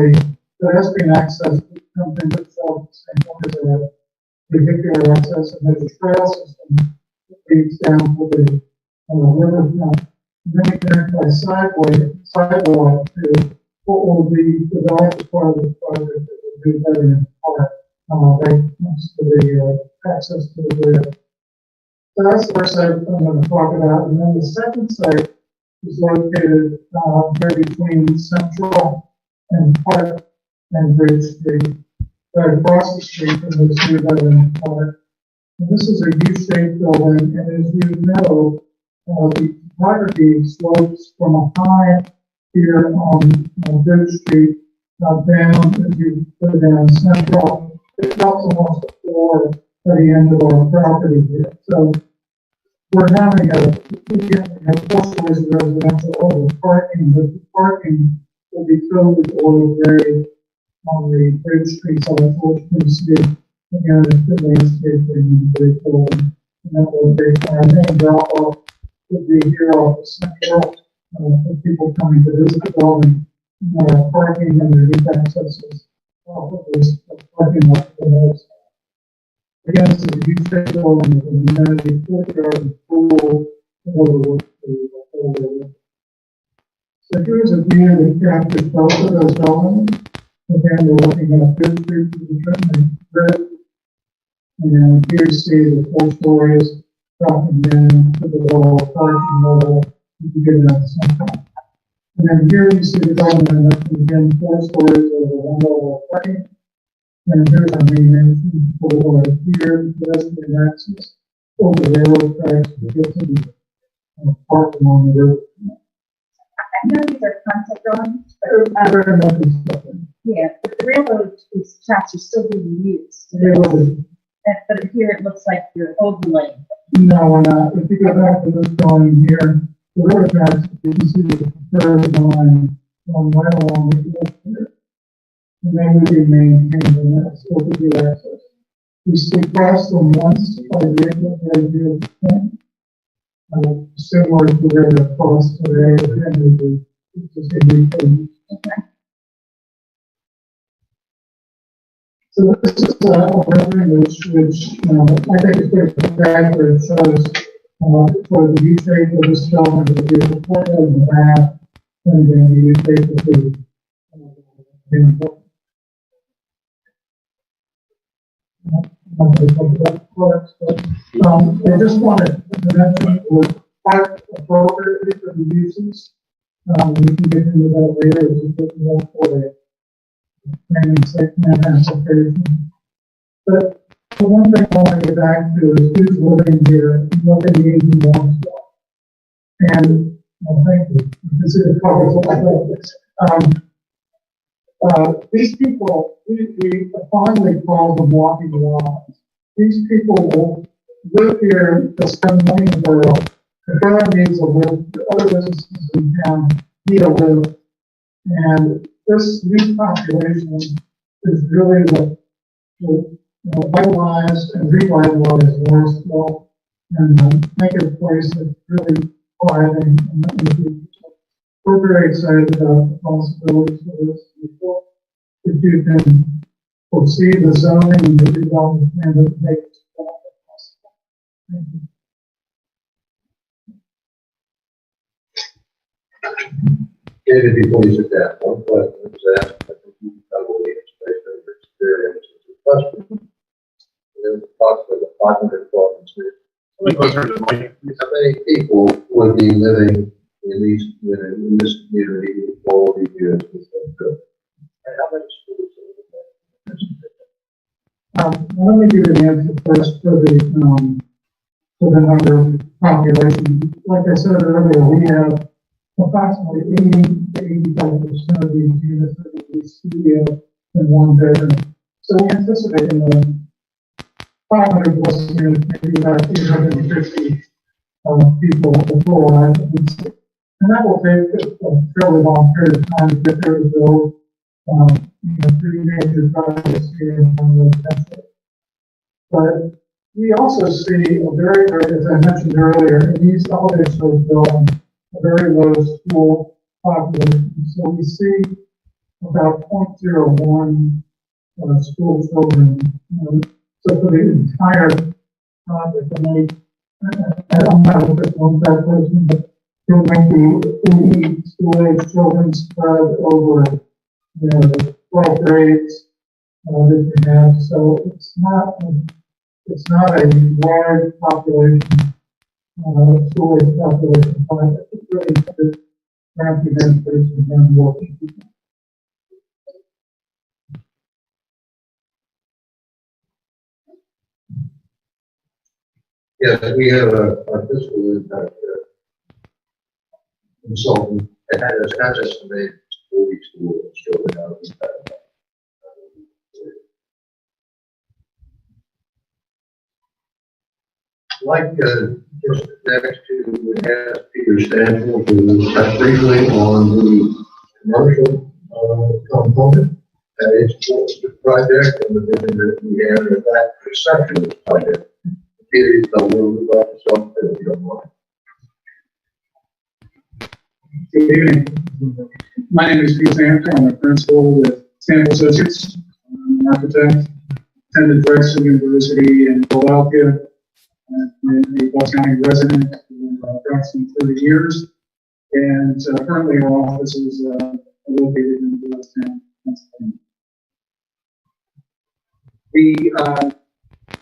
pedestrian access that comes into itself the same way as a vehicular access, and there's a trail system that leads down to the riverfront. Then we can enter a sidewalk to what will be developed as part of the project. Do that in part, right next to the access to the grid. So that's the first site I'm going to talk about. And then the second site is located right between Central and Park and Bridge Street, right across the street from the Cedar Veteran Park. And this is a U-shaped building, and as you know, the topography slopes from a high here on Bridge Street down, as you go down Central, it drops almost a floor at the end of our property here. So we're having a 4 stories of residential over parking, but the parking will be totally oil grade on the Bridge Street side, 4th Street. Again, it's the landscape and very cool. And that would be our main drop off would be here off the Central, for people coming to visit the building. Parking and the youth accesses off of this parking lot for those. Again, this is a huge space building with an amenity courtyard and pool overlook the whole building. So here's a view that captures both of those buildings. Again, we're looking at Bridge Street to the Trenton Bridge. And here you see the 4 stories dropping down to the lower parking level. You can get it at the same time. And then here you see the building, and again, 4 stories over 1 level of parking. And here's our main entrance for here, pedestrian access over the railroad tracks to get to the park along the road. I know these are concept drawings, Very much construction. yeah, but the railroad tracks are still being used. They will. But here it looks like you're overlaying. No, we're not. If you go back to this drawing here, the road tracks, you can see the curved line right along the field here. And they will be maintained, and that's still to be access. We see across them once by vehicle, similar to where the cross today, and it's just a new thing. So this is a rendering which I think is pretty accurate. It shows for the U shape of this building, the vehicle portal in the back, and then the U shape of the I just wanted to mention with part appropriately for the uses. We can get into that later as a bit more for the planning segment application. But the one thing I want to get back to is who's living here, what they need and wants. And thank you. This is a couple of this. These people, we finally call them walking lawns. These people will live here to spend money in the borough. The borough needs a live. The other businesses in town need a live. And this new population is really what will vitalize and revitalize Morrisville and make it a place that's really thriving in the future. We're very excited about the possibilities for this. If you can foresee the zoning and the development plan that makes it possible. Thank you. David, before you sit down, one question was asked, I think you can probably explain your experience with the question. There's approximately 500 apartments here. How many people would be living in these, in this community with quality units with them good? And how many schools are there? Let me give you an answer first for the number of population. Like I said earlier, we have approximately 80 to 85% of these units that will be studio and 1 bedroom. So we anticipate in the 500 plus units, maybe about 850 people before occupancy. And that will take a fairly long period of time to get there to build 3 major projects here in residential. But we also see a very, as I mentioned earlier, in these elevator buildings, a very low school population. So we see about 0.01 school children. So for the entire project, I don't know if it's one bad person, but there might be 80 school-age children spread over the 12 grades that you have. So it's not a large population. School-age population, but it's really good county administration and working people. Yes, we have a fiscal impact consultant that has estimated 40 schools children out of impact. Like just next to ask Peter Stanfield to touch briefly on the commercial component is the project and the vision that we have of that perception of the project. Peter, you tell me a little about yourself, if you don't mind. Good evening. My name is Pete Sanford. I'm a principal with Stanford Associates. I'm an architect. Attended Drexel University in Philadelphia. I've been a Bucks County resident for approximately 30 years. And currently our office is located in Williamson, Pennsylvania. The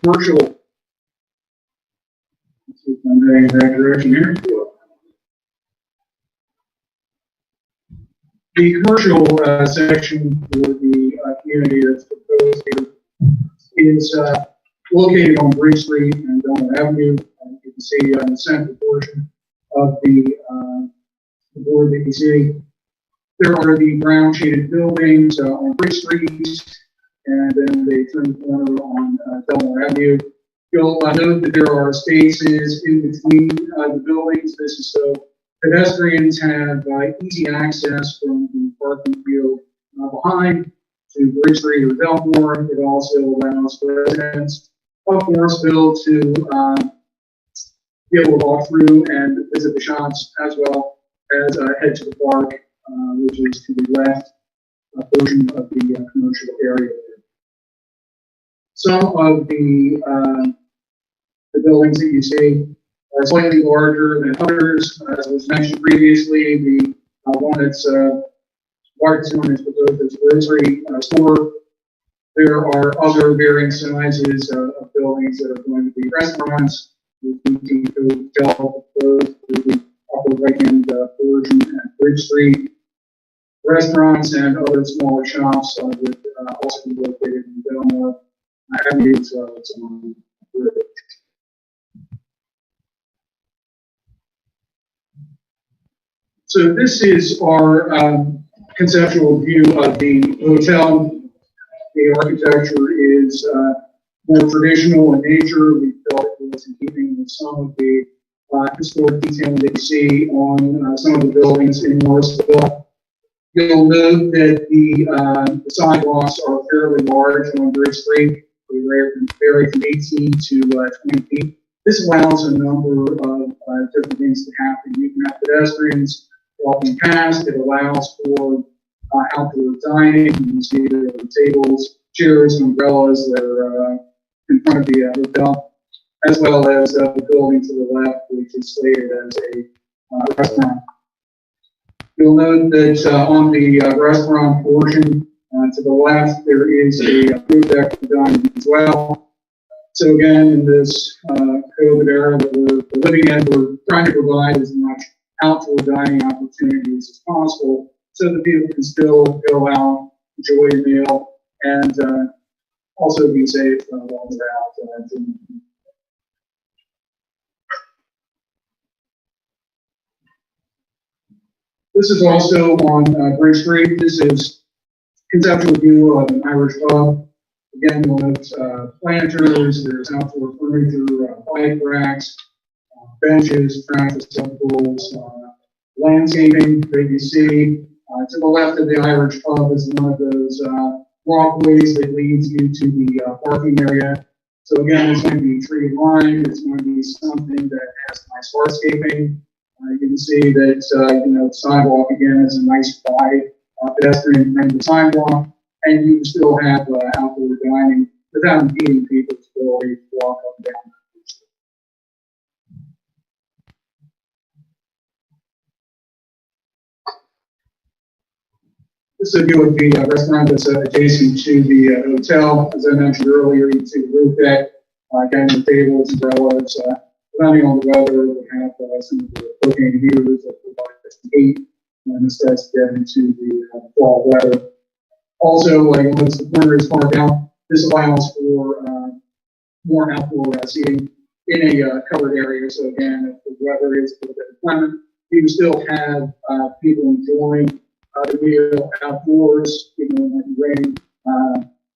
commercial, let's see if I'm heading in the right direction here. The commercial section for the community that's proposed here is located on Bridge Street and Delmar Avenue. You can see on the central portion of the board that you see. There are the brown shaded buildings on Bridge Street, and then they turn the corner on Delmar Avenue. You'll note that there are spaces in between the buildings. This is so pedestrians have easy access from the parking field behind to Bridge Street or Delmar. It also allows residents of Morrisville to be able to walk through and visit the shops as well as head to the park, which is to the left portion of the commercial area. Some of the buildings that you see are slightly larger than others. As was mentioned previously, the one that's largest one is proposed as a grocery store. There are other varying sizes of buildings that are going to be restaurants. We need to tell those to the upper right-hand portion at Bridge Street. Restaurants and other smaller shops would also be located in Delmar Avenue, so it's on Bridge. So this is our conceptual view of the hotel. The architecture is more traditional in nature. We felt it was in keeping with some of the historic detailing that you see on some of the buildings in Morrisville. You'll note that the sidewalks are fairly large on Bridge Street. They vary from 18 to 20 feet. This allows a number of different things to happen. You can have pedestrians walking past. It allows for outdoor dining. You can see there are tables, chairs, and umbrellas that are in front of the hotel, as well as the building to the left, which is slated as a restaurant. You'll note that on the restaurant portion to the left, there is a food deck for dining as well. So again, in this COVID era that we're living in, we're trying to provide as much outdoor dining opportunities as possible so that people can still go out, enjoy a meal, and also be safe while they're out. This is also on Bridge Street. This is conceptual view of an Irish pub. Again, you'll note planters, there's outdoor furniture, bike racks, benches, trash receptacles, landscaping that you see. To the left of the Irish pub is one of those walkways that leads you to the parking area. So again, it's going to be tree lined. It's going to be something that has nice landscaping. You can see that the sidewalk again is a nice wide pedestrian-friendly sidewalk, and you can still have outdoor dining without impeding people's ability to walk up and down. This is a view of the restaurant that's adjacent to the hotel. As I mentioned earlier, you can see the roof deck, dining tables, umbrellas. Depending on the weather, we have some of the propane heaters that provide heat, and this starts to get into the fall weather. Also, once the corner is far down, this allows for more outdoor seating in a covered area. So again, if the weather is a little bit inclement, you can still have people enjoying the meal outdoors, even when it's raining.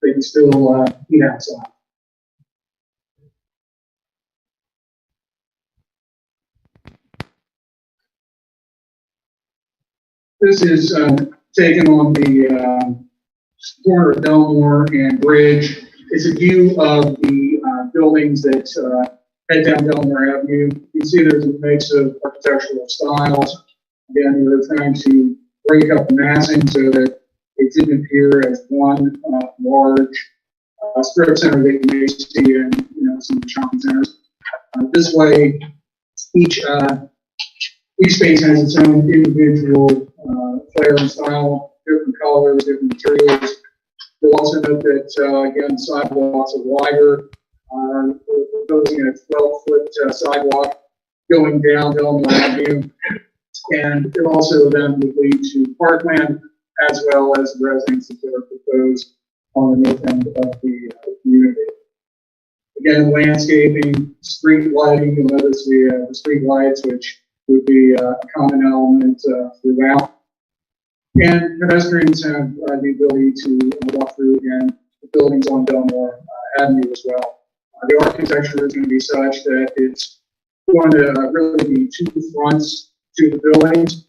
They can still eat outside. This is taken on the corner of Belmore and Bridge. It's a view of the buildings that head down Belmore Avenue. You can see there's a mix of architectural styles. Again, we're trying to break up the massing so that it didn't appear as one large strip center that you may see in some of the shopping centers. This way, each space has its own individual flair and style, different colors, different materials. You'll also note that again, sidewalks are wider. We're proposing a 12-foot sidewalk going down Belmore Avenue, and it also then would lead to parkland as well as the residences that are proposed on the north end of the community. Again, landscaping, street lighting, you'll notice the street lights, which would be a common element throughout. And pedestrians have the ability to walk through again the buildings on Belmore Avenue as well. The architecture is going to be such that it's going to really be two fronts to the buildings.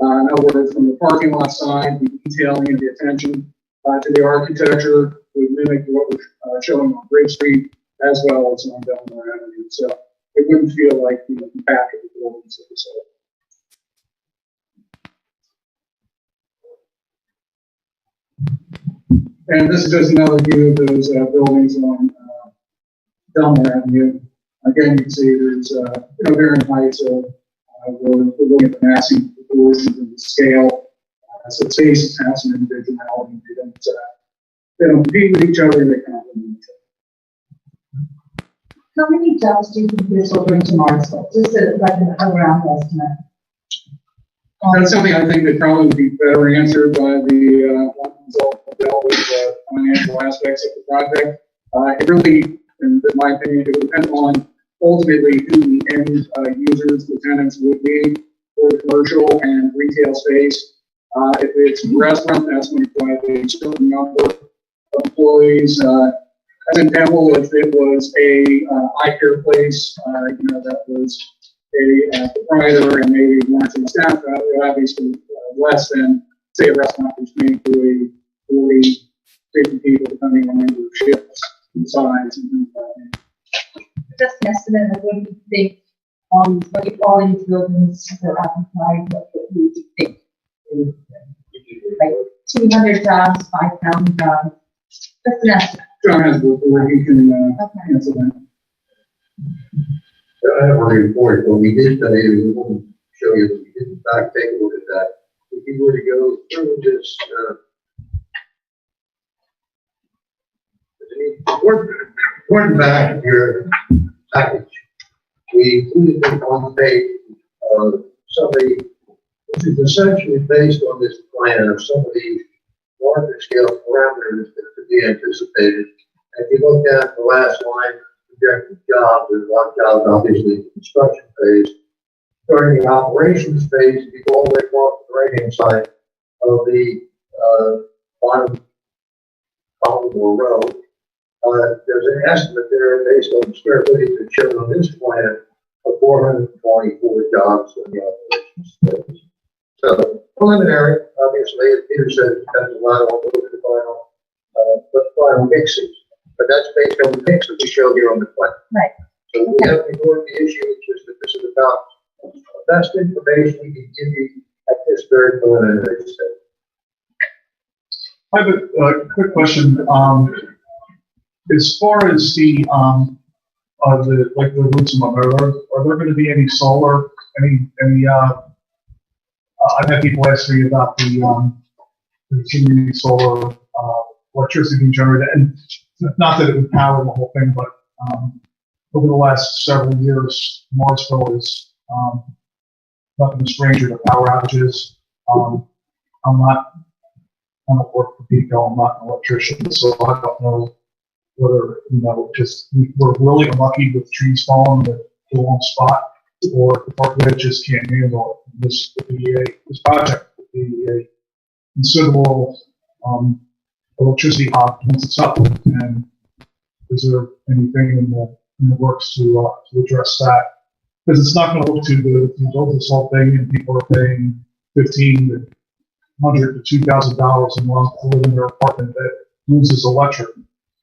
In other words, from the parking lot side, the detailing and the attention to the architecture would mimic what we're showing on Bridge Street as well as on Belmore Avenue. So it wouldn't feel like the back of the building, so to say. And this is just another view of those buildings on Belmore Avenue. Again, you can see there's varying heights of we're looking at the massing proportions and the scale. So spaces have some individuality. They don't compete with each other, they complement each other. How many jobs do you think this will bring to Morrisville? Just like an around estimate. That's something I think that probably would be better answered by the one consultant who dealt with the financial aspects of the project. It really, in my opinion, it would depend on ultimately who the end users, the tenants would be for the commercial and retail space. If it's a restaurant, that's going to provide a certain number of employees. As an example, if it was a eye care place, that was a proprietor and maybe one or two staff, obviously less than, say, a restaurant which may employ 40, 50 people, depending on the number of shifts and size and things like that. Just an estimate of what you think what you all these buildings are occupied, what you think. Like 200 jobs, 5,000 jobs. Just an estimate. John has the report, he can answer that. I have a report, but we did today, we won't show you, we did in fact take a look at that. If you were to go through this, toward the back of your package, we included in one page somebody, which is essentially based on this plan of some of these larger scale parameters that could be anticipated. If you look at the last line, projected jobs, there's a lot of jobs obviously in the construction phase. During the operations phase, if you go all the way across the right-hand side of the bottom column or row, there's an estimate there based on the square footage that's shown on this plan of 424 jobs in the operations phase. So preliminary, obviously, as Peter said, it depends a lot on what the final mix is. But that's based on the mix that we show here on the plan. Right. So we haven't ignored the issue, it's just that this is about the best information we can give you at this very preliminary stage. I have a quick question. As far as the roots of my are there going to be any solar, I've had people ask me about the community solar electricity generator, and not that it would power the whole thing, but over the last several years, Morrisville is not a stranger to power outages. I don't work for PECO, I'm not an electrician, so I don't know whether, we're really unlucky with trees falling at the wrong spot, or the park grid just can't handle it. This project would be a considerable electricity hop once it's up. And is there anything in the works to address that? Because it's not going to look too good if you build this whole thing and people are paying $15 to $100 to $2,000 a month to live in their apartment that loses electric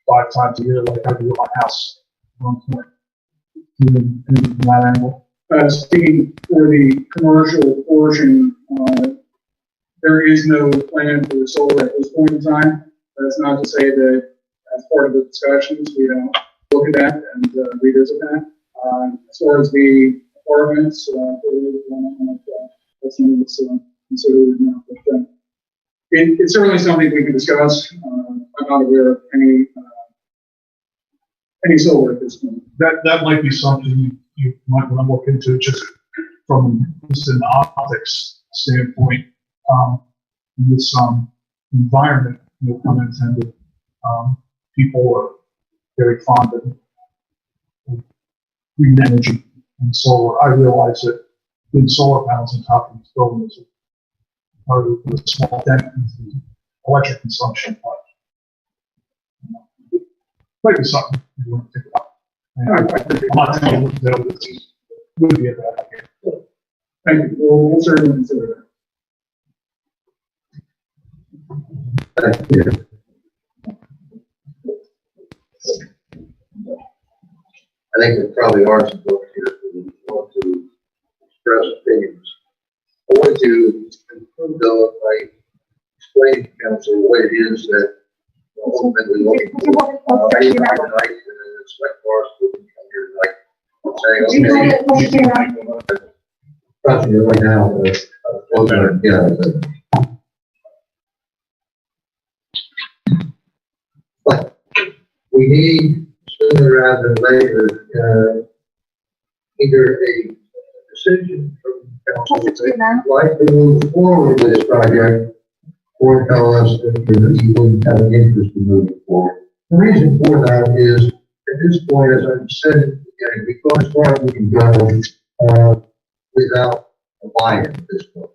5 times a year, like I do at my house. From that angle. Speaking for the commercial portion, there is no plan for solar at this point in time. That's not to say that as part of the discussions, we don't look at that and revisit that. As far as the apartments, that's something that's considered now. But it's certainly something we can discuss. I'm not aware of any solar at this point. That might be something you might want to look into, just from just an optics standpoint. In this environment, no pun intended, people are very fond of green energy and solar. I realize that putting solar panels on top of these buildings are a small dent into electric consumption, but might be something you want to think about. I'm not telling you that this would be a bad idea. Thank you. We'll certainly consider that. Thank you. I think there probably are some folks here who want to express opinions. I want to conclude though by explaining to council what it is that we're ultimately looking for. I didn't have a night and expect for us to come here tonight saying, okay, talking to right now, but we need sooner rather than later either a decision from council that like to move forward with this project or tell us that you wouldn't have an interest in moving forward. The reason for that is at this point, as I've said at the beginning, because as far as we can go without a buy-in at this point.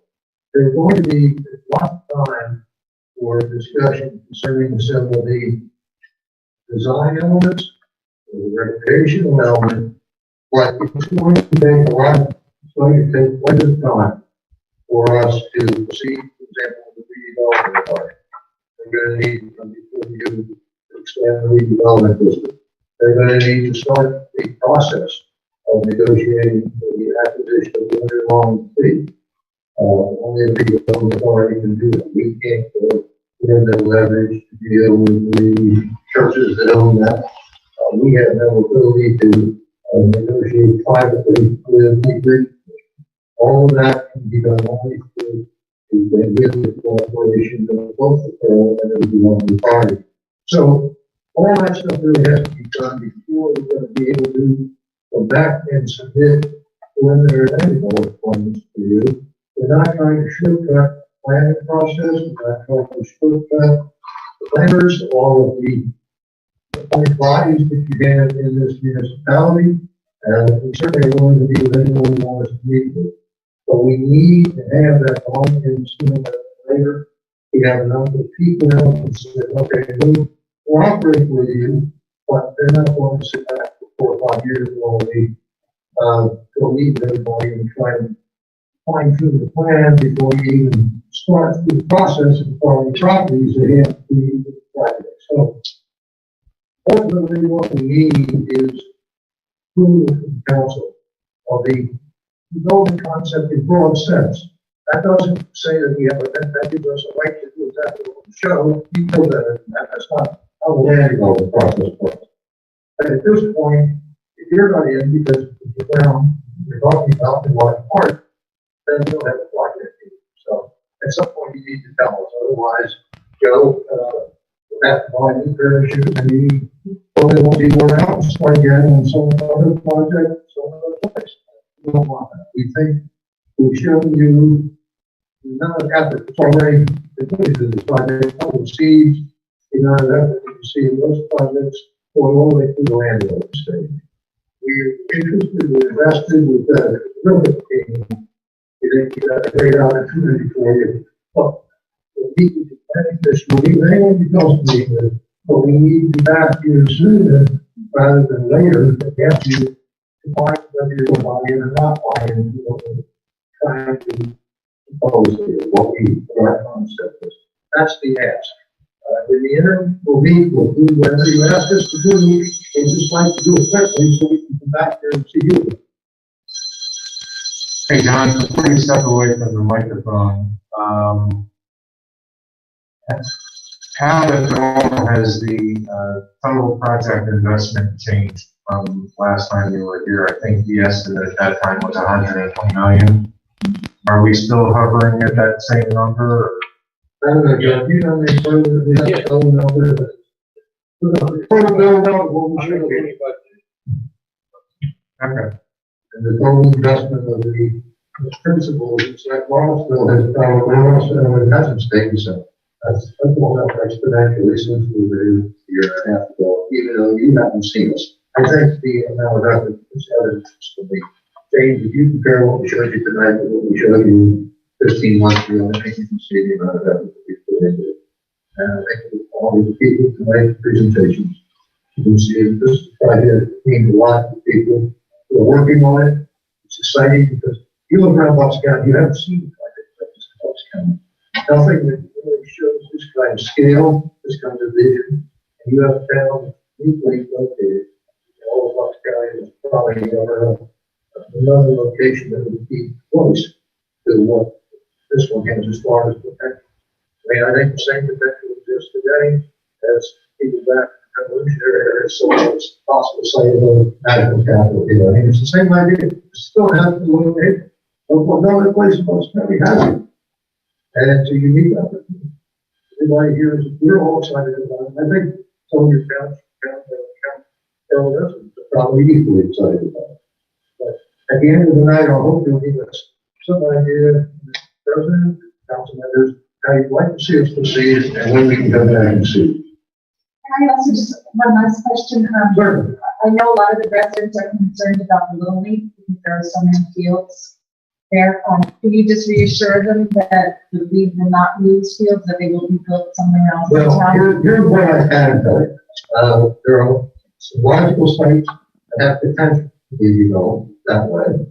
There's going to be a lot of time for discussion concerning some of the design elements, the recreational element, but it's going to take a lot, it's going to take plenty of time for us to proceed, for example, with the redevelopment part. They're going to need, before you expand the redevelopment district, they're going to need to start the process of negotiating the acquisition of the underlying fee. Only the redevelopment authority can do it. We can't go. We have no leverage to deal with the churches that own that. We have no ability to negotiate privately with the all of that can be done only through the cooperation of both the borough and the development authority. So all that stuff really has to be done before we're going to be able to go back and submit preliminary development plans to you. We're not trying to shortcut planning process. We're not trying to shortcut the planners, all of the bodies that you have in this municipality. And we certainly are willing to be with anyone who wants to meet with. But we need to have that buy-in sooner than later. We have enough of people who say, okay, we'll cooperate with you, but they're not going to sit back for 4 or 5 years while we go meet with everybody and try and fine tune the plan before we even start through the process of acquiring properties that have to be project. So ultimately what we need is approval from council of the development concept in broad sense. That doesn't say that we have that gives us a right to do exactly what we show. You know that's not how the land development process works. But at this point, if you're not in because you're down, you're talking about the large part, then you don't have a project. So at some point you need to tell us. Otherwise, Joe, we'll have to buy new pair of shoes and you probably won't be worn out and start again on some other project, some other place. We don't want that. We think we've shown you none of that that's already included in this project, all the seeds, you know, that you see in those projects going all the way through the land development stage. We're interested, we're invested, we've got a real good team. We think we've got a great opportunity for you. But we need to beneficial, anyone who comes to me, but we need to be back here sooner rather than later to ask you to find whether you're going to buy in or not buy in. Trying to proposed here, what our concept is. That's the ask. In the interim, we'll do whatever you ask us to do, and just like to do it quickly so we can come back there and see you. Hey, John, before you step away from the microphone, how, if at all, has the total project investment changed from last time you were here? I think the estimate at that time was 120 million. Are we still hovering at that same number? Or? I don't know, John, you know, they further, they have total number, but the total bill number, what we should be. Okay. And the total investment of the principal, it's like Morrisville has probably, it hasn't stayed so. That's going up exponentially since we were here a year and a half ago, even though you haven't seen us. I think the amount of effort is evidence to me. James, if you compare what we showed you tonight with what we showed you 15 months ago, I think you can see the amount of effort that we put into it. And I think with all the people to make presentations, you can see that this project means a lot to people who are working on it. It's exciting because you look around Bucks County, you haven't seen the project like this in Bucks County. Nothing that really shows this kind of scale, this kind of vision, and you have found uniquely located. All of Bucks County is probably another location that would be close to what this one has as far as potential. I mean, I think the same potential exists today as people back in the revolutionary era, so it's possible to say the national capital here. I mean, it's the same idea. It still has to locate. No other place in Bucks County has it. And it's a unique opportunity. Everybody here is, we're all excited about it. I think some of your county residents are probably equally excited about it. But at the end of the night, I hope you'll give us some idea, President, council members, how you'd like to see us proceed and when we can go back and see. Can I also just, one last question? Sure. I know a lot of the residents are concerned about the Little League because there are so many fields there. Can you just reassure them that the league will not lose fields, that they will be built somewhere else in Well, town? here's what I can tell you. There are some logical sites that have potential to be developed that way.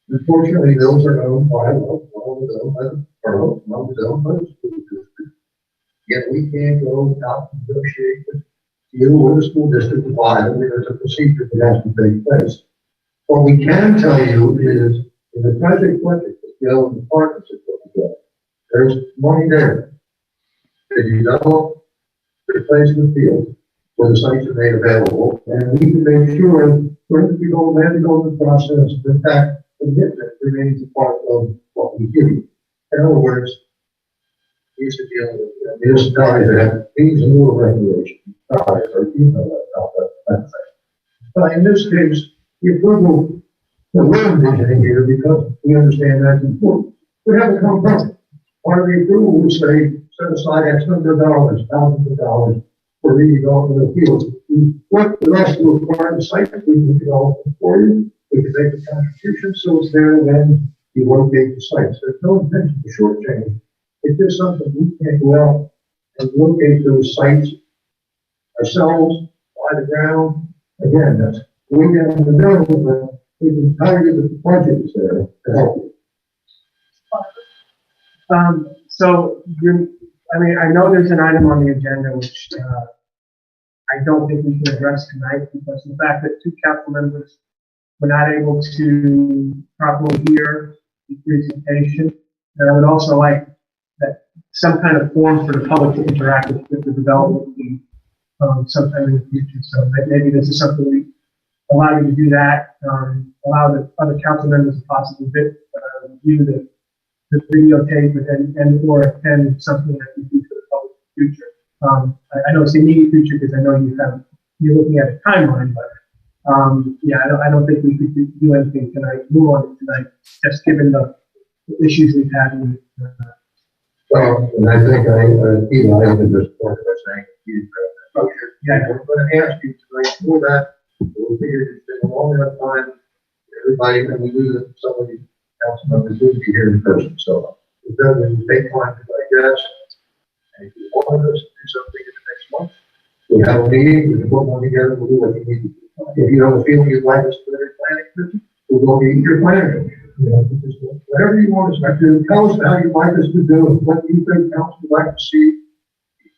Unfortunately, those are owned by the borough, one is owned by the school district. Yet we can't go out and negotiate with you or the school district to buy them. There's a procedure that has to take place. What we can tell you is in the project budget that Bill and the partners have put together, there's money there to develop, replace the field where the sites are made available, and we can make sure when we go the process that that commitment remains a part of what we do. In other words, we used to deal with municipalities that have things in lieu of regulation, or you know that thing. But in this case, the approval that we're envisioning here, because we understand that's important, we have a component. Part of the approval would say, set aside X number of dollars, thousands of dollars for redevelopment of fields. We work with us to acquire the site, we can develop it for you, we can make the contribution so it's there when you locate the sites. There's no intention to shortchange. It's just something we can't go out and locate those sites ourselves, by the ground. Again, that's way down the road, but we can tell you that the budget is there to help you. I know there's an item on the agenda which I don't think we can address tonight because of the fact that two council members were not able to properly hear the presentation. And I would also like that some kind of form for the public to interact with the development team sometime in the future. So maybe this is something we allow you to do that, allow the other council members to possibly view the videotape and or attend something that you do for the public in the future. I know it's the immediate future because I know you're looking at a timeline, but I don't think we could do anything tonight, move on tonight, just given the issues we've had with. Well, and I think I ended this point by saying, we're going to ask you tonight for that. We figured it's been a long enough time. Everybody, and we knew that some of the council members would be here in person. So it doesn't take time to digest. And if you want us to do something in the next month, we have a meeting, we can put one together, we'll do what you need to do. If you don't feel you'd like us to do your planning, we'll go meet your planning. You know, just whatever you want us to do, tell us how you'd like us to do it, what you think council would like to see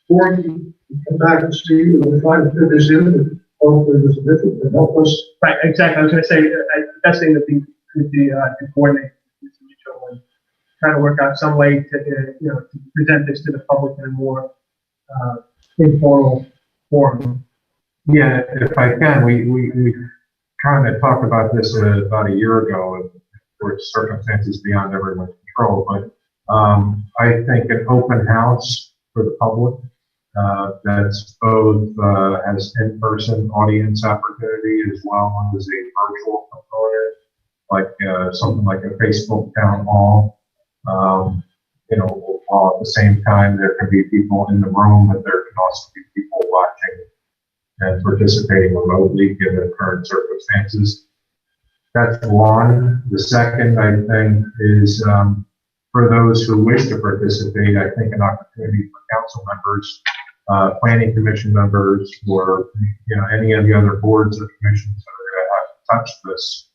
before you come back and see, and we'll try to fit this in, and hopefully there's a difference to help us. Right, exactly. I was gonna say, the best thing could be to coordinate with each other and try to work out some way to, to present this to the public in a more, informal forum. Yeah, if I can, we kind of talked about this about a year ago, and for circumstances beyond everyone's control, but I think an open house for the public that's both has in-person audience opportunity as well as a virtual component, like something like a Facebook town hall. While at the same time there can be people in the room, but there can also be people watching and participating remotely given current circumstances. That's one. The second, I think, is for those who wish to participate, I think an opportunity for council members, planning commission members, or any of the other boards or commissions that are going to have to touch this.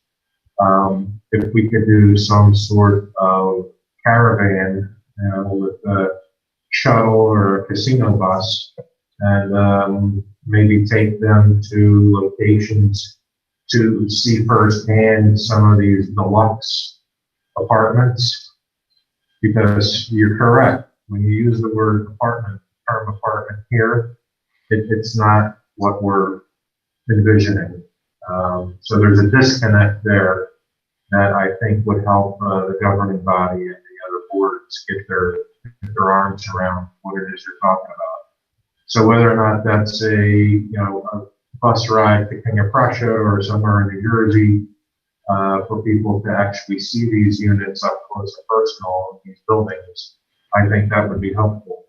If we could do some sort of caravan with a shuttle or a casino bus, and maybe take them to locations to see firsthand some of these deluxe apartments, because you're correct. When you use the word term apartment here, it's not what we're envisioning. So there's a disconnect there that I think would help the governing body and the other boards get their arms around what it is you're talking about. So whether or not that's a bus ride to King of Prussia or somewhere in New Jersey, for people to actually see these units up close and personal in these buildings, I think that would be helpful.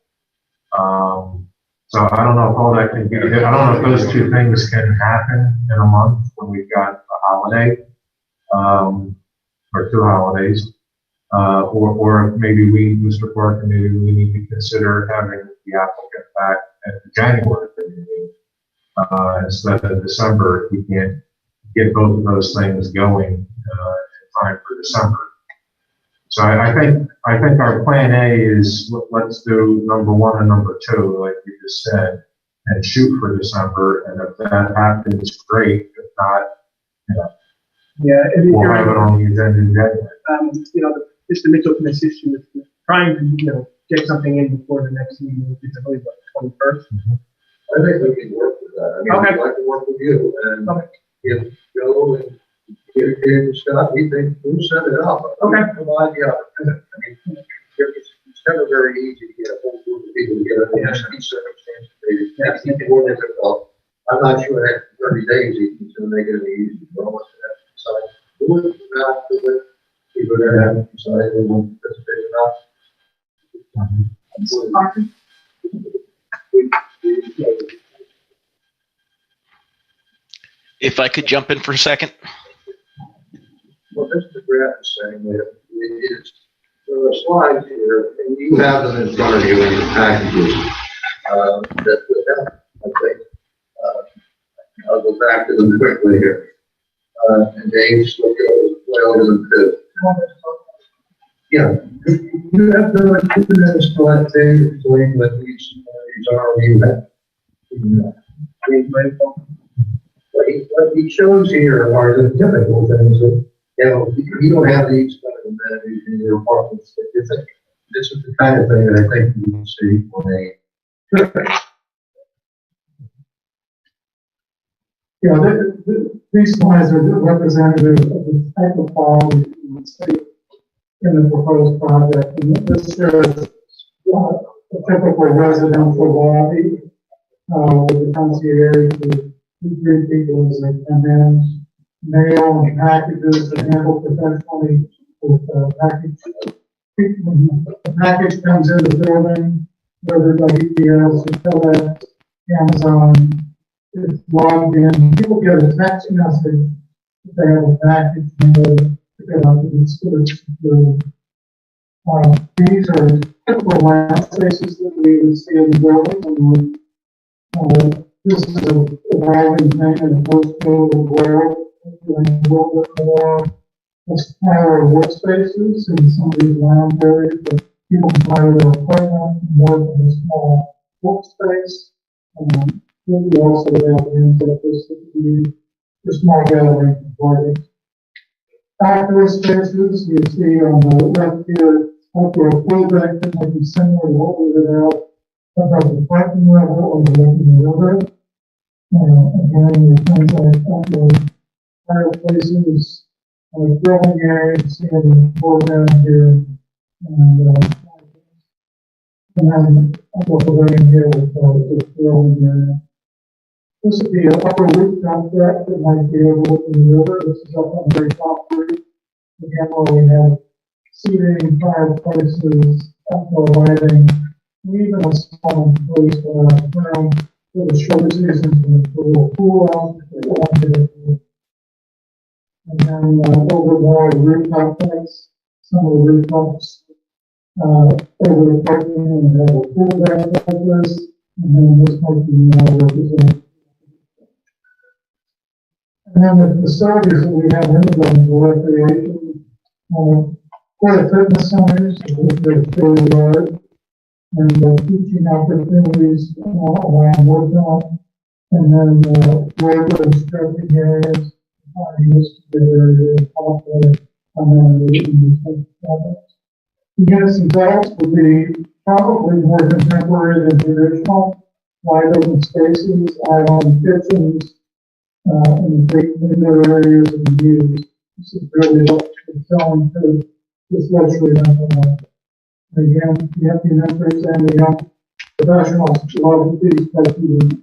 So I don't know if all that can be, I don't know if those two things can happen in a month when we've got a holiday, or two holidays, or maybe Mr. Parker, maybe we need to consider having the applicant back at the January meeting instead of December, if we can't get both of those things going in time for December. So I think our plan A is let's do number one and number two, like you just said, and shoot for December. And if that happens, great. If not, we'll have it on the agenda in January. Mr. Mitchell can assist you with trying to get something in before the next meeting, which is I believe what, 21st. I think we can work with that. I mean, I'd like to work with you, and if Joe and Scott, we think we'll set it up. Provide the opportunity. I mean, it's never very easy to get a whole group of people together in these circumstances. It's more difficult. I'm not sure that 30 days even is going to make it any easier. But once we have to decide, do it, not do it, people are going to have to decide they want to participate or not. If I could jump in for a second. Well, Mr. Grant is saying that it is, there are slides here, and you have them in front of you in the packages that would help, I think. I'll go back to them quickly here. And Dave's look well over them too. Yeah, you have to keep it as collect data between what these are you have. What he shows here are the typical things that, you don't have these kind of amenities in your apartments. This is the kind of thing that I think you can see when they. These slides are representative of the type of quality in the proposed project. And this shows a typical residential lobby with the concierge, with 3 people as they come in, mail and packages that handle professionally with package. The package comes in the building, whether by UPS or FedEx, Amazon. It's logged in. People get a text message if they have a package and they pick it up and it's these are typical lab spaces that we would see in the building. And this is a evolving thing in the post-COVID world, doing a little bit more smaller workspaces in some of these lounge areas, but people can buy their apartment and work in a small workspace. We also have rooms that could be used for small gatherings and parties. Outdoor spaces, you see on the left here, outdoor pool deck that might be similar to what we would have above the parking level or the river. Again, the things like outdoor fireplaces, grilling areas, you see it in the foreground here, and then outdoor pavilion here with grilling area. This would be an upper rooftop deck that might be overlooking the river. This is up on the very top roof. Again, where we have seating, fireplaces, outdoor lighting, and even a small place room for the short season for a little pool out if they want to. And then over more rooftop decks, some of the rooftops over the parking and have a pool deck like this. And then this might be more represented. And then the facilities that we have in the building for recreation, for the fitness centers, the field yard, and teaching opportunities around workout, and then yoga and stretching areas, listed area, and then yes, adults would be probably more contemporary than traditional, wide open spaces, island kitchens, in the big window areas and views. This is really what we're selling to this luxury rental market. Again, you have the investors and the young professionals love these types of units.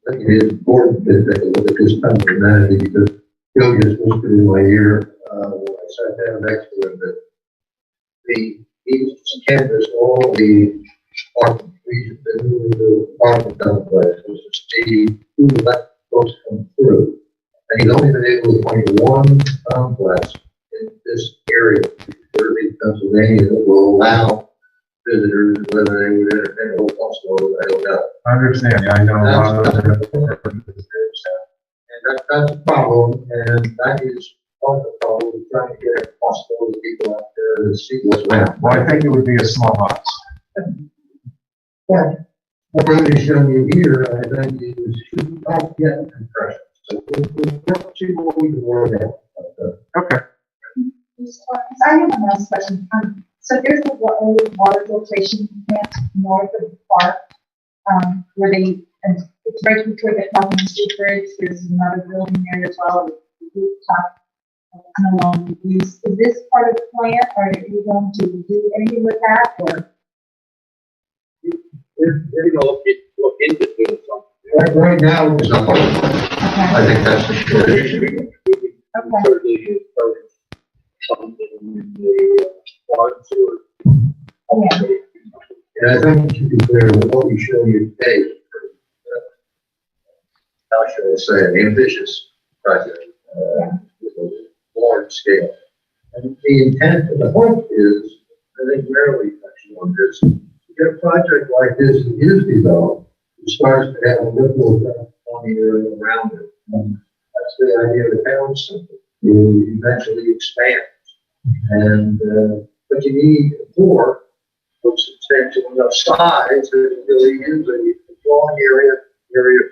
I think it is important to take a look at this kind of humanity because Joe just whispered in my ear when I sat down next to him that he canvassed all the apartment complexes to see who let folks come through. And he's only been able to find one complex in this area, Pennsylvania, that will allow visitors, whether they would entertain a whole hospital, I don't know. I understand, yeah, I know a lot of them. And that's a problem, and that is part of the problem with trying to get a hospital to people out there to see what's around. Well, I think it would be a small house. But what Randy's showing you here, I think is should not get impressions. So we'll see what we can work out. Okay. I have a nice question. So there's a water filtration plant north of the park, where and it's right between the Health Street Bridge. There's another building there as well, with the rooftop and along the use. Is this part of the plan, or are you going to do anything with that, or? We're going to look into doing something. Right now, it's not. I think that's the short issue. Certainly encourage something in the water sewer. And I think it should be clear that what we show you today, how should I say, an ambitious project, with a large scale. And the intent of the hope is, I think rarely touched on this, to get a project like this that is developed, it starts to have a ripple effect on the area around it. That's the idea of the town center. You eventually expand. And what you need for substantial enough size that it really is a drawing area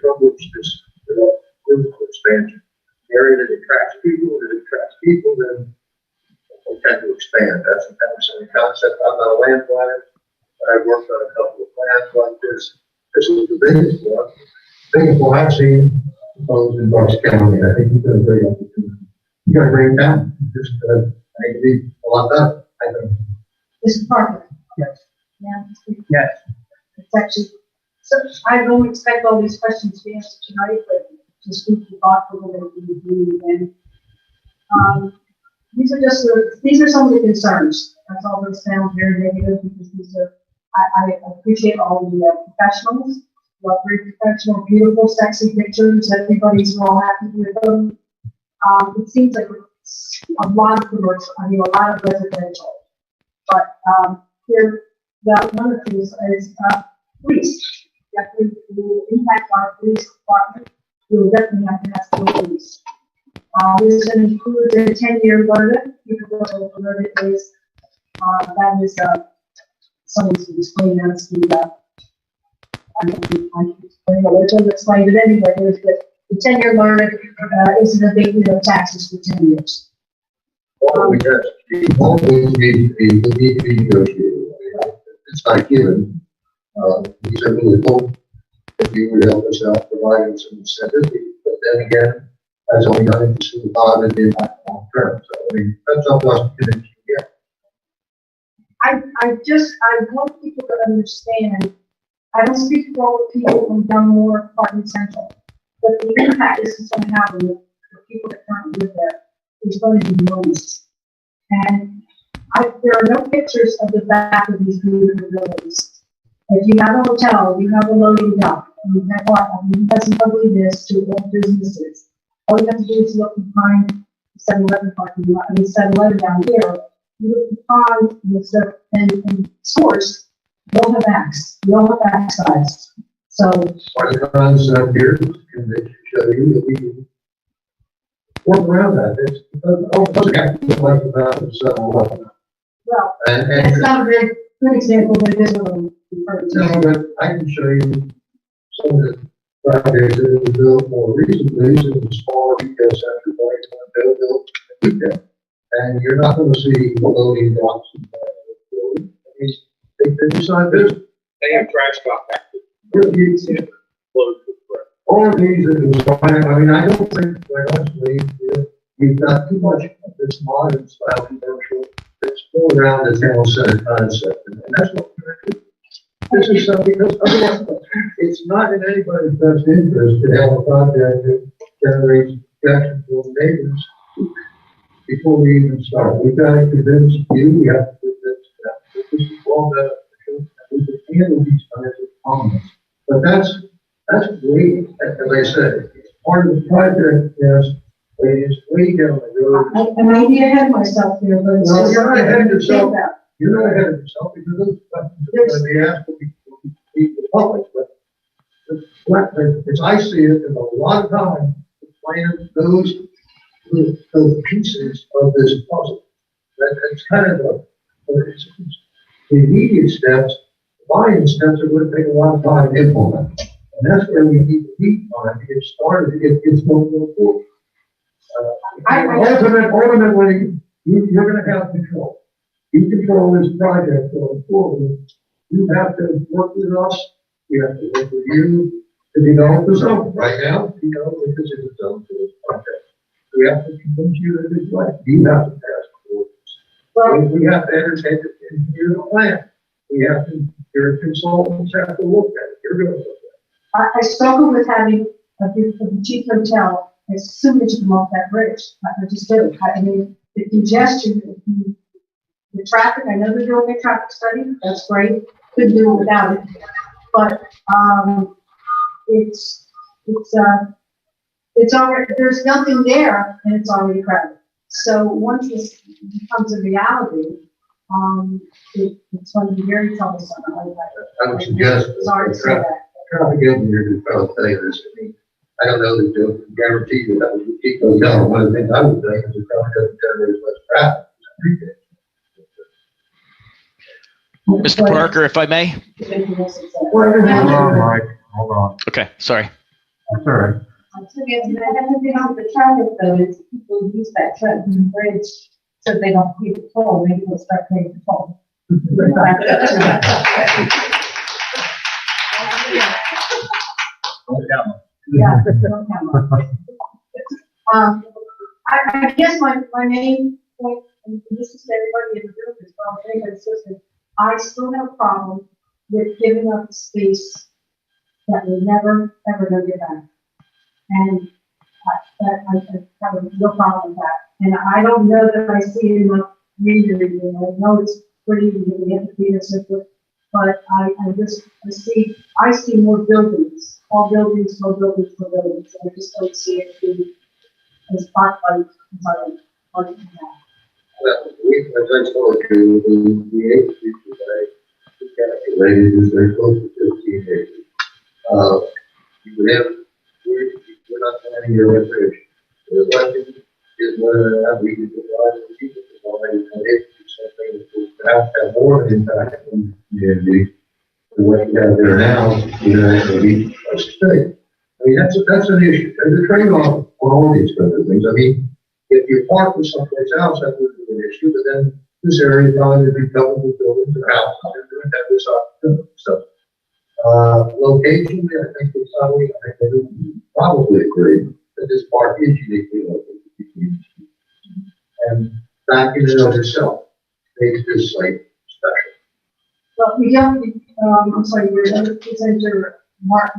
from which this physical expansion. An area that attracts people, then we tend to expand. That's the kind of concept. I'm not a land planner, but I've worked on a couple of plans like this. This was the biggest one I've seen proposed in Bucks County. I think you've got a great opportunity. You got a great town. Just, I think it'd be a lot better, I think. This part. Yes. Yeah. Yes. It's actually, so I don't expect all these questions to be answered tonight, but just food for thought for what we do. And these are some of the concerns. That's all that sounds very negative because these are, I appreciate all the professionals, very professional, beautiful, sexy pictures. Everybody's all happy with them. It seems like it's a lot of commercial, a lot of residential. But here, one of the things is police. definitely will impact our police department. We will definitely have to have school police. This includes a 10-year burden, even though the burden is, that is, someone's explain that to the, I can explain it anyway, is that the 10-year burden, isn't a big, taxes for 10 years. Well, we always need to be negotiated. It's not given. We certainly hope that you would help us out providing some incentive, but then again, that's only going to see the impact long term. So, I mean, that's up to us to get. I want people to understand, I don't speak for all the people from Dunmore, Parton Central, but the impact this is going to have on the people that currently live there is going to be enormous. And there are no pictures of the back of these beautiful buildings. If you have a hotel, you have a loading dock, you have what, you have some ugly this to all businesses. All you have to do is look behind the 7-Eleven parking lot, 7-Eleven down here. You look behind the stuff and stores, you don't have backs, you don't have back sides. So. Our concept here, and they show you that we can work around that. It's like about the 7-Eleven. Well, and that's not a very good example, but it is what I'm referring to. No, but I can show you some of the projects that were built more recently, some of the smaller retail centers like built retail. And you're not going to see loading docks in that. They decide this. They have trash dock back. All of these are designed, I mean, I don't think, quite honestly, you've got too much of this modern style commercial that's still around the town center concept, and that's what we're going to do. This is something, because otherwise, it's not in anybody's best interest to have a project that generates protection for neighbors before we even start. We've got to convince you, we have to convince them that this is all beneficial, and we can handle these kinds of comments. But that's great, as I said, it's part of the project, yes, but it's way down the road. I may be ahead of myself here, but it's. Well, you're not ahead of yourself. You're not ahead of yourself because those questions are going to be asked will be the public, but as I see it, in a lot of time to plan those pieces of this puzzle. That's kind of the immediate steps, the buy-in steps are going to take a lot of time to implement. And that's where we need to be on it. Get started, it's going to go forward. Ultimately, you're going to have control. You control this project going forward. You have to work with us. We have to work with you to develop the zone. Right now, this is a zone for this project. We have to convince you that it's right. You have to pass the orders. Well, we have to entertain it and hear the plan. We have to, your consultants have to look at it. You're going to look at it. I struggle with having a cheap hotel as soon as you come off that bridge. I just do. I mean, the congestion, the traffic, I know they're doing a traffic study. That's great. Couldn't do it without it. But it's already, there's nothing there and it's already crowded. So once this becomes a reality, it's going to be very troublesome. I would suggest sorry to say that. Traffic engineer to try to tell you this. I mean, I don't know that they'll guarantee you that would keep those down. One of the things I would think is it probably doesn't generate as much traffic. Mr. Parker, if I may. Hold on, Mike. Hold on. Okay, sorry. That's all right. Everything on the traffic though is people use that Trenton Bridge so they don't pay the toll. Maybe we'll start paying the toll. Yeah. I guess my main point, and this is everybody in the group as well, everybody's listening, I still have a problem with giving up the space that we're never, ever going to get back. And I have a real problem with that. And I don't know that I see enough greenery. I know it's pretty, we have to be a simple, but I see more buildings, more buildings. And I just don't see it being as spotlight as I like to have. Well, as I told you, the age group that I calculated is very close to 15 acres. You would have, we're not planning your recreation. The question is whether or not we can provide the people to provide, and if it's something that will perhaps have more of an impact on the community than what you have there now, you know, maybe a state. I mean, that's an issue. There's a trade-off on all these kind of things. I mean, if you park with someplace else, that would be an issue, but then this area probably would be covered with buildings or houses. They're going to have this opportunity. So, locationally, I think it's probably, I think they would probably agree that this park is uniquely located. And that in and of itself makes this site special. Well, we don't, I'm sorry, your presenter, Mark.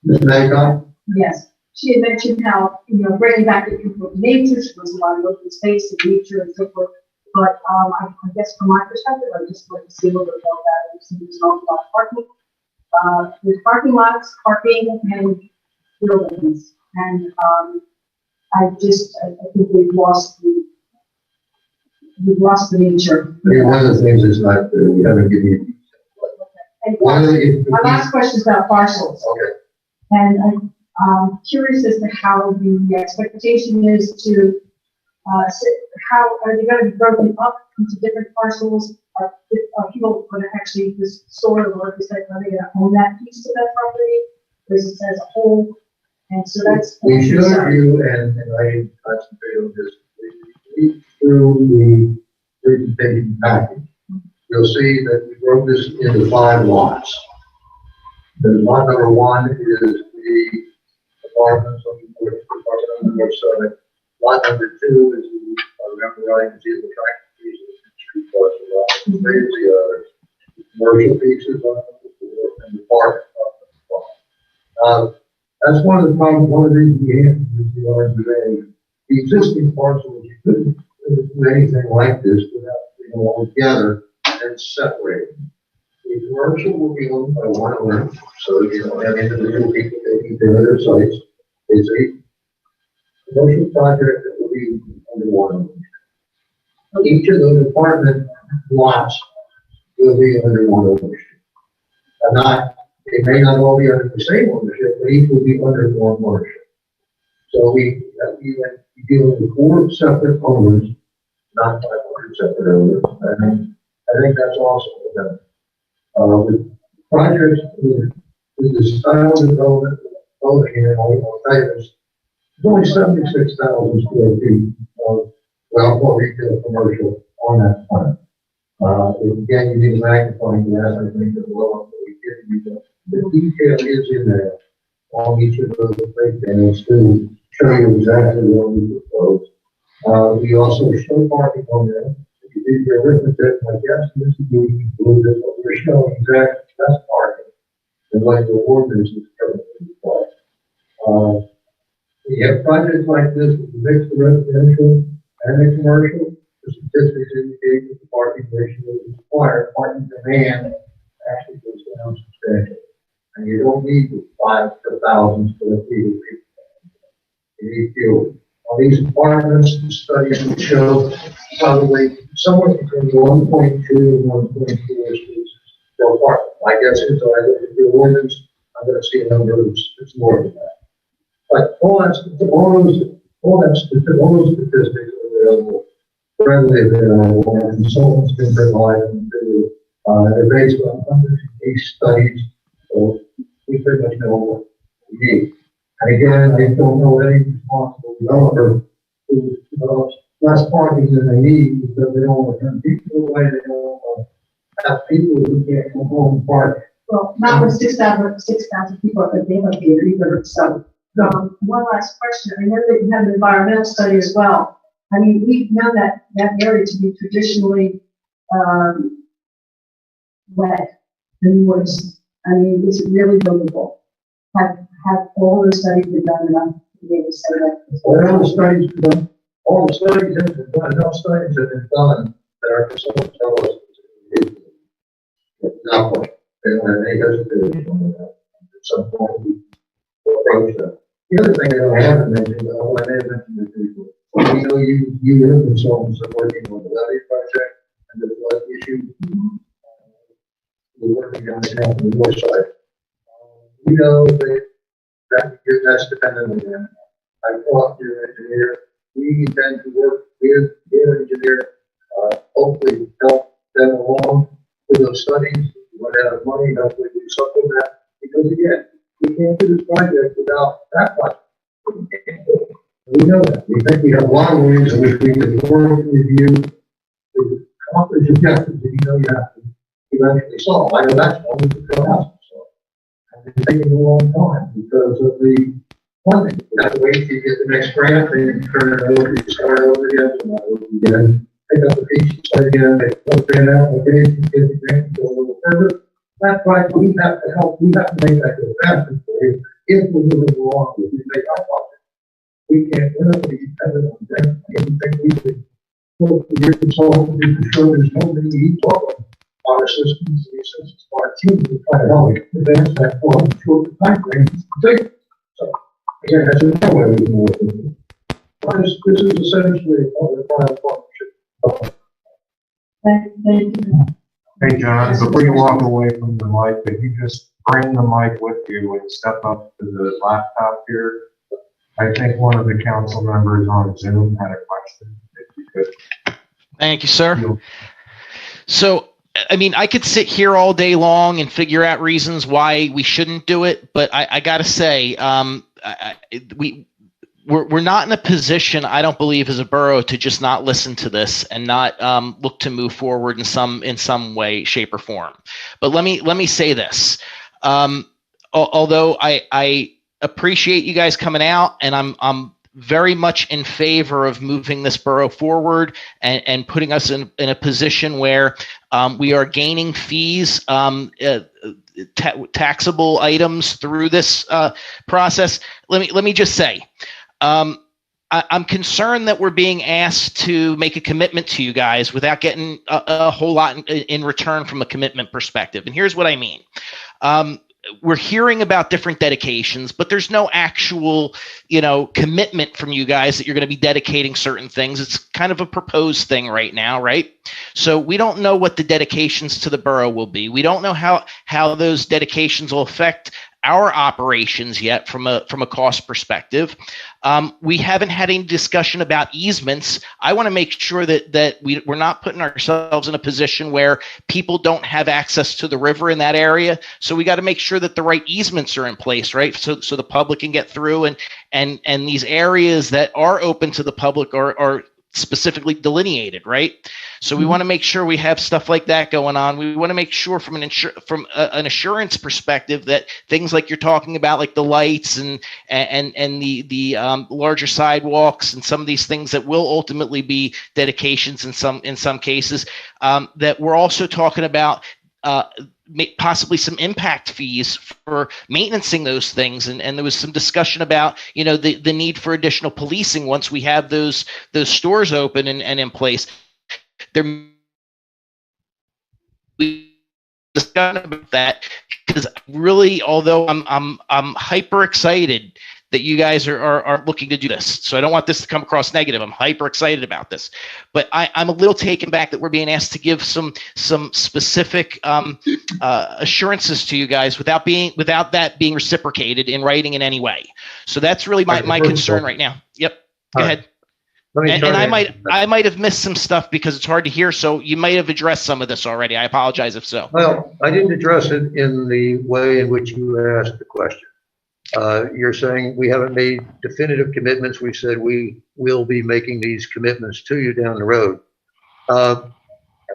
Ms. Magog? Yes, she had mentioned how, you know, bringing back the people to nature, was a lot of open space and nature and so forth. But I guess from my perspective, I just want to see a little bit more about it. There's an awful lot of parking. There's parking lots, parking, and buildings. And I think we've lost the nature. I mean, one of the things is not, we haven't given you. And my last question is about parcels. Okay. And I'm curious as to how the expectation is to, how are they going to be broken up into different parcels? Are people going to actually just store or are they going to own that piece of that property? Or is it as a whole? And so that's. We should review, and I concentrate on this, we through the presentation package. You'll see that we broke this into 5 lots. The lot number 1 is the apartments on the north side. Lot number 2 is the, I remember right, is the tractor piece of the street parcel lot. There's the other commercial pieces on the and the park. That's one of the problems, one of the reasons we have to use today. The existing parcels, you couldn't do anything like this without being all together and separated. The commercial will be owned by one owner, so you don't have individual people taking care of their sites. It's a commercial project that will be under one ownership. Each of those apartment lots will be under one ownership. They may not all be under the same ownership, but each will be under one ownership. So we deal with 4 separate owners, not 500 separate owners. I think that's also the with projects with the style development, building and all there's only 76,000 square feet of well, retail commercial on that plan. Again, you need a magnifying glass, I think, as well. The detail is in there on each of those breakdowns to show you exactly what we propose. We also show parking on there. If you do your arithmetic, my guess is you include this, but we're showing exactly best parking and what the ordinance is currently required. We have projects like this with mix the residential and the commercial. The statistics indicate that the parking ratio is required. Parking demand actually goes down substantially. And you don't need 5 per 1,000 square feet. You need fewer. On these apartments, the studies will show probably somewhere between 1.2 and 1.4 spaces per apartment. My guess is that I look at the ordinance, I'm going to see a number that's more than that. But all those statistics are available, readily available, and consultants can provide them to. They're based on hundreds of case studies, so we pretty much know what we need. And again, I don't know any responsible developer who develops less parking than they need because they don't want to turn people away. They don't want to have people who can't come home and park. Well, not with 6,000 people at the demo theater either. So, one last question. I know that you have an environmental study as well. I mean, we know that area to be traditionally wet and moist. I mean, is it really buildable? Have all the studies been done enough to be able to say that? All the studies have been done. All the studies have been done. Enough studies have been done that our consultants tell us it's not much. They don't have any hesitation on that. At some point, we approach that. The other thing that I haven't mentioned, but I may have mentioned it before. We know you and consultants are working on the levy project and the flood issue. We're working on it on the north side. We know that's dependent on them. I talked to your engineer. We intend to work with their engineer, hopefully help them along with those studies. We run out of money, hopefully do something with that. Because again, we can't do this project without that project. We know that. We think we have a lot of ways in which we can work with you to accomplish objectives that you know you have to eventually solve. I know that's one of the houses. And it's taking a long time because of the funding. You have to wait till you get the next grant, then you turn it over, you start over again, and pick up the piece, start again, make one grant application, get the grant, go a little further. That's why we have to help, we have to make that go faster for you if we're moving along, if we make our project. We can't, we're not going to be dependent on them. Anything we can look for your consultant to be sure there's nobody you talk about. Our systems, the systems, our team to try to help advance that form short the time frame to take it. So, again, that's another way we can work with it. This is essentially a private partnership. Thank you. Hey, John, before you walk away from the mic, could you just bring the mic with you and step up to the laptop here? I think one of the council members on Zoom had a question, if you could. Thank you, sir. So, I mean, I could sit here all day long and figure out reasons why we shouldn't do it, but I got to say, we're not in a position, I don't believe, as a borough to just not listen to this and not look to move forward in some way, shape, or form. But let me say this. Although I appreciate you guys coming out, and I'm very much in favor of moving this borough forward and putting us in a position where we are gaining fees, taxable items through this process. Let me just say, I'm concerned that we're being asked to make a commitment to you guys without getting a whole lot in return from a commitment perspective. And here's what I mean. We're hearing about different dedications, but there's no actual, commitment from you guys that you're going to be dedicating certain things. It's kind of a proposed thing right now, right? So we don't know what the dedications to the borough will be. We don't know how those dedications will affect our operations yet from a cost perspective. We haven't had any discussion about easements. I want to make sure that we're not putting ourselves in a position where people don't have access to the river in that area. So we got to make sure that the right easements are in place, right? So the public can get through, and these areas that are open to the public are specifically delineated, right? So we want to make sure we have stuff like that going on. We want to make sure from an assurance perspective that things like you're talking about, like the lights and the larger sidewalks and some of these things that will ultimately be dedications in some cases, that we're also talking about possibly some impact fees for maintaining those things, and there was some discussion about the need for additional policing once we have those stores open and in place. We discussed about that because really, although I'm hyper excited that you guys are looking to do this. So I don't want this to come across negative. I'm hyper excited about this, but I'm a little taken back that we're being asked to give some specific assurances to you guys without that being reciprocated in writing in any way. So that's really my concern right now. Yep. Go ahead. And I might have missed some stuff because it's hard to hear. So you might have addressed some of this already. I apologize if so. Well, I didn't address it in the way in which you asked the question. You're saying we haven't made definitive commitments. We said we will be making these commitments to you down the road.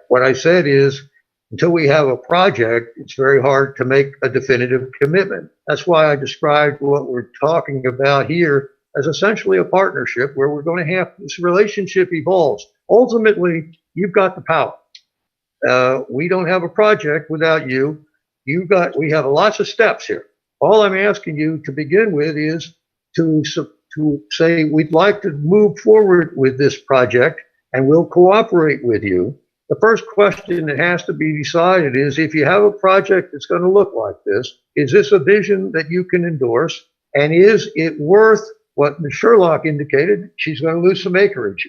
What I said is until we have a project, it's very hard to make a definitive commitment. That's why I described what we're talking about here as essentially a partnership where we're going to have this relationship evolves. Ultimately, you've got the power. We don't have a project without you. We have lots of steps here. All I'm asking you to begin with is to say we'd like to move forward with this project and we'll cooperate with you. The first question that has to be decided is if you have a project that's going to look like this, is this a vision that you can endorse? And is it worth what Ms. Sherlock indicated? She's going to lose some acreage.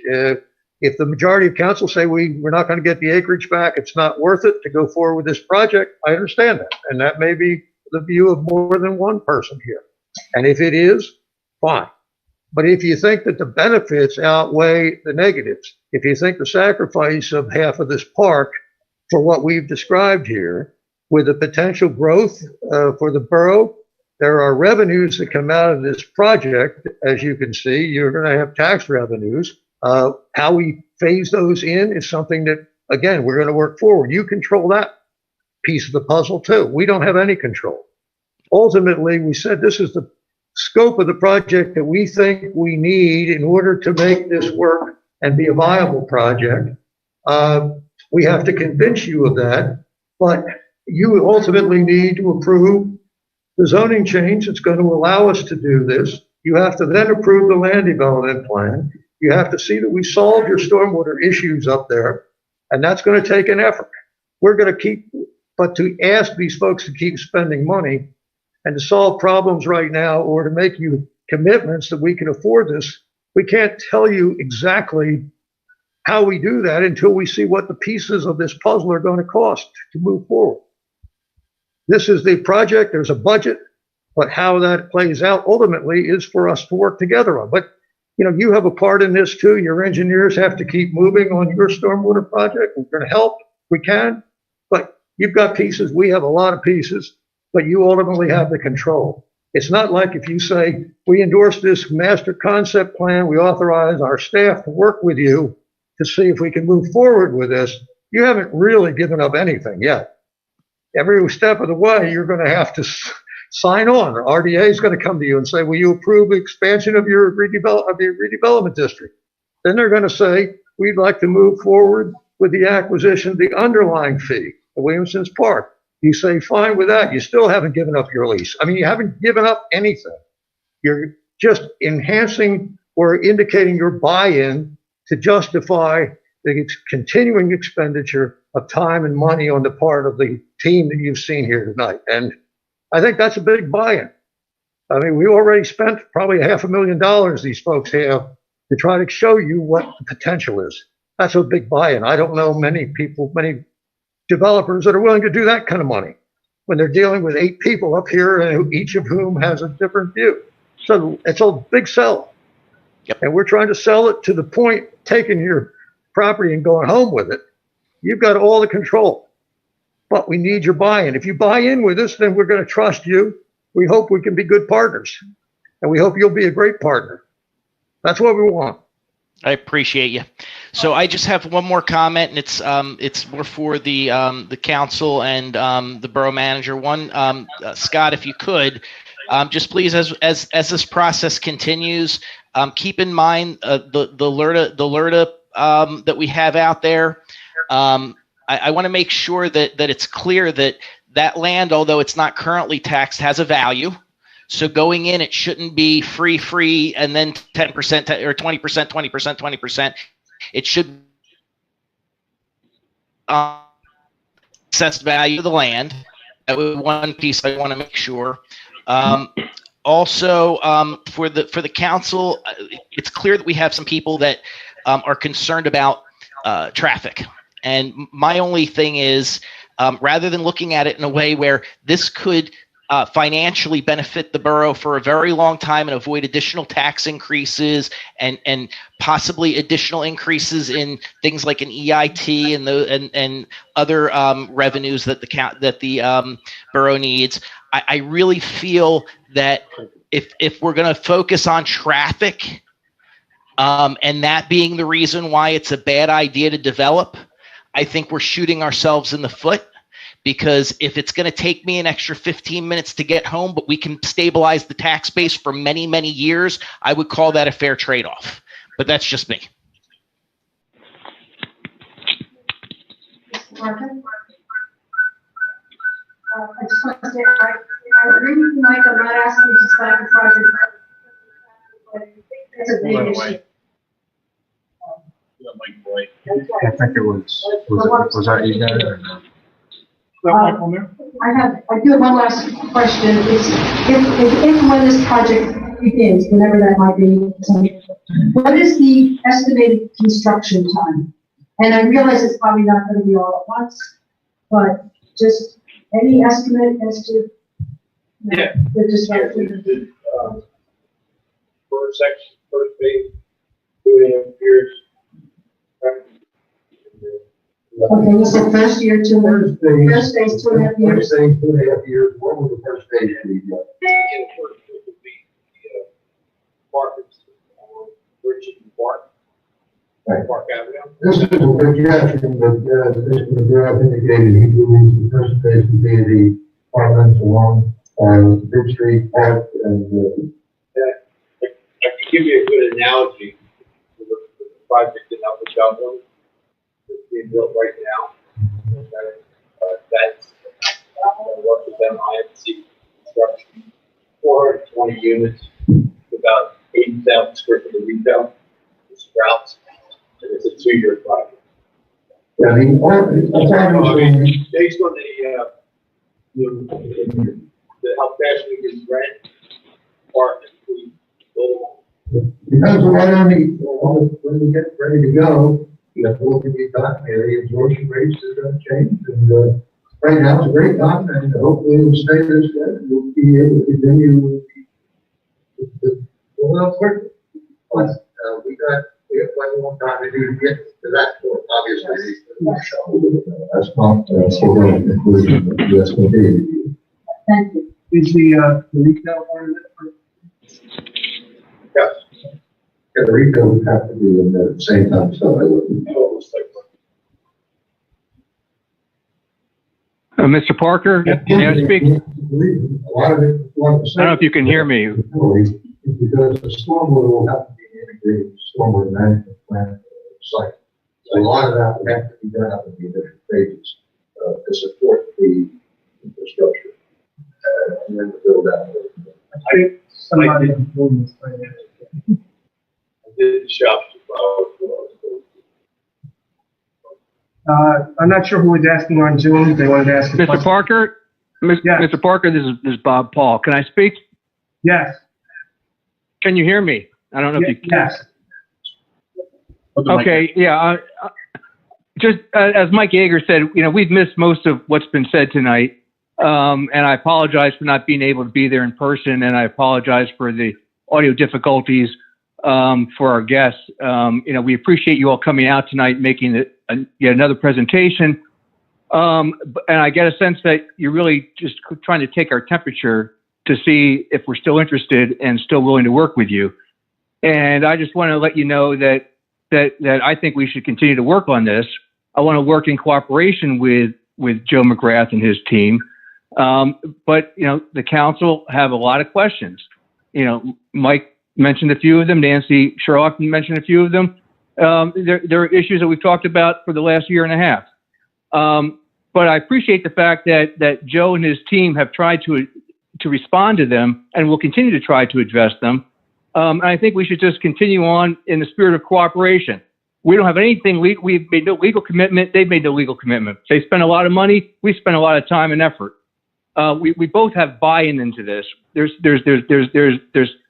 If the majority of council say we're not going to get the acreage back, it's not worth it to go forward with this project, I understand that. And that may be the view of more than one person here. And if it is, fine. But if you think that the benefits outweigh the negatives, if you think the sacrifice of half of this park for what we've described here, with the potential growth for the borough, there are revenues that come out of this project. As you can see, you're going to have tax revenues. How we phase those in is something that, again, we're going to work forward. You control that piece of the puzzle too. We don't have any control. Ultimately, we said this is the scope of the project that we think we need in order to make this work and be a viable project. We have to convince you of that, but you ultimately need to approve the zoning change that's going to allow us to do this. You have to then approve the land development plan. You have to see that we solve your stormwater issues up there, and that's going to take an effort. We're going to but to ask these folks to keep spending money and to solve problems right now, or to make you commitments that we can afford this, we can't tell you exactly how we do that until we see what the pieces of this puzzle are going to cost to move forward. This is the project, there's a budget, but how that plays out ultimately is for us to work together on. But you have a part in this too. Your engineers have to keep moving on your stormwater project. We're going to help, we can, but you've got pieces, we have a lot of pieces, but you ultimately have the control. It's not like if you say, we endorse this master concept plan, we authorize our staff to work with you to see if we can move forward with this. You haven't really given up anything yet. Every step of the way, you're going to have to sign on. Or RDA is going to come to you and say, will you approve the expansion of your redevelopment district? Then they're going to say, we'd like to move forward with the acquisition of the underlying fee, the Williamson's Park. You say, fine with that. You still haven't given up your lease. I mean, you haven't given up anything. You're just enhancing or indicating your buy-in to justify the continuing expenditure of time and money on the part of the team that you've seen here tonight. And I think that's a big buy-in. I mean, we already spent probably $500,000 these folks have to try to show you what the potential is. That's a big buy-in. I don't know many people, many developers that are willing to do that kind of money when they're dealing with 8 people up here, and each of whom has a different view. So it's a big sell. Yep. And we're trying to sell it to the point, taking your property and going home with it. You've got all the control, but we need your buy-in. If you buy in with us, then we're going to trust you. We hope we can be good partners, and we hope you'll be a great partner. That's what we want. I appreciate you. So I just have one more comment, and it's more for the council and the borough manager. One, Scott, if you could, just please, as this process continues, keep in mind the LERTA that we have out there. I want to make sure that it's clear that land, although it's not currently taxed, has a value. So going in, it shouldn't be free, and then 10% or 20%, 20%, 20%. It should assessed value of the land. That was one piece I want to make sure. Also, for the council, it's clear that we have some people that are concerned about traffic. And my only thing is, rather than looking at it in a way where this could financially benefit the borough for a very long time and avoid additional tax increases and possibly additional increases in things like an EIT and other revenues that the borough needs. I really feel that if we're going to focus on traffic and that being the reason why it's a bad idea to develop, I think we're shooting ourselves in the foot. Because if it's going to take me an extra 15 minutes to get home, but we can stabilize the tax base for many, many years, I would call that a fair trade-off. But that's just me. Martin? I just want to say, I agree with you, Mike. I'm not asking you to stop the project, but I think that's a big issue. I think it was that you guys? Or no? I do have one last question. If when this project begins, whenever that might be, what is the estimated construction time? And I realize it's probably not going to be all at once, but just any estimate as to Yeah. They're just Yeah, first section, first page, 2.5 years. Okay, you said first year, First phase, 2.5 years. First phase, 2.5 years. What would the first phase be? First would be the apartments on Richmond Park. Right. Park Avenue. This is a projection, but Mr. McGrath indicated he believes the first phase would be the apartments along Bridge Street Park and I can give you a good analogy for the project in Upper Dublin that's being built right now. That's work with them, IMC construction, 420 units, about 80,000 square feet of retail, Sprouts, and it's a 2-year project. yeah, I mean, based on the how fast we can rent apartments, we go. Depends on what when we get ready to go, you know, what can be done, the absorption rates are going to change, and right now it's a great time, and hopefully it'll stay this way, and we'll be able to continue quickly. But we have quite a long time to do to get to that point, obviously. That's not foregone conclusion, but that's going to be. Thank you. Is the retail part of it? Yes. Yeah, the retail would have to be in the same time, so I wouldn't. Mr. Parker, may I speak? A lot of it, I don't know if you can hear me. Because the stormwater will have to be integrated stormwater management plan site. So a lot of that would have to be done up in the different phases to support the infrastructure and then to build out. I think somebody is doing this right now. I did the shops. I'm not sure who was asking on Zoom. They wanted to ask a Mr. question. Parker? Yes. Mr. Parker, this is Bob Paul. Can I speak? Yes. Can you hear me? I don't know if you can. Yes. Okay, yeah. Just as Mike Yeager said, you know, we've missed most of what's been said tonight. And I apologize for not being able to be there in person, and I apologize for the audio difficulties for our guests. You know, we appreciate you all coming out tonight, making yet another presentation. And I get a sense that you're really just trying to take our temperature to see if we're still interested and still willing to work with you. And I just want to let you know that I think we should continue to work on this. I want to work in cooperation with Joe McGrath and his team. But, you know, the council have a lot of questions. You know, Mike mentioned a few of them. Nancy Sherlock mentioned a few of them. There are issues that we've talked about for the last year and a half. But I appreciate the fact that Joe and his team have tried to respond to them and will continue to try to address them. And I think we should just continue on in the spirit of cooperation. We don't have anything legal. We've made no legal commitment. They've made no legal commitment. They spend a lot of money. We spend a lot of time and effort. We both have buy-in into this. There's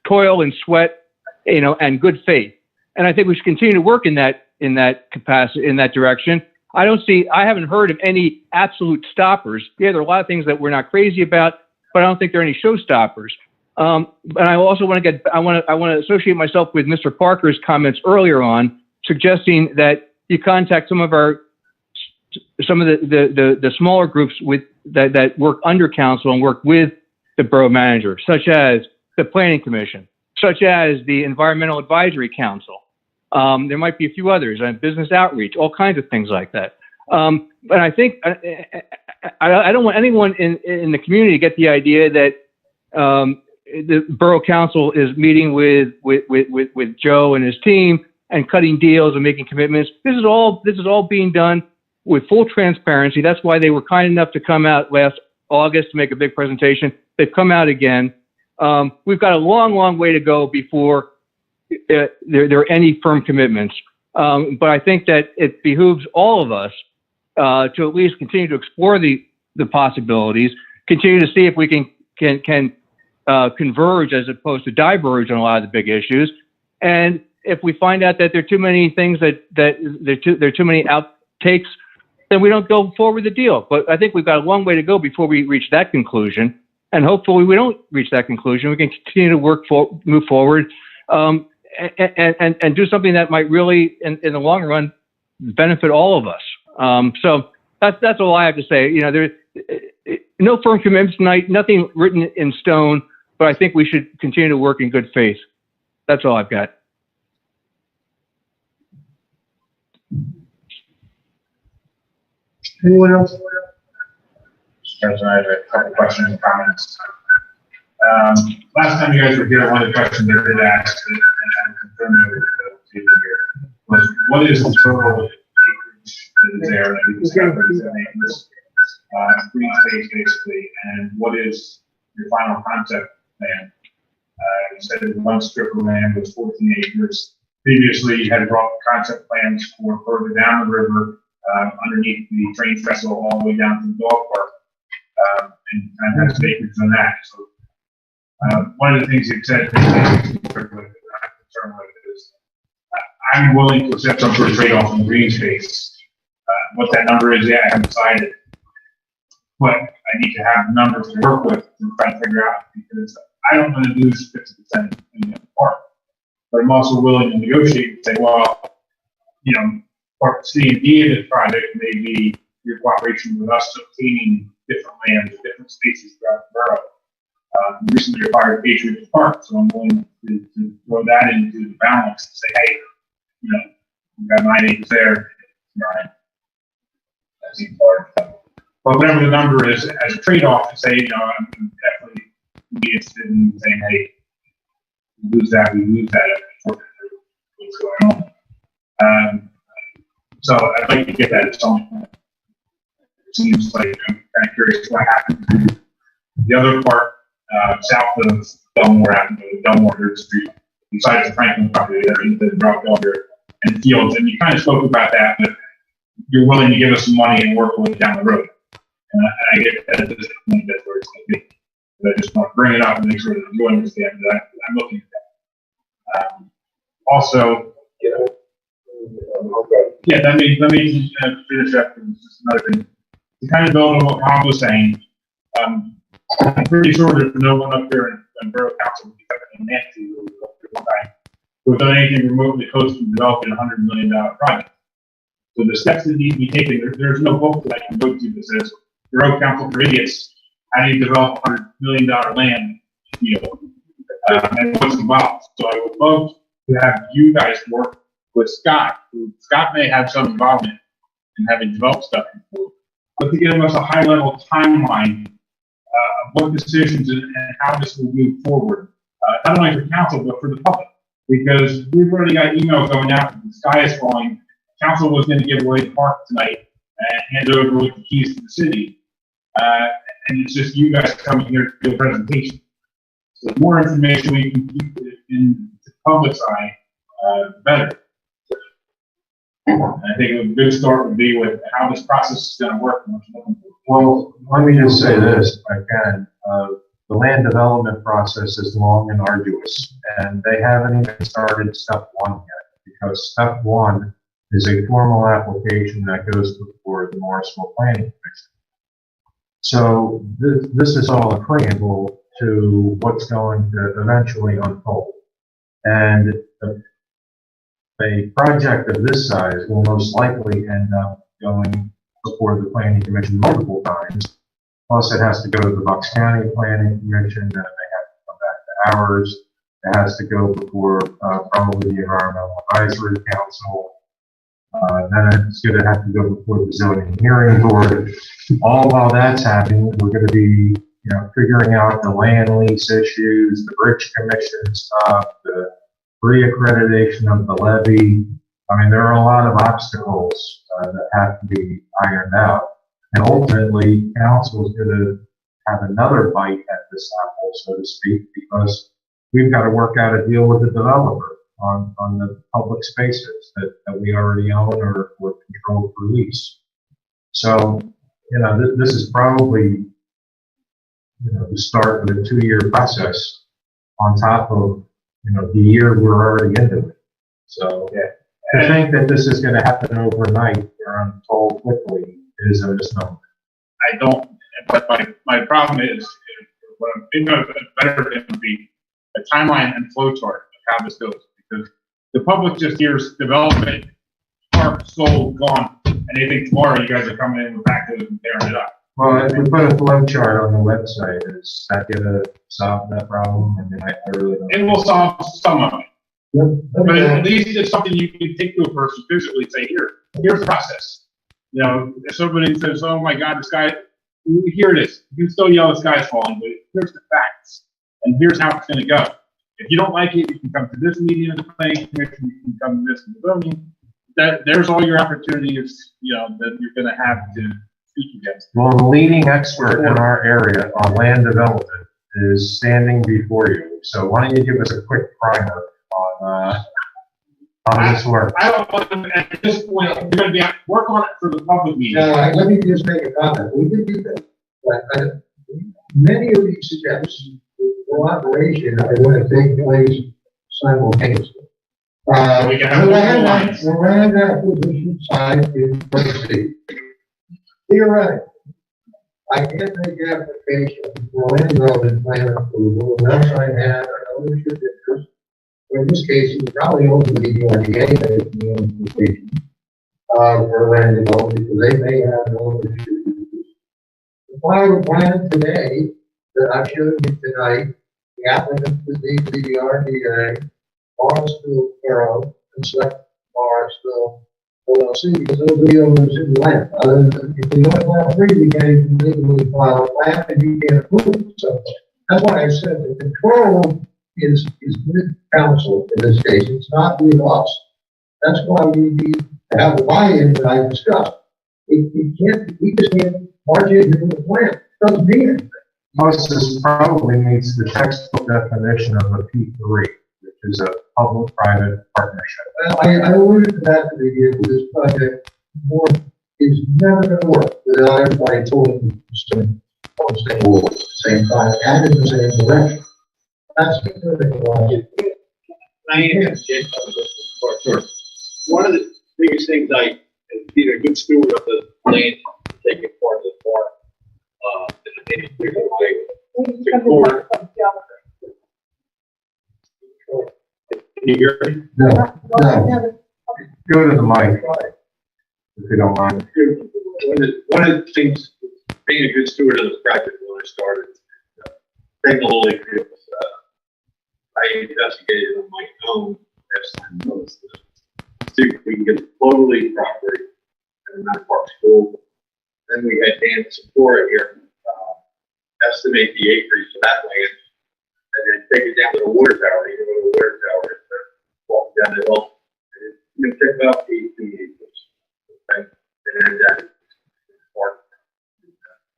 toil and sweat, you know, and good faith. And I think we should continue to work in that capacity, in that direction. I haven't heard of any absolute stoppers. Yeah, there are a lot of things that we're not crazy about, but I don't think there are any showstoppers. And I also want to associate myself with Mr. Parker's comments earlier on, suggesting that you contact some of the smaller groups that work under council and work with the borough manager, such as the planning commission, such as the environmental advisory council. There might be a few others, business outreach, all kinds of things like that. But I think I don't want anyone in the community to get the idea that the borough council is meeting with Joe and his team and cutting deals and making commitments. This is all being done with full transparency. That's why they were kind enough to come out last August to make a big presentation. They've come out again. We've got a long way to go before there are any firm commitments. But I think that it behooves all of us to at least continue to explore the possibilities, continue to see if we can converge as opposed to diverge on a lot of the big issues. And if we find out that there are too many things that there are too many outtakes, then we don't go forward with the deal. But I think we've got a long way to go before we reach that conclusion. and hopefully we don't reach that conclusion. We can continue to move forward, and do something that might really, in the long run, benefit all of us. So that's all I have to say. You know, there's no firm commitments tonight, nothing written in stone, but I think we should continue to work in good faith. That's all I've got. Anyone else? President, I have a couple questions and comments. Last time you guys were here, one of the questions I did ask, and I'm confirming with the team here, was what is the total acreage that is there? And I think it's got 37 acres, green space basically, and what is your final concept plan? You said that one strip of land was 14 acres. Previously, you had brought concept plans for further down the river, underneath the train trestle all the way down to the dog park, and kind of has acres on that. So one of the things you said is I'm willing to accept some sort of trade-off in green space. What that number is, yeah, I haven't decided, but I need to have numbers to work with to try to figure out, because I don't want to lose 50% in the park, but I'm also willing to negotiate and say, well, you know, part C and D of this project may be your cooperation with us obtaining different lands, different spaces throughout the borough. Recently acquired Patriots Park, so I'm willing to throw that into the balance and say, hey, you know, we've got 9 acres there, right? That seems hard. But whatever the number is, as a trade-off, to say, you know, I'm definitely be interested in saying, hey, we lose that, what's going on. So I'd like to get that at some point. It seems like I'm kind of curious what happened to the other part south of Delmore Dirt Street, besides the Franklin property, the drop over and fields. And you kind of spoke about that, but you're willing to give us some money and work with it down the road. And I get that at this point, that's where it's going to be. But I just want to bring it up and make sure that you understand that I'm looking at that. Also, you know, yeah, let me finish up. Just another thing. To kind of build on what Tom was saying, I'm pretty sure there's no one up there in Borough Council, except in Nancy, who have done anything remotely close to developing a $100 million project. So the steps that need to be taken, there's no book that I can go to that says Borough Council for Idiots, how do you develop a $100 million land deal, and what's involved. So I would love to have you guys work with Scott, who Scott may have some involvement in having developed stuff before, but to give us a high level timeline of what decisions and how this will move forward, not only for council, but for the public. Because we've already got emails going out that the sky is falling. Council was going to give away the park tonight and hand over with the keys to the city. And it's just you guys coming here to do a presentation. So the more information we can keep in the public's eye, better. And I think a good start would be with how this process is going to work. Well, let me just say this, if I can. The land development process is long and arduous, and they haven't even started step 1 yet, because step 1 is a formal application that goes before the Morrisville Planning Commission. So this is all a preamble to what's going to eventually unfold. And a project of this size will most likely end up going before the Planning Commission multiple times. Plus, it has to go to the Bucks County Planning Commission, then they have to come back to ours. It has to go before probably the Environmental Advisory Council. Then it's going to have to go before the Zoning Hearing Board. All while that's happening, we're going to be, figuring out the land lease issues, the Bridge Commission stuff, the re-accreditation of the levy. I mean, there are a lot of obstacles that have to be ironed out. And ultimately, council is going to have another bite at this apple, so to speak, because we've got to work out a deal with the developer on the public spaces that we already own or control for lease. So, this is probably, the start of a 2-year process on top of, the year we're already into it. So, to think that this is going to happen overnight or unfold quickly is a misnomer. I don't, but my problem is, what I'm thinking of better would be a timeline and flow chart of how this goes, because the public just hears development, park, sold, gone, and they think tomorrow you guys are coming in with backhoes and tearing it up. Well, if we put a flow chart on the website, is that gonna solve that problem? I mean, I really don't. It will solve some of it. But Okay. at least it's something you can take to a person physically, say, here's the process. You know, if somebody says, oh my God, the sky, here it is. You can still yell the sky's falling, but here's the facts. And here's how it's gonna go. If you don't like it, you can come to this meeting of the planning commission, you can come to this in the zoning. There's all your opportunities, you know, that you're gonna have to speak against. Well, the leading expert in our area on land development is standing before you. So why don't you give us a quick primer on how this works? I don't want to, at this point, we're gonna be, work on it for the public meeting. Let me just make a comment. We did do that. But many of these suggestions, cooperation, are going to take place simultaneously. We can have The land acquisition side is proceed. Theoretically, I can't make application for land development plan approval unless I have an ownership interest. In this case, it's probably ultimately the RDA that is the application for land development, because they may have an ownership interest. The final plan today that I've shown you tonight, the applicant would need to be the RDA, Morrisville Borough, and select Morrisville LLC, because those are the owners in the land. Other than, if we don't have three, we can't even legally file a plan, and you can't approve it. So that's why I said the control is with council in this case. It's not with us. That's why we need to have the buy-in that I discussed. We just can't march it into the plan. It doesn't mean anything. Most this probably meets the textbook definition of a P3, which is a public-private partnership. Well, I alluded to that to begin with this project. Is never going to work without everybody pulling the same at the same time and in the same direction. That's the critical logic. Sure. One of the biggest things being a good steward of the land, taking part of the farm, in a bigger way. Can you hear me? No. Go to the mic, if you don't mind. One of the things, being a good steward of this project when I started, taking a little increase, I investigated on my own as to see if we can get totally property and not park school. Then we had Dan Sephora here, estimate the acreage of that land, and then take it down to the water tower. You go to the water tower and walk down the hill, and you can pick up 18 acres. Okay? And then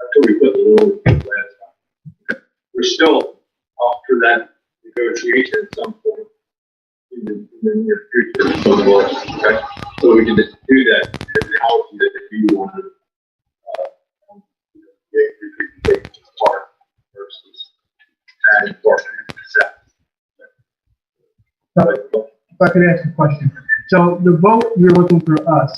until we put the little last time. We're still off for that negotiation at some point in the near future. Okay? So we can just do that technology that if you want to park versus adding parking set. If I could ask a question. So the vote you're looking for us,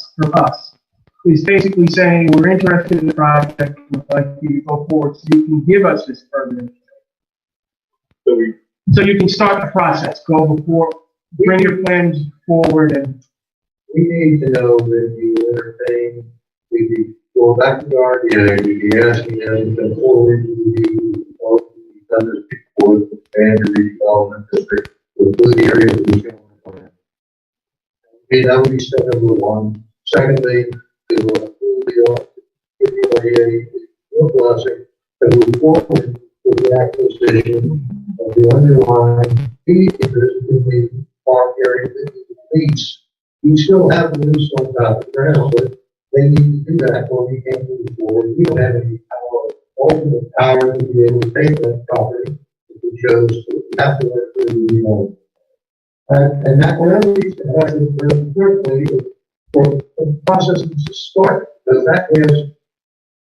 is basically saying we're interested in the project, we'd like you to go forward, so you can give us this further. So you can start the process, go before, bring your plans forward and. We need to know that you entertain, we go back to the RDA, we be asking them to forward we've done this before, the standard redevelopment district, with the area that we can plan. Okay, that would be step number one. Secondly, we will approve the RDA, your blessing, to move forward with the acquisition of the underlying fee interest in the park area that you lease. You still have the lease on top of the ground, but they need to do that when we can't move forward. We don't have any power, ultimate power to be able to take that property if we chose to. We have to let it be known. And that whatever we have to very importantly, for the process needs to start, because that is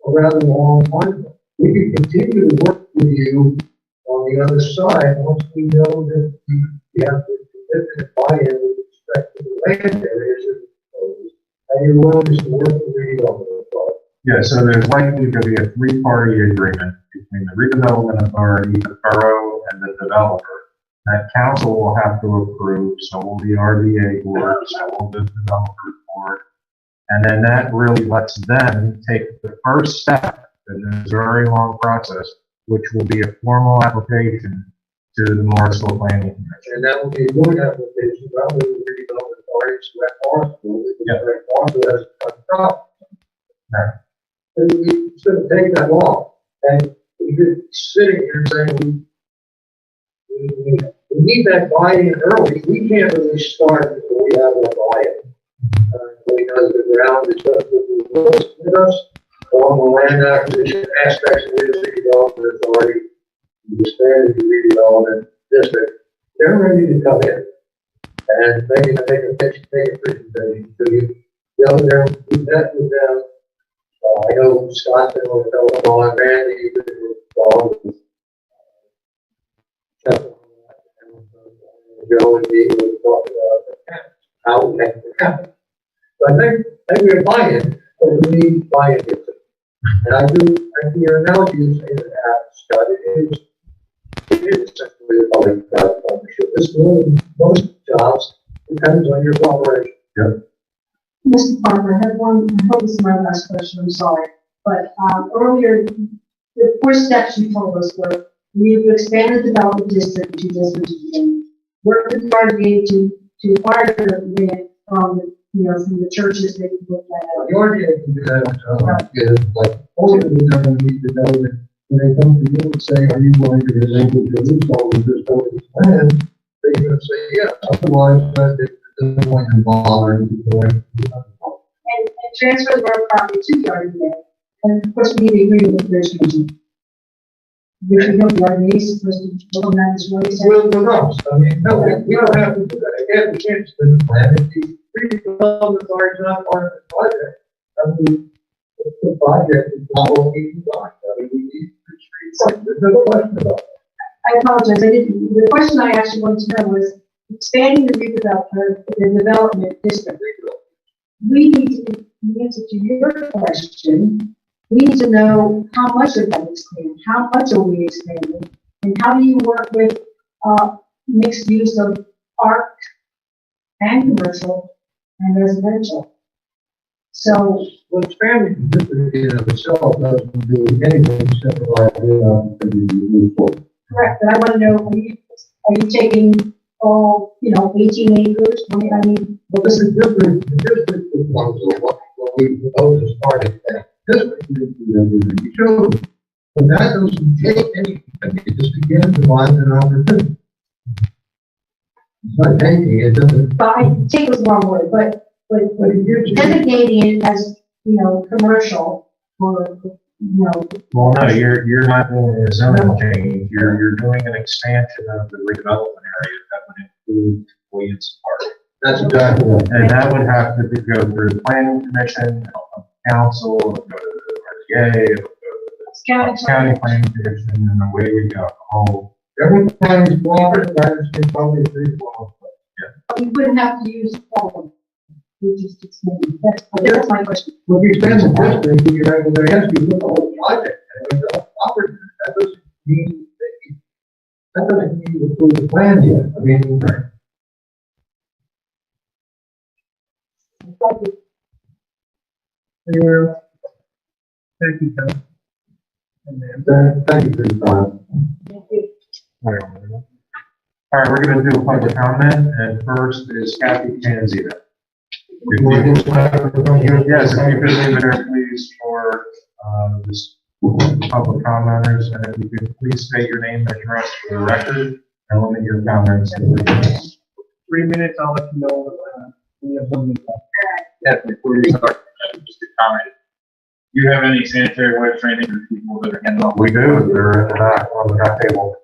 a rather long time. We can continue to work with you on the other side once we know that we have to significant buy-in with respect to the land areas and you're willing to work with the redevelopment. Yeah, so there's likely to be a three-party agreement between between the redevelopment authority, the borough, and the developer. That council will have to approve, so will the RDA board, so will the developer board. And then that really lets them take the first step in this very long process, which will be a formal application to the Morrisville Planning Commission. And that will be a joint application, rather than the redevelopment authorities who have Morrisville, because Morrisville has a problem. Right. It shouldn't take that long. And you're sitting here saying we need that buy-in early. We can't really start until we have that buy-in. Because the ground is just with us, along the land acquisition aspects of the redevelopment authority, the expanded redevelopment district, they're ready to come in. And maybe take a presentation to you. Go there, we met with them. I know Scott's been on the telephone, Randy, you've been involved. Joe and me will talk about how we make it happen. So I think we have buy-in, but we need buy-in. And I think your analogy is Scott, it is essentially a public-private partnership. This really, most jobs depends on your cooperation. Yep. Mr. Parker, I have one, I hope this is my last question, I'm sorry. But earlier, the 4 steps you told us were, we need to expand the development district to district again. Work with the RDA to acquire the land from the churches that you look at. The RDA can do that, is like, ultimately, they're going to need to know that when they come to you and say, are you willing to relinquish your leasehold with this building plan? They're going to say, yes, otherwise, they're going to bother and transfer the road property to the RDA. And of course, we need to agree with the British region. Which we know the RDA is supposed to implement this really. No, I mean, no, we don't have to do that. Again, we can't spend the plan. If the redevelopment authority is not part of the project, I mean, the project is not what we can do. I mean, we need to treat. There's no question about it. I apologize. The question I actually wanted to know was expanding the development district. We need to, the answer to your question, we need to know how much of that is expanded, how much are we expanding, and how do you work with mixed use of park and commercial and residential. So, well, expanding the district in of itself doesn't do anything except provide the move forward. Correct, but I want to know, are you taking all, 18 acres? I mean, well, this is different. The district proposal, what we propose as part of that district is the children. But that doesn't take anything. It just again provides an opportunity. It's not taking it, doesn't. But I take it the wrong word, but designating it as, commercial or, Well, no, you're not doing a zoning change. You're doing an expansion of the redevelopment area that would include Williamson Park. That's exactly right. And that would have to go through the planning commission, council, go to the RDA, go to the county planning commission, and away we go. Every time is cooperative, that is probably pretty well. Yeah. You wouldn't have to use all of them. You just expand. That's my question. Well, if you expand the district, you're able to ask you the whole project. And that doesn't mean you approve the plan yet. I mean, right. Thank you. Anywhere else? Thank you, Tom. Thank you for your time. Thank you. All right, we're going to do a public comment, and first is Kathy Tanzita. Yes, if you could leave it there, please, for this public commenters, and if you could please state your name and address for the record, and limit your comments to 3 minutes. 3 minutes, I'll let you know when you have something to talk. Yeah, before you start, just a comment. Do you have any sanitary wipes or anything for people that are hands on? We do. They're in the back on the back table.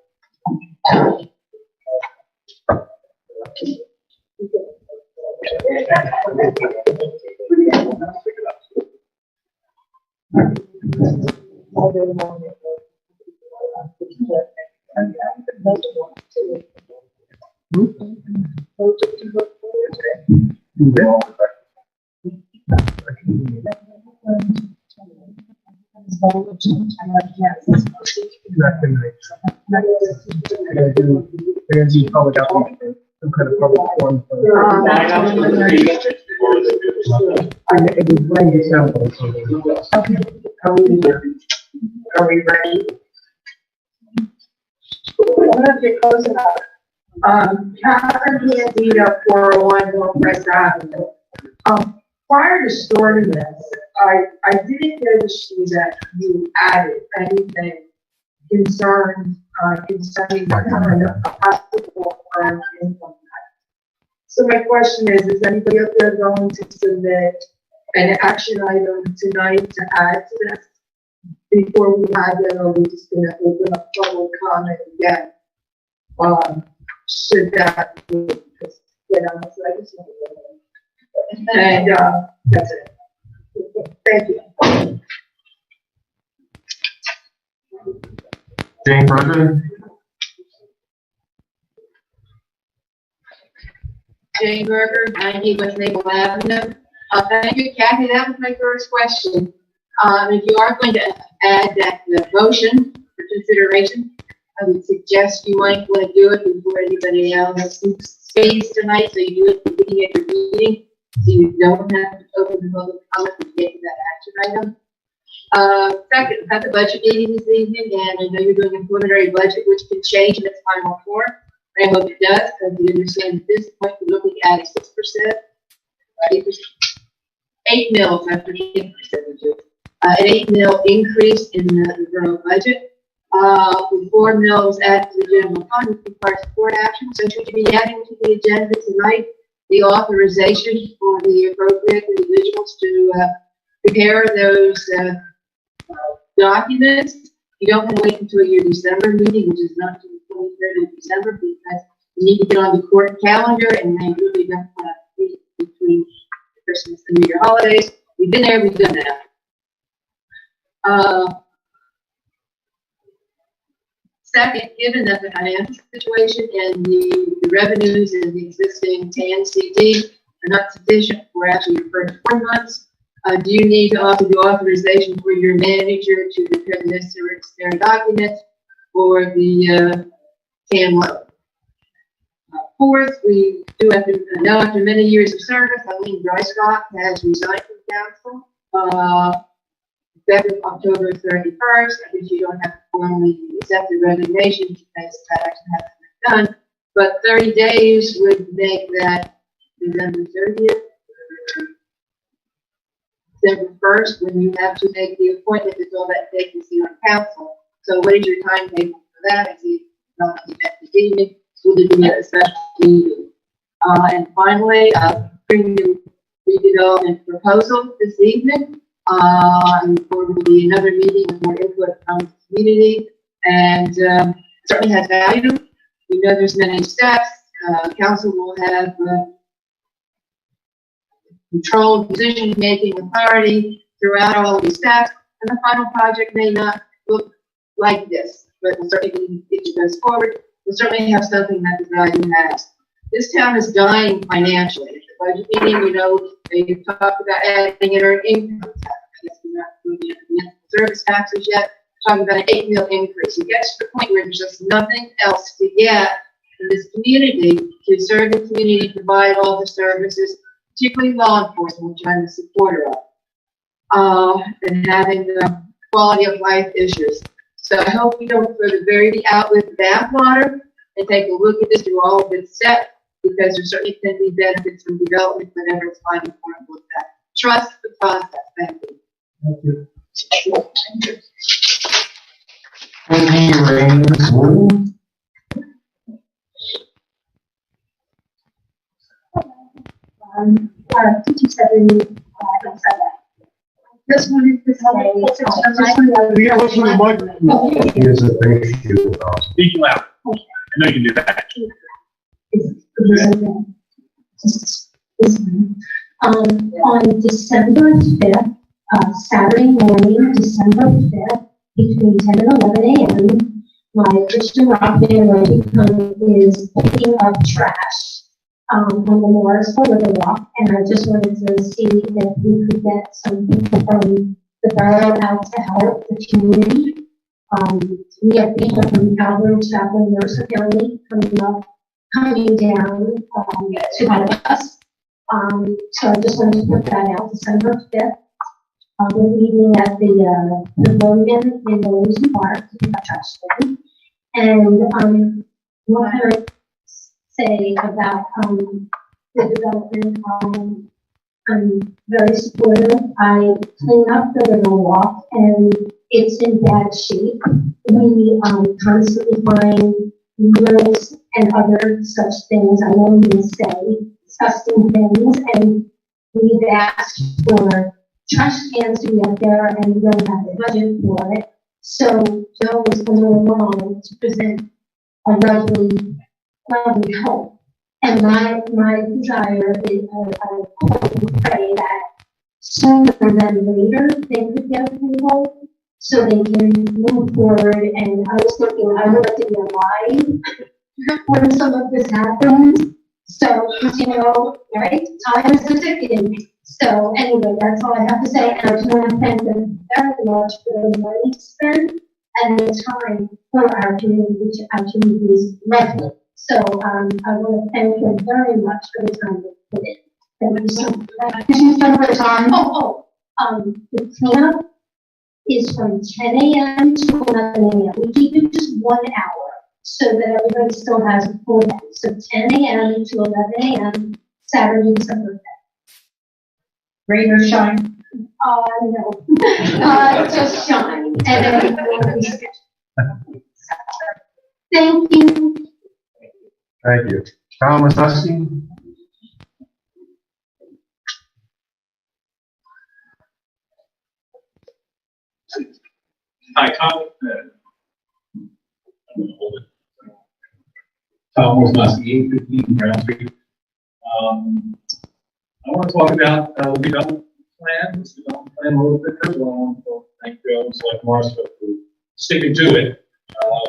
not tonight. We're gonna do public outreach, some kind of public forum. It was playing the sound. Are we ready? I'm gonna get close enough. Catherine Candida, 401 Northwest Avenue. Prior to starting this, I didn't notice that you added anything concerning a possible income tax. So my question is anybody up there going to submit an action item tonight to add to this? Before we have it, or are we just gonna open up public comment again? Should that be, get on the legislature? And, that's it. Thank you. Jane Berger? Jane Berger, 90 West Maple Avenue. Thank you, Kathy. That was my first question. If you are going to add that the motion for consideration, I would suggest you might want to do it before anybody else stays tonight, so you do it at the beginning of your meeting, so you don't have to open the public comment and get to that action item. Second, at the budget meeting this evening, and I know you're doing a preliminary budget, which can change in its final form. I hope it does, because we understand at this point we're looking at a 6%, 8 mils after 8%, an 8 mil increase in the borough budget. With 4 mils added to the general fund, which requires support action. So should you be adding to the agenda tonight the authorization for the appropriate individuals to prepare those documents? You don't want to wait until your December meeting, which is not until the 23rd of December, because you need to get on the court calendar, and they really don't want to meet between Christmas and New Year holidays. We've been there, we've done that. Second, given that the financial situation and the revenues in the existing TAN CD are not sufficient for actually your first 4 months, do you need to offer the authorization for your manager to prepare the necessary documents for the TAN loan? Fourth, we do have to know after many years of service, Eileen Drystock has resigned from council. Effective October 31st, I guess you don't have to formally accept the resignation because that actually hasn't been done. But 30 days would make that December 30th, December 1st, when you have to make the appointment to fill that vacancy on council. So what is your timetable for that? Is it not effective evening? Will it be a special meeting? And finally, bring the redevelopment proposal this evening. And there will be another meeting with more input from the community, and certainly has value. We know there's many steps. Council will have controlled decision-making authority throughout all of these steps, and the final project may not look like this, but we'll certainly, if it goes forward, we'll certainly have something that the value has. This town is dying financially. At the budget meeting, you know, they talked about adding in our income tax. I guess we're not doing the municipal service taxes yet. Talking about an 8 mil increase. It gets to the point where there's just nothing else to get in this community to serve the community, provide all the services, particularly law enforcement, which I'm a supporter of, and having the quality of life issues. So I hope we don't throw the baby out with the bathwater and take a look at this through all of its steps, because there certainly can be benefits from development whenever it's final form looked at. Trust the process. Thank you. Thank you. Thank you, Raymond. 227. This one is the same. Yeah, listen to Mike. Here's a issue. Speak loud. I know you can do that. On December 5th, Saturday morning, December 5th, between 10 and 11 a.m., my Christian rock band is picking up trash on the Morrisville Riverwalk, and I just wanted to see if we could get some people from the borough out to help the community. We have people from Calvary Chapel, Mercer County coming down to help us. So I just wanted to put that out December 5th. We're meeting at the pavilion in Williamson Park in Conceptual. And what I would say about the development, I'm very supportive. I clean up the river walk and it's in bad shape. We constantly find needles and other such things. I won't even say disgusting things. And we've asked for trash cans to be up there and we don't have the budget for it. So Joe was a little wrong to present a lovely home. And my desire is, I pray that sooner than later they could get approval so they can move forward. And I was thinking I would like to be alive when some of this happens. So, you know, right? Time is a ticking. So anyway, that's all I have to say. And I just want to thank them very much for the money spent and the time for our community, which our community is lovely. So I want to thank you very much for the time they put in. Thank you so much. Could you spend the time? The cleanup is from 10 a.m. to 11 a.m. We keep it just 1 hour so that everybody still has a full day. So 10 a.m. to 11 a.m. Saturday, December 5th. Rain or shine? No. Just shine. And everything will be scheduled. Thank you. Thank you. Thomas Husky? Hi, Tom. Tom Wilsonowski, 815 Brown Street. I want to talk about the development plan. This development plan a little bit. First of all, I want to thank Joe and Select Morrisville for sticking to it.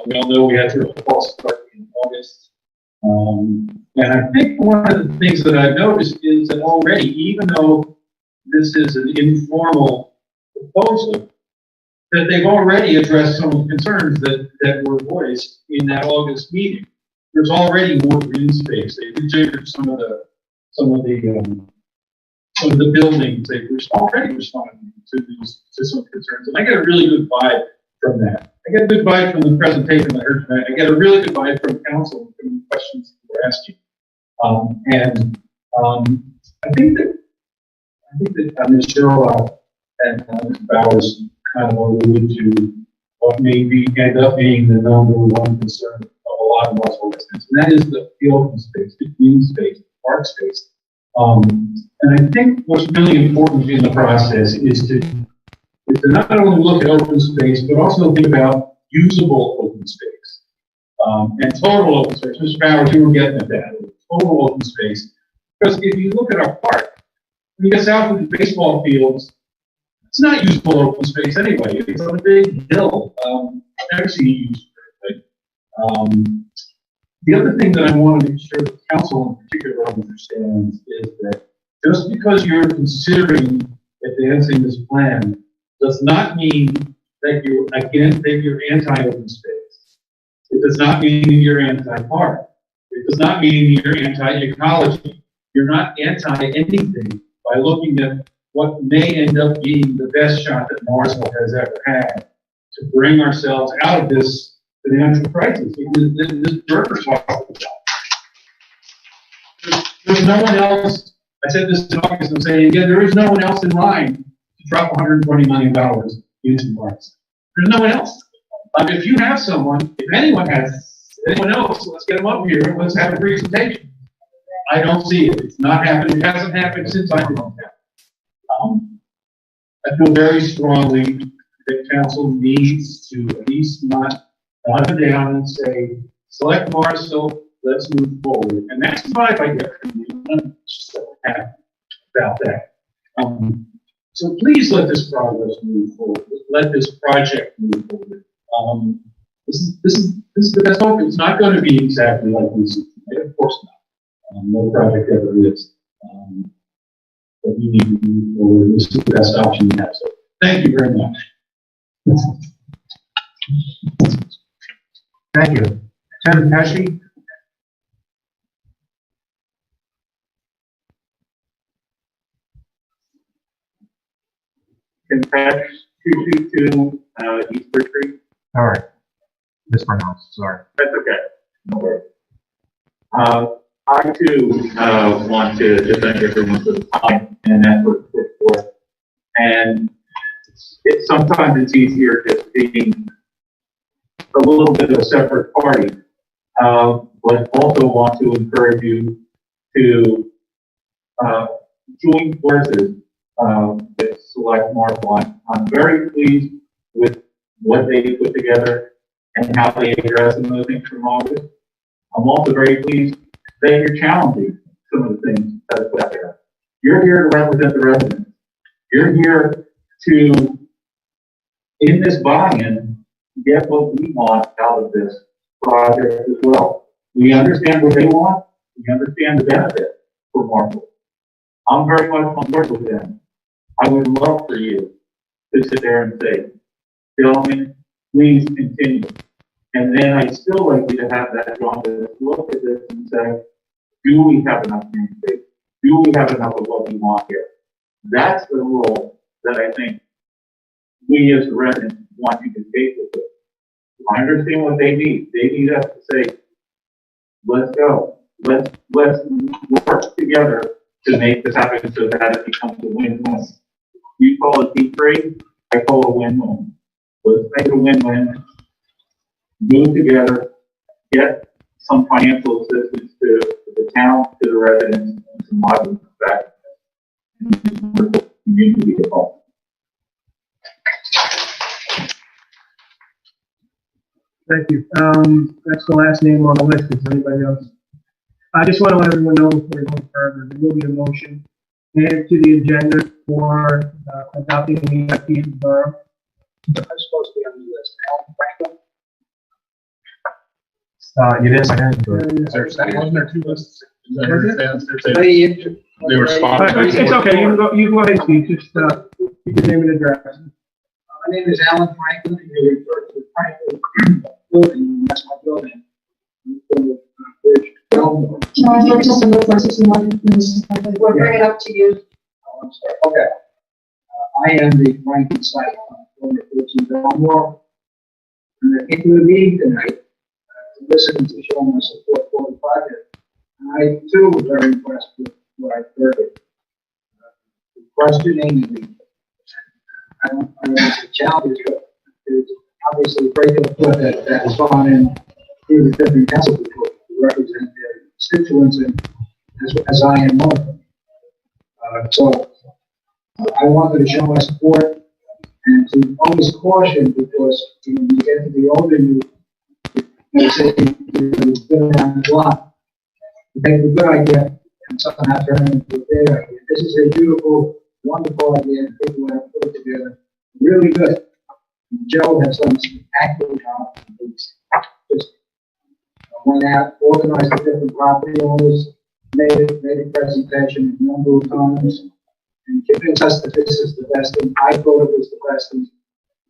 We all know we had to a false start in August. And I think one of the things that I've noticed is that already, even though this is an informal proposal, that they've already addressed some of the concerns that were voiced in that August meeting. There's already more green space. They rejected some of the buildings. They've already responded to some concerns, and I get a really good vibe from that. I get a good vibe from the presentation I heard tonight. I get a really good vibe from council from the questions that were asked you. I think that Ms. Sherlock and Ms. Bowers kind of alluded to what may end up being the number one concern of a lot of Morrisville residents, and that is the open space, the green space, the park space. And I think what's really important in the process is to not only look at open space, but also think about usable open space and total open space. Mr. Bowers, you were getting at that, total open space. Because if you look at our park, when you get south of the baseball fields, it's not usable open space anyway. It's on a big hill. I've never seen it used for anything. The other thing that I want to make sure the council in particular understands is that just because you're considering advancing this plan does not mean that you're anti-open space. It does not mean that you're anti-park. It does not mean that you're anti-ecology. You're not anti-anything by looking at what may end up being the best shot that Morrisville has ever had to bring ourselves out of this financial crisis. This burger there's no one else. I said this in August. I'm saying again, there is no one else in line to drop $120 million into parks. There's no one else. If you have someone, if anyone else, let's get them up here and let's have a presentation. I don't see it. It's not happening. It hasn't happened since I've been on that. I feel very strongly that council needs to at least not dive down and say, select Morrisville, let's move forward. And that's the vibe I get from you. I'm so happy about that. So please let this progress move forward. Let this project move forward. This is the best hope. It's not going to be exactly like we see today. Of course not. No project ever is. But we need to move forward. This is the best option we have. So thank you very much. Thank you. Tim Pesci? Patch 222 East Third Street. All right. Mispronounced, sorry. That's okay. No worries. I too want to thank everyone for the time and effort put forth. And sometimes it's easier just being a little bit of a separate party, but also want to encourage you to join forces with Select Morrisville. I'm very pleased with what they put together and how they address some of the things from August. I'm also very pleased that you're challenging some of the things that are put out there. You're here to represent the residents. You're here to, in this buy-in, get what we want out of this project as well. We understand what they want. We understand the benefit for Morrisville. I'm very much on board with them. I would love for you to sit there and say, gentlemen, please continue. And then I'd still like you to have that John to look at this and say, do we have enough green space? Do we have enough of what we want here? That's the role that I think we as the residents want you to take with it. I understand what they need. They need us to say, let's go. Let's work together to make this happen so that it becomes a win-win. You call it deep trade, I call it a win-win. Let's make it a win-win. Move together, get some financial assistance to the town, to the residents, and some modern back and community involvement. Thank you. That's the last name on the list. Is there anybody else? I just want to let everyone know before we go further, there will be a motion added to the agenda for adopting an EIP in the borough. I'm supposed to be on the list. Alan Franklin? You didn't sign in. Is there a second? Wasn't there two lists? They were spotted. It's okay. You can go ahead and speak. Just keep your name and address. My name is Alan Franklin, and you refer to the Franklin building. That's my building. Can I give just a little question? We'll bring it up to you. Oh, I'm sorry. Okay. I am the Franklin site on 14 Belmore. And I came to the meeting tonight to listen to show my support for the project. And I too was very impressed with what I heard. The questioning and I don't know the challenges, but there's obviously a great deal of thought that has gone in through the different council people to represent their constituents, and as I am one of them. So I wanted to show my support and to always caution, because when you get to the older you say you've been around the block. You take a good idea and somehow turn it into a bad idea. This is a beautiful, wonderful idea, and people have put it together really good. Joe has done a spectacular job. He's just went out, organized the different property owners, made a presentation a number of times, and convinced us that this is the best thing. I thought it was the best thing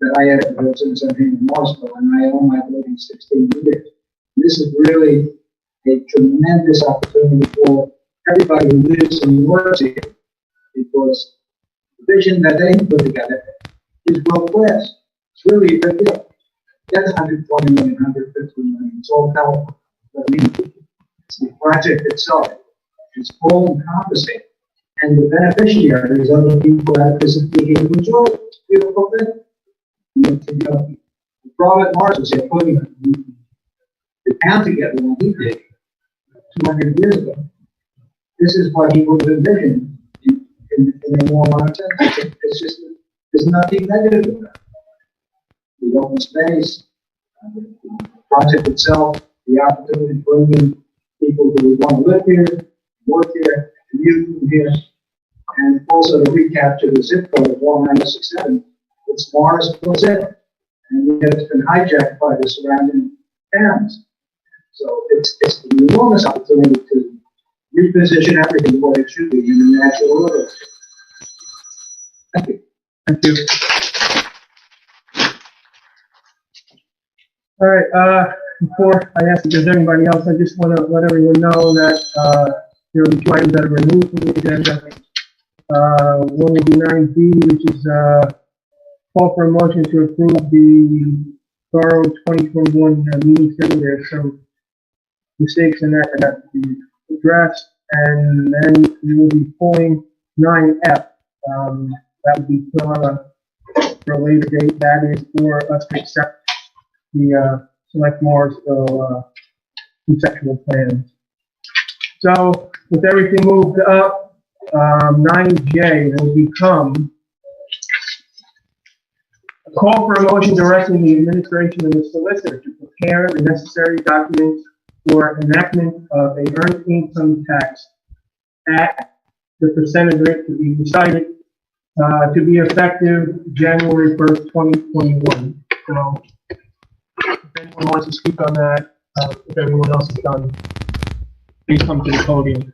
that I had ever heard since I've been in Morrisville, and I own my building 16 years. This is really a tremendous opportunity for everybody who lives and works here, because the vision that they put together is world class. It's really a big deal. That's 120 million, 150 million. It's all powerful. But I mean, it's the project itself. It's all encompassing. And the beneficiaries are the people that physically able to enjoy it. It's a beautiful thing. The Robert Morris was here putting the town together when he did 200 years ago. This is what he would have envisioned in a more modern sense. It's just, there's nothing negative about it. The open space, the project itself, the opportunity to bring in people who want to live here, work here, commute from here, and also to recapture the zip code of 1967. It's Morrisville zip, and yet it's been hijacked by the surrounding towns. So it's an enormous opportunity to reposition everything what it should be in a natural order. Thank you. Thank you. All right, before I ask if there's anybody else, I just want to let everyone know that, there will be 2 items that are removed from the agenda. One will be 9B, which is, call for a motion to approve the Borough 2021 meeting schedule. There's some mistakes in that have to be addressed. And then we will be pulling 9F. That would be put on for a later date. That is for us to accept the select Morrisville conceptual plans. So with everything moved up, 9J will become a call for a motion directing the administration and the solicitor to prepare the necessary documents for enactment of a earned income tax at the percentage rate to be decided to be effective January 1st, 2021. So if anyone wants to speak on that, if everyone else is done, please come to the podium.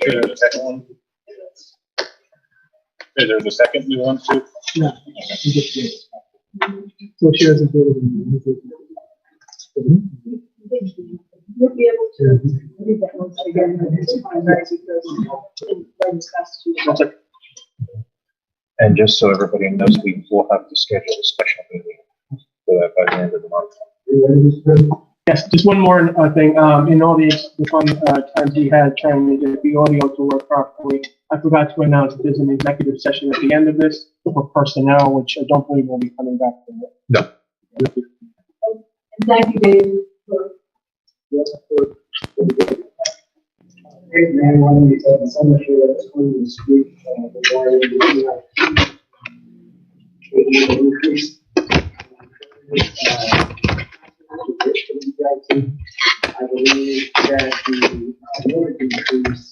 There's a second one. There's a second you want to? No. So she doesn't do it. You'll be able to read that once again, because And just so everybody knows, we will have to schedule a special meeting for that by the end of the month. Yes, just one more thing. In all the fun times we had trying to get the audio to work properly, I forgot to announce that there's an executive session at the end of this for personnel, which I don't believe will be coming back from it. No. thank you, Dave, for Hey, man, one of these, someone here that's going to speak, regarding the increase. I believe that the millage increase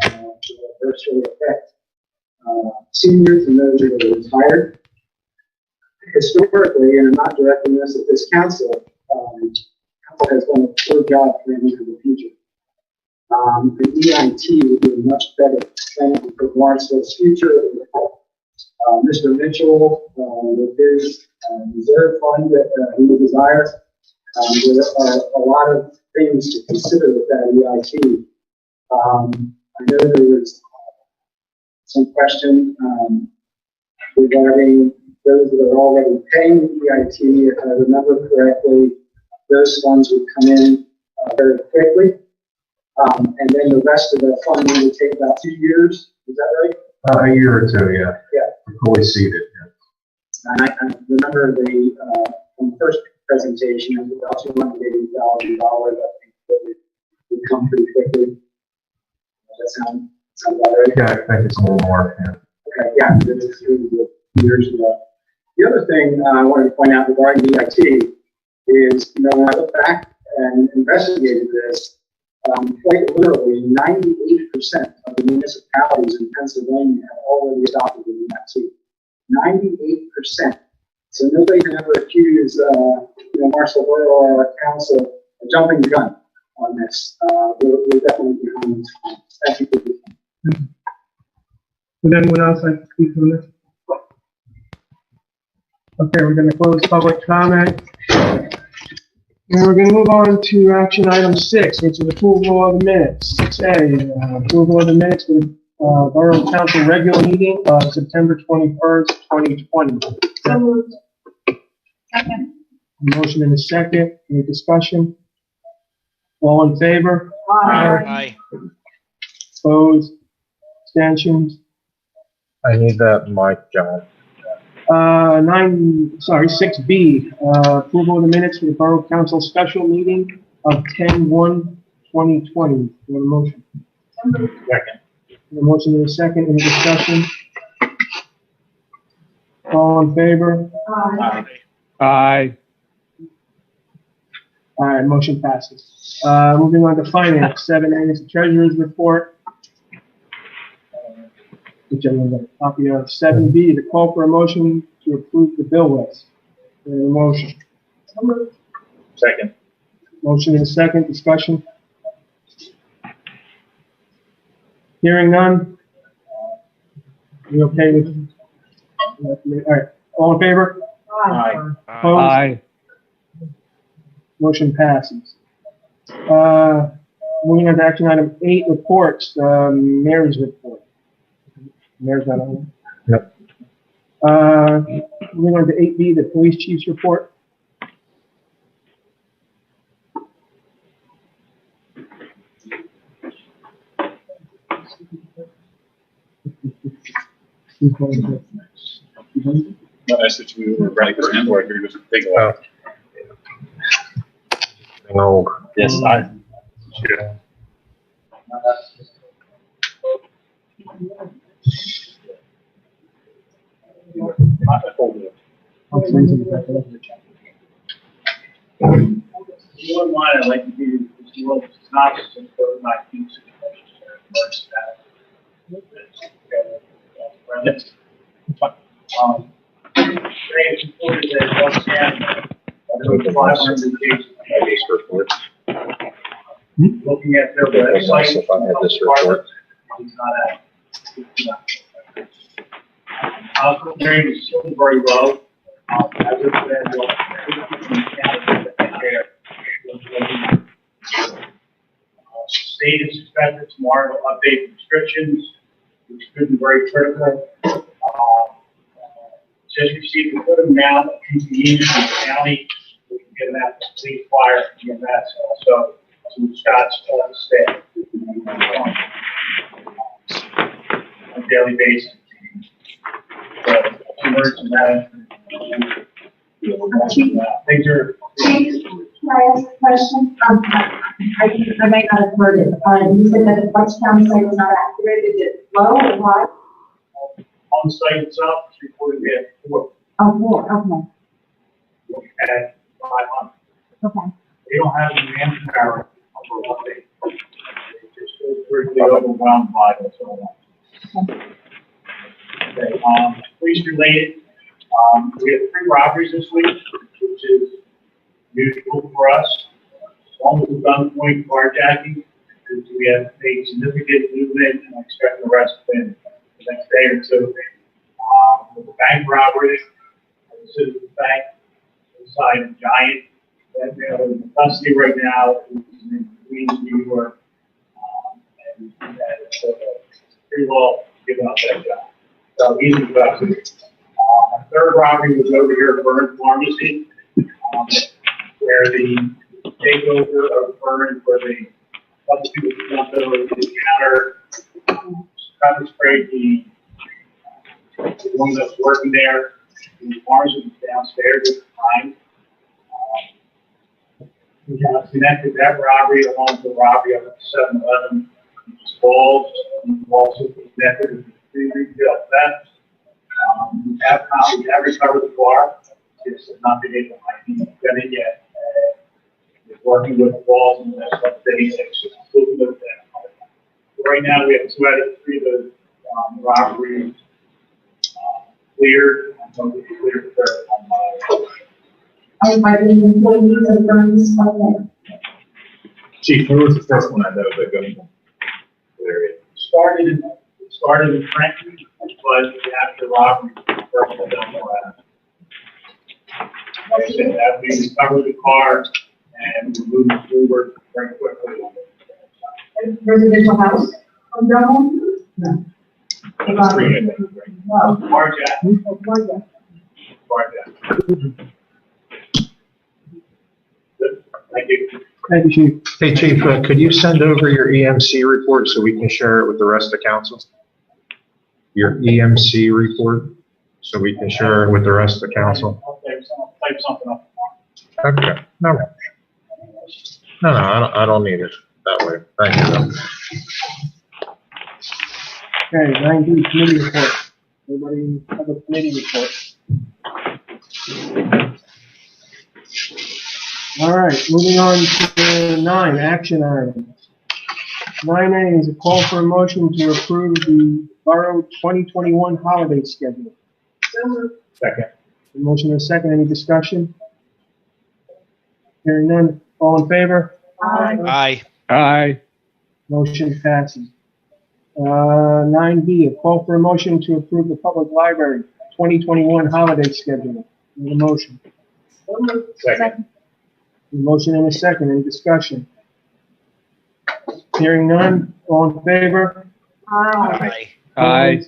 will adversely affect seniors and those who are retired. Historically, and I'm not directing this at this council, council has done a poor job planning for the future. The EIT would be a much better planning for Morrisville's future. Mr. Mitchell, with his reserve fund that he desires, there are a lot of things to consider with that EIT. I know there was some question regarding those that are already paying EIT. If I remember correctly, those funds would come in very quickly. And then the rest of the funding would take about 2 years. Is that right? A year or two, yeah. Yeah. Fully seated. Yeah. And I remember from the first presentation, it was about $280,000. I think that would come pretty quickly. Does that sound about right? Yeah, I think it's a little more. Yeah. Okay, yeah, this is really good years ago. The other thing I wanted to point out regarding EIT is, when I look back and investigated this, quite literally 98% of the municipalities in Pennsylvania have already adopted the EIT. 98%. So nobody can ever accuse, Morrisville Borough or our council of jumping the gun on this. We're definitely behind this. Thank you for this. Would anyone else like to speak on this? Okay, we're going to close public comment. And we're going to move on to action item 6, which is approval of the minutes. 6A, approval of the minutes for the Borough Council regular meeting of September 21st, 2020. so moved. Second. Motion and a second. Any discussion? All in favor? Aye. Opposed? Abstentions? I need that mic, John. 6B, approval of the minutes for the Borough Council special meeting of 10/1/2020. Do you have a motion? Second. A motion and a second. Any discussion? All in favor? Aye. Aye. All right, motion passes. Moving on to finance, 7A is the treasurer's report, which everyone got a copy of. 7B, the call for a motion to approve the bill list. Do you have a motion? Second. Motion and a second. Discussion? Hearing none. You okay with? All right, all in favor? Aye. Opposed? Aye. Motion passes. Moving on to action item 8, reports, Mary's report. Mary's not on. Yep. Moving on to 8B, the police chief's report. I said we were ready for him, or you're just take a while. Old. Yes, Yeah. If you wouldn't mind, I'd like to give you this little synopsis of COVID-19 situation here in Morrisville. Today it's reported that one county, over 500 cases. Looking at their website, If I had this report. it's not active. Hospital rate is still very low. As of today, state is expected tomorrow to update restrictions, which could be very critical. Just received a good amount of PPE from the county. We can get that from police, fire, EMS, also some shots on the staff on a daily basis. So, emergency management. Things are. Chief, can I ask a question? I might not have heard it. You said that the Fletch County site was not accurate. Is it low or high? On the site itself, it's reported we had 4. Oh, 4, okay. We had 500. Okay. We don't have the manpower for what they just really overwhelmed by this. Okay, police related, we had 3 robberies this week, which is usual for us. One was a gunpoint carjacking, because we have made significant movement and I expect the rest within the next day or 2. With the bank robbery, the Citizens Bank inside a Giant, that they are in custody right now, in Queens, New York, and so pretty well given up that job. So easy about it. Our third robbery was over here at Burn Pharmacy, where the takeover of Burn, where the other people jumped over the counter, pepper sprayed the woman that's working there. The pharmacy was downstairs at the time. We have connected that robbery along with the robbery of 7-Eleven. Balls, also connected with the 3 retail thefts. We have recovered the car. It's not been able to get it yet. We're working with balls in the next couple of days. Right now, we have 2 out of 3 of the robberies cleared. I'm going to be cleared for third Are the employees of Burns okay? Chief, who was the first one I know that got area? started in Trenton, but after robbery, first of them were at. Like I said, that we recovered the car and we moved forward very quickly. Residential house? On Drummond? No. Carjack. Thank you. Thank you, Chief. Hey, Chief, could you send over your EMC report so we can share it with the rest of council? Your EMC report, so we can share it with the rest of council? I'll type something up. Okay, no, I don't need it that way. Thank you, though. Okay, 9B, committee report. Anybody have a committee report? All right, moving on to 9, action items. 9A is a call for a motion to approve the Borough 2021 holiday schedule. Second. The motion is second. Any discussion? Hearing none. All in favor? Aye. Aye. Motion passes. 9B, a call for a motion to approve the public library 2021 holiday schedule. Need a motion? Second. A motion and a second. Any discussion? Hearing none. All in favor? Aye. Aye.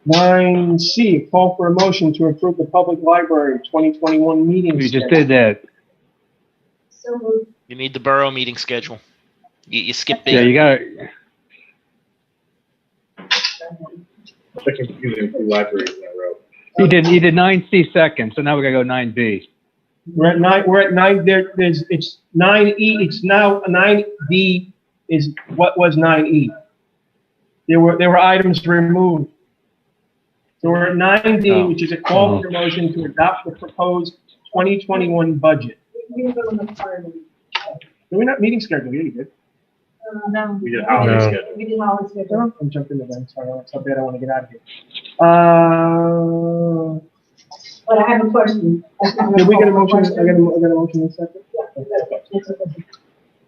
9C, a call for a motion to approve the public library 2021 meeting We just schedule. did that. So moved. You need the borough meeting schedule. You skipped Yeah, it. you got They're confusing two libraries in a row. he did 9C second, so now we gotta go 9B. We're at nine, it's 9E, it's now 9D is what was 9E. There were items removed. So we're at 9D, Oh. which is a call for motion to adopt the proposed 2021 budget. We didn't go on the part. We're not meeting schedule, yeah, you did. No. We did holiday No. schedule. We did holiday schedule. I'm jumping the gun, sorry, it's so bad, I want to get out of here. But I have a question. Did we get a motion, I got a motion in a second?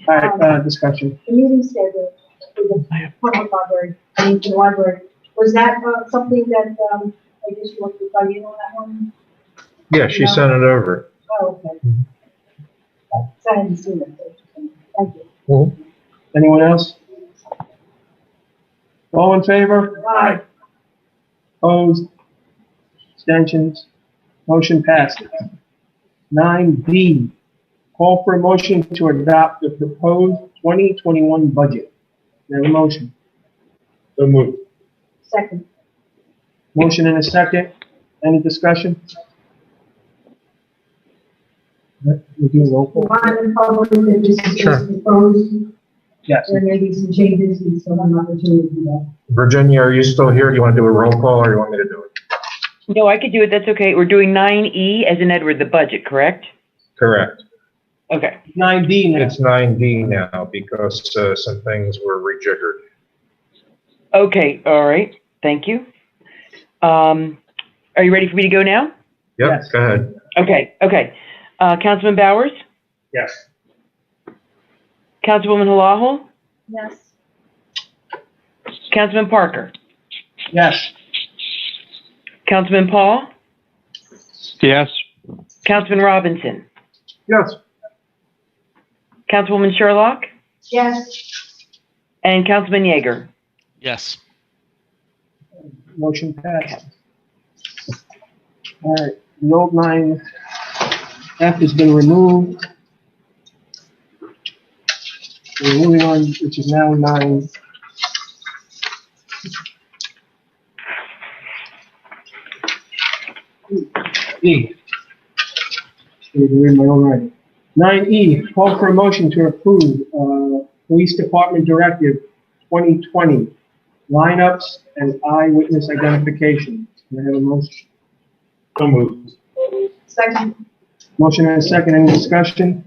All right, discussion. The meeting schedule for the public library, the library, was that something that, I guess you want to tell you on that one? Yeah, she sent it over. Oh, okay. So I hadn't seen it. Thank you. Anyone else? All in favor? Aye. Opposed? Abstentions? Motion passes. 9D, call for a motion to adopt the proposed 2021 budget. May I have a motion? So moved. Second. Motion and a second. Any discussion? We do a roll call? Remind the public that this is Sure. just proposed, Yes. there may be some changes, we still have an opportunity to do that. Virginia, are you still here? Do you want to do a roll call or you want me to do it? No, I could do it. That's okay. We're doing 9E as in Edward, the budget, correct? Correct. Okay. 9D now. It's 9D now because some things were rejiggered. Okay, all right. Thank you. Are you ready for me to go now? Yep, Yes. go ahead. Okay. Councilman Bowers? Yes. Councilwoman Halahol? Yes. Councilman Parker? Yes. Councilman Paul? Yes. Councilman Robinson? Yes. Councilwoman Sherlock? Yes. And Councilman Yeager? Yes. Motion passes. All right, the old 9F has been removed. We're moving on, which is now 9. E. In my own writing. 9E, call for a motion to approve, Police Department Directive 2020, lineups and eyewitness identification. Can I have a motion? So moved. Second. Motion and a second, any discussion?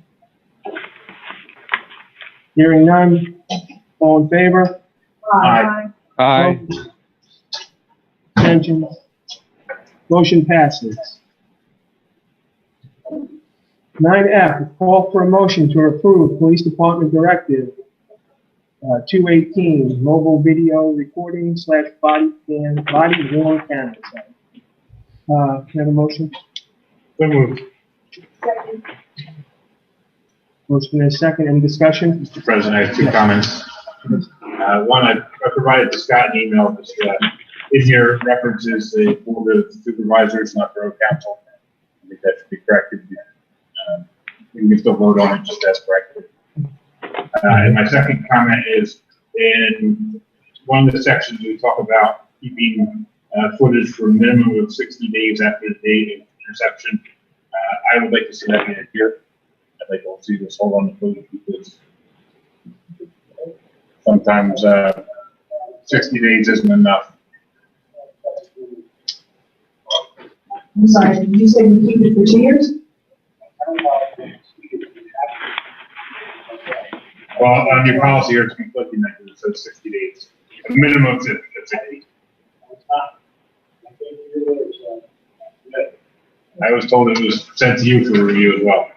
Hearing none, all in favor? Aye. Aye. Abstentions? Motion passes. 9F, call for a motion to approve Police Department Directive 218, mobile video recording / body worn cameras. Can I have a motion? So moved. Second. Motion and a second, any discussion? Mr. President, I have two comments. One, I provided to Scott an email, just, in here references the Board of Supervisors, not Borough Council. I think that should be corrected. We can still vote on it just as corrected. And my second comment is, in one of the sections, we talk about keeping footage for a minimum of 60 days after the date of interception. I would like to see that in here. I'd like to see this hold on the footage because sometimes 60 days isn't enough. I'm sorry, did you say we keep it for 2 years? Well, on your policy here, it's conflicting that it says 60 days. A minimum of 60. I was told it was sent to you for review as well.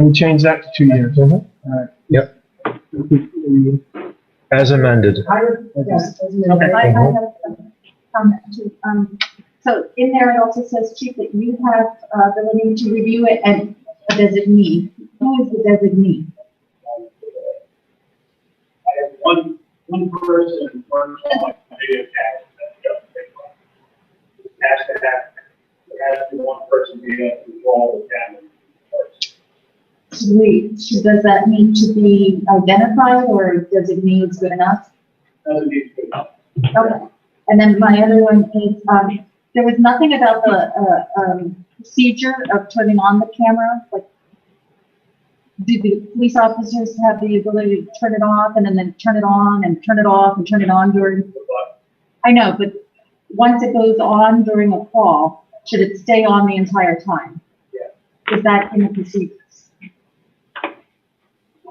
Can we change that to 2 years? All right. Yep. As amended. Okay. I have a comment too. So in there, it also says, Chief, that you have ability to review it and a designee. Who is the designee? I have one person, one video cast. It has to have one person be able to control the camera. Does that need to be identified, or designee is good enough? Doesn't need to be enough. Okay. And then my other one is, there was nothing about the procedure of turning on the camera. Like, do the police officers have the ability to turn it off and then turn it on and turn it off and turn it on during? I know, but once it goes on during a call, should it stay on the entire time? Yeah. Is that in the procedures?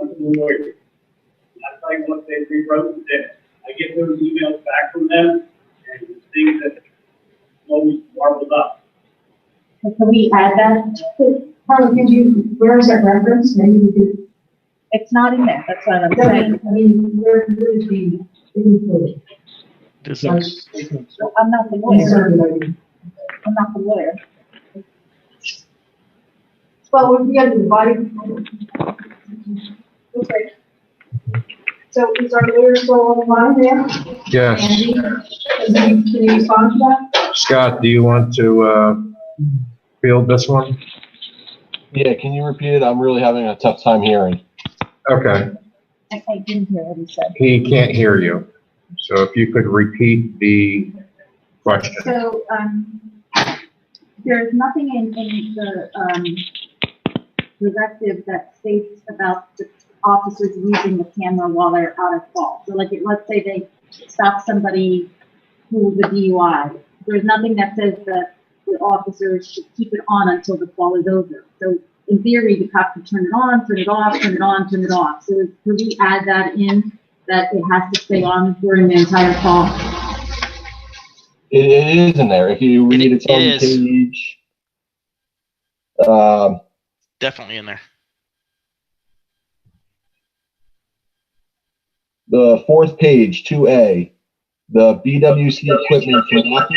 That's like what they rewrote today. I get those emails back from them, and the things that always marveled up. Can we add that? Harlan, where is that reference? Maybe we could. It's not in there, that's what I'm saying. I mean, where would it be included? I'm not the lawyer. I'm not the lawyer. Well, we have the body. Okay. So is our lawyer still on the line there? Yes. Andy, can you respond to that? Scott, do you want to field this one? Yeah, can you repeat it? I'm really having a tough time hearing. Okay. I didn't hear what he said. He can't hear you. So if you could repeat the question. So, there's nothing in the directive that states about the officers using the camera while they're out of call. So like, let's say they stop somebody who was a DUI. There's nothing that says that the officers should keep it on until the call is over. So in theory, the cop can turn it on, turn it off, turn it on, turn it off. So could we add that in, that it has to stay on during the entire call? It is in there. If you read it's on page. Definitely in there. The fourth page, 2A. The BWC equipment cannot be.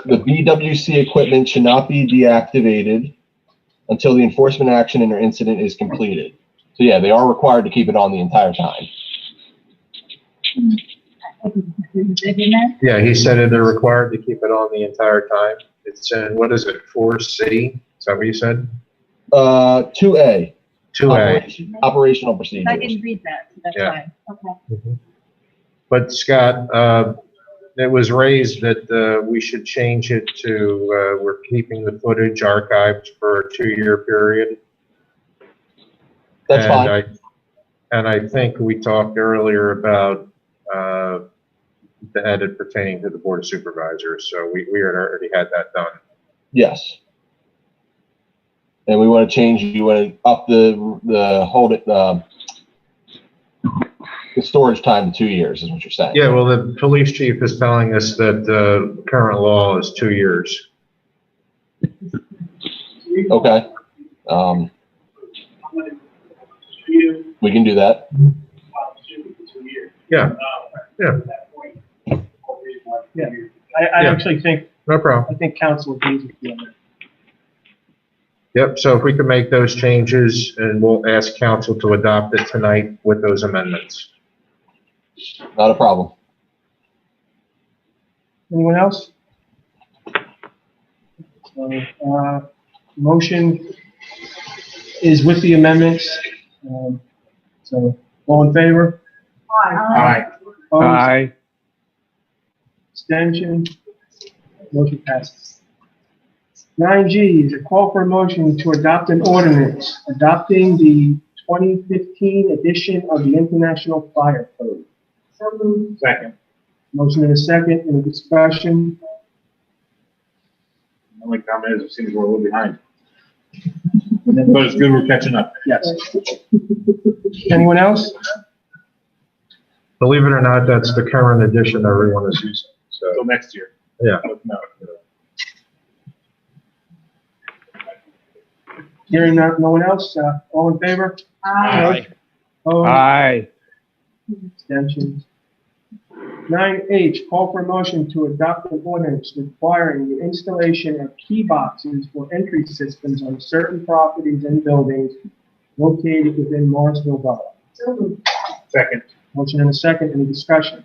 The BWC equipment should not be deactivated until the enforcement action or incident is completed. So yeah, they are required to keep it on the entire time. Yeah, he said they're required to keep it on the entire time. It's in, what is it, 4C? Is that what you said? 2A. 2A. Operational procedures. I didn't read that, so that's Yeah. fine. Okay. But Scott, it was raised that we should change it to we're keeping the footage archived for a 2-year period. That's fine. And I think we talked earlier about the edit pertaining to the Board of Supervisors, so we already had that done. Yes. And we want to change, you want to up the storage time to 2 years is what you're saying. Yeah, well, the police chief is telling us that the current law is 2 years. Okay. We can do that. Yeah. Yeah. Yeah. I actually think. No problem. I think council agrees with you on that. Yep, so if we could make those changes, and we'll ask council to adopt it tonight with those amendments. Not a problem. Anyone else? Motion is with the amendments. So, all in favor? Aye. Opposed? Aye. Abstention? Motion passes. 9G is a call for a motion to adopt an ordinance adopting the 2015 edition of the International Fire Code. So moved. Second. Motion and a second, any discussion? The only comment is it seems we're a little behind. But it's good we're catching up. Yes. Anyone else? Believe it or not, that's the current edition everyone is using. So Until next year. yeah. No. Hearing no one else, all in favor? Aye. Opposed? Aye. Abstentions? 9H, call for a motion to adopt an ordinance requiring the installation of key boxes for entry systems on certain properties and buildings located within Morrisville Borough. Second. Motion and a second, any discussion?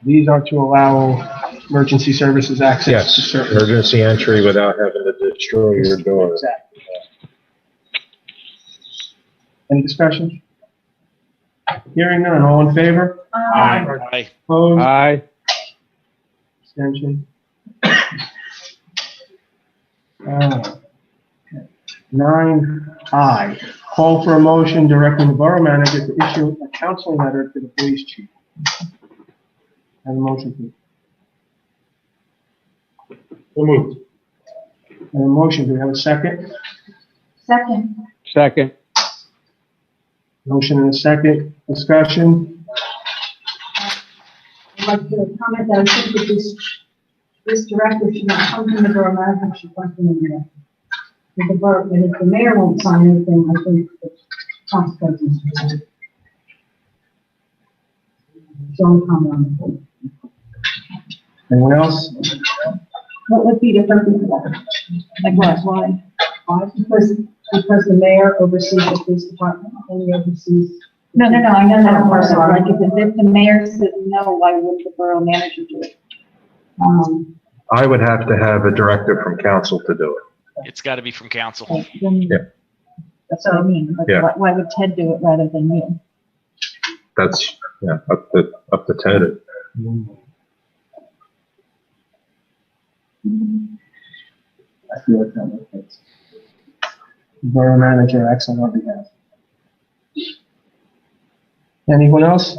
These are to allow emergency services access to Yes, certain. emergency entry without having to destroy your door. Exactly. Any discussion? Hearing none, all in favor? Aye. Opposed? Aye. Abstention? Okay. 9I, call for a motion directing the borough manager to issue a counseling letter to the police chief. Have a motion, please. So moved. Have a motion, do we have a second? Second. Second. Motion and a second, discussion? I'd like to comment that I think that this directive should not come from the borough manager, it should come from the mayor. If the borough, and if the mayor won't sign anything, I think the consequences. Don't comment on the board. Anyone else? What would be the purpose of that? Like what, why? Why? Because the mayor oversees the police department, and he oversees. No, I know that part, so like if the mayor says no, why would the borough manager do it? I would have to have a directive from council to do it. It's got to be from council. Yeah. That's what I mean, like, Yeah. why would Ted do it rather than you? That's, yeah, up to Ted. I feel like that makes sense. Borough manager acts on our behalf. Anyone else?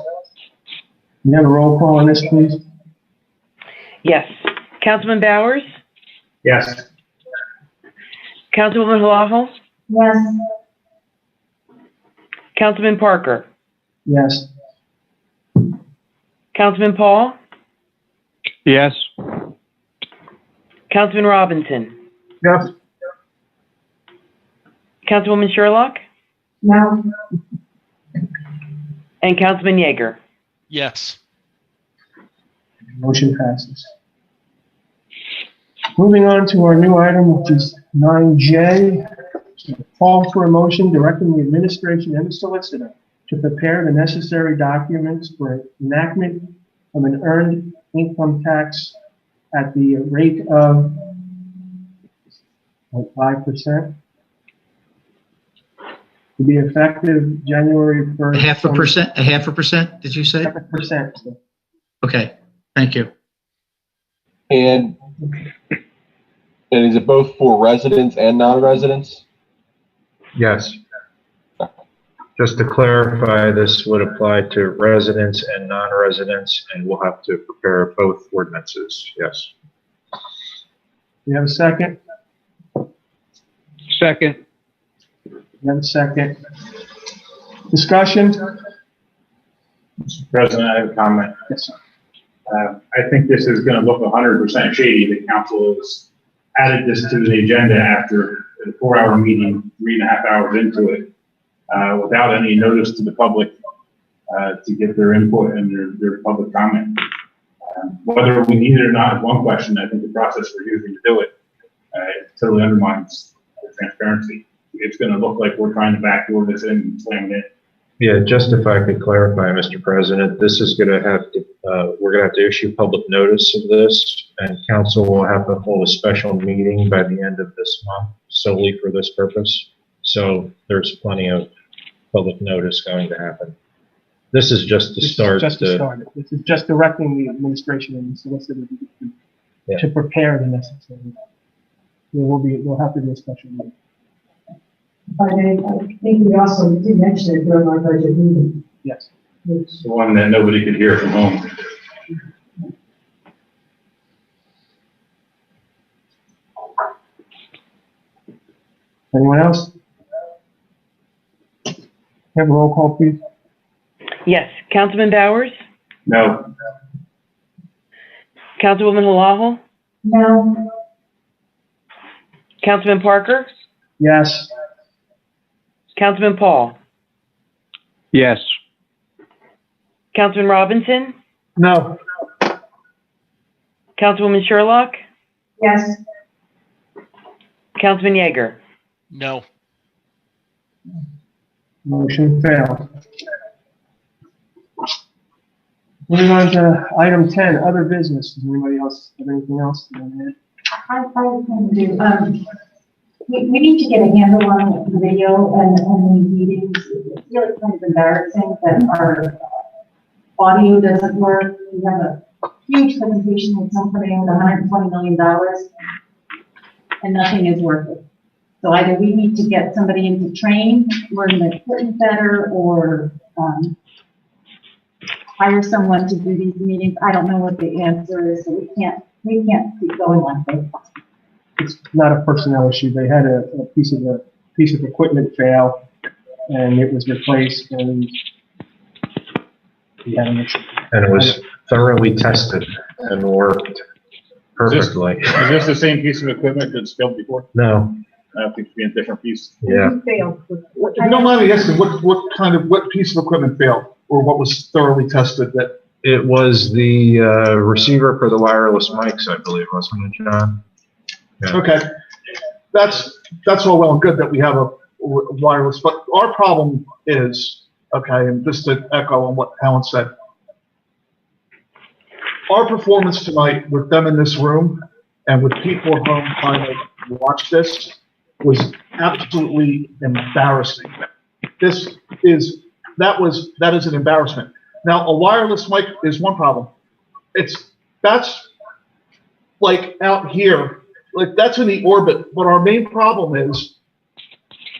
You have a roll call on this, please? Yes. Councilman Bowers? Yes. Councilwoman Halaho? Yes. Councilman Parker? Yes. Councilman Paul? Yes. Councilman Robinson? Yes. Councilwoman Sherlock? No. And Councilman Yeager? Yes. Motion passes. Moving on to our new item, which is 9J, call for a motion directing the administration and the solicitor to prepare the necessary documents for enactment of an earned income tax at the rate of 5%. To be effective January 1st. A half a percent, did you say? 0.5%. Okay, thank you. And is it both for residents and non-residents? Yes. Just to clarify, this would apply to residents and non-residents, and we'll have to prepare both ordinances, yes. You have a second? Second. You have a second. Discussion? Mr. President, I have a comment. Yes, sir. I think this is going to look 100% shady. The council has added this to the agenda after a 4-hour meeting, 3.5 hours into it, without any notice to the public to get their input and their public comment. Whether we need it or not is one question. I think the process we're using to do it totally undermines the transparency. It's going to look like we're trying to backdoor this in and slam it in. Yeah, just if I could clarify, Mr. President, this is going to have to, we're going to have to issue public notice of this, and council will have to hold a special meeting by the end of this month solely for this purpose. So there's plenty of public notice going to happen. This is just to start. This is just directing the administration and the solicitor to prepare the necessary. We'll have to do a special meeting. But I think we also did mention it during our budget meeting. Yes. It's the one that nobody could hear from home. Anyone else? Have a roll call, please. Yes. Councilman Bowers? No. Councilwoman Halaho? No. Councilman Parker, Yes. Councilman Paul, Yes. Councilman Robinson, No. Councilwoman Sherlock, Yes. Councilman Yeager. No. Motion failed. Moving on to item 10, other business. Does anybody else have anything else to add? I can do, we need to get a handle on the video and these meetings. It's really kind of embarrassing that our audio doesn't work. We have a huge presentation with something with $120 million and nothing is working. So either we need to get somebody in to train, learn the equipment better, or hire someone to do these meetings. I don't know what the answer is, so we can't keep going like this. It's not a personnel issue. They had a piece of equipment fail, and it was replaced, and we had an issue. And it was thoroughly tested and worked perfectly. Is this the same piece of equipment that's failed before? No, I think it'd be a different piece. yeah. If you don't mind me asking, what piece of equipment failed, or what was thoroughly tested that? It was the receiver for the wireless mics, I believe, wasn't it, John? Yeah. Okay, that's all well and good that we have a wireless, but our problem is, okay, and just to echo on what Helen said, our performance tonight with them in this room and with people at home trying to watch this was absolutely embarrassing. That is an embarrassment. Now, a wireless mic is one problem. That's like out here. Like, that's in the orbit, but our main problem is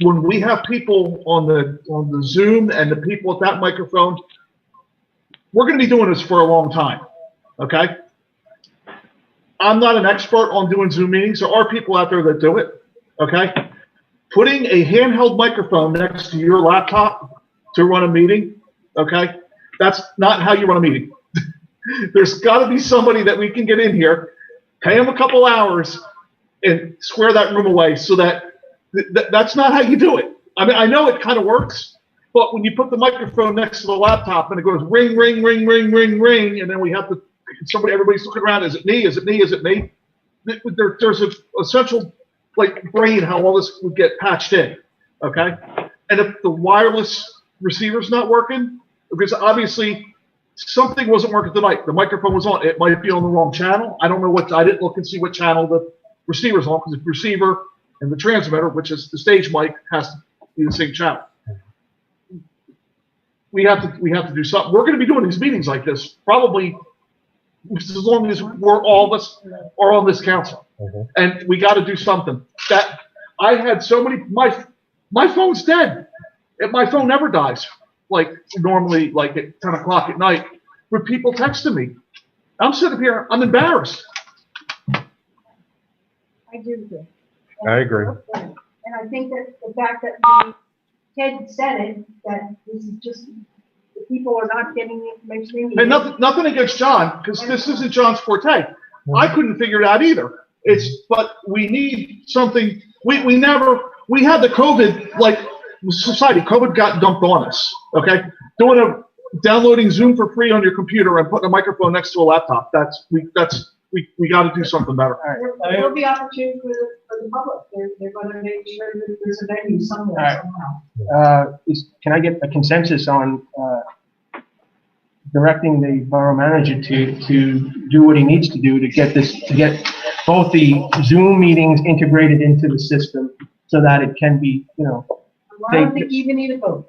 when we have people on the Zoom and the people at that microphone, we're going to be doing this for a long time, okay? I'm not an expert on doing Zoom meetings. There are people out there that do it, okay? Putting a handheld microphone next to your laptop to run a meeting, okay? That's not how you run a meeting. There's got to be somebody that we can get in here, pay them a couple hours, and square that room away so that that's not how you do it. I mean, I know it kind of works, but when you put the microphone next to the laptop and it goes ring, ring, ring, ring, ring, ring, and then we have to, everybody's looking around, is it me, is it me, is it me? There's an essential, like, brain how all this would get patched in, okay? And if the wireless receiver's not working, because obviously something wasn't working tonight, the microphone was on, it might be on the wrong channel. I don't know I didn't look and see what channel the receiver's on, because the receiver and the transmitter, which is the stage mic, has to be the same channel. We have to do something. We're going to be doing these meetings like this probably as long as all of us are on this council, and we got to do something. That I had so many. My phone's dead. My phone never dies. Like normally, like at 10 o'clock at night, with people texting me. I'm sitting here. I'm embarrassed. I do agree. I agree. And I think that the fact that Ted said it, that this is just, the people are not getting the information they need. And nothing against John, because this isn't John's forte. I couldn't figure it out either. But we need something. We had the COVID, like society, COVID got dumped on us. Okay, downloading Zoom for free on your computer and putting a microphone next to a laptop. We got to do something better. There will be opportunity for the public. They're going to make sure that there's a venue somewhere, somehow. Can I get a consensus on directing the borough manager to do what he needs to do to get both the Zoom meetings integrated into the system so that it can be, I don't think you even need a vote.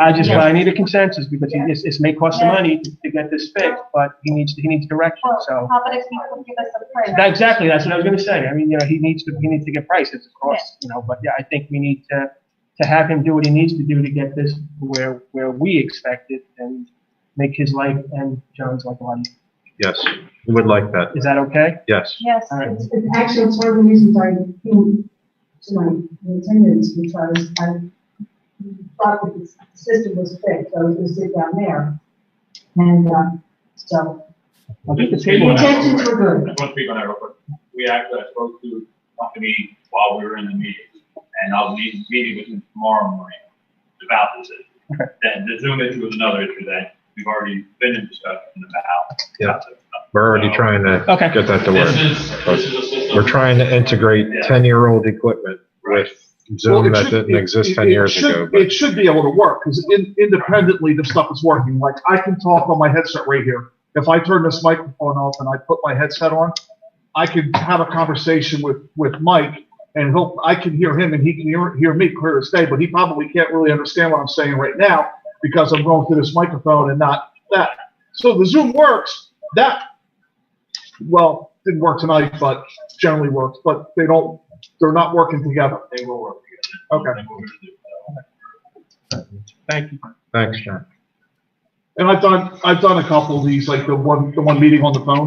I need a consensus because it may cost some money to get this fixed, but he needs direction. So How about if you could give us a price? exactly, that's what I was going to say. I mean, he needs to get prices, of course, but yeah, I think we need to have him do what he needs to do to get this where we expect it and make his life and John's life a lot easier. Yes, we would like that. Is that okay? Yes. Yes. All right. It's actually, it's one of the reasons I came tonight in attendance, because I thought that the system was fixed. I was going to sit down there. And so I'll get the the table. intentions were good. I just want to speak on that real quick. We actually spoke to a company while we were in the meeting. And I'll be meeting with him tomorrow morning about this issue. Okay. Then the Zoom issue is another issue that we've already been in discussion about. Yeah. We're already trying to Okay. get that to work. We're trying to integrate 10-year-old equipment with Zoom that didn't exist 10 years ago. It should be able to work, because independently, the stuff is working. Like, I can talk on my headset right here. If I turn this microphone off and I put my headset on, I can have a conversation with Mike, and I can hear him and he can hear me clear as day, but he probably can't really understand what I'm saying right now because I'm going through this microphone and not that. So the Zoom works. Well, didn't work tonight, but generally works, but they're not working together. They will work together. Okay. Thank you. Thanks, John. And I've done a couple of these, like the one meeting on the phone,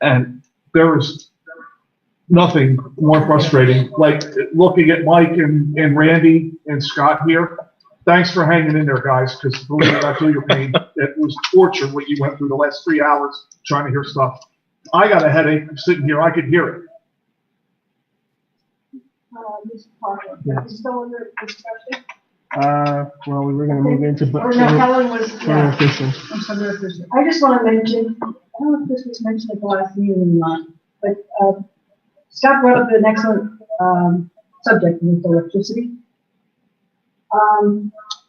and there is nothing more frustrating. Like looking at Mike and Randy and Scott here. Thanks for hanging in there, guys, because believe me, I feel your pain. It was torture what you went through the last 3 hours trying to hear stuff. I got a headache sitting here. I could hear it. Mr. Parker, Yeah. is still under discussion? Well, we were gonna move into, Or no, Helen was, yeah. official. I'm sorry, no official. I just want to mention, I don't know if this was mentioned at the last meeting or not, but Scott brought up an excellent subject with electricity.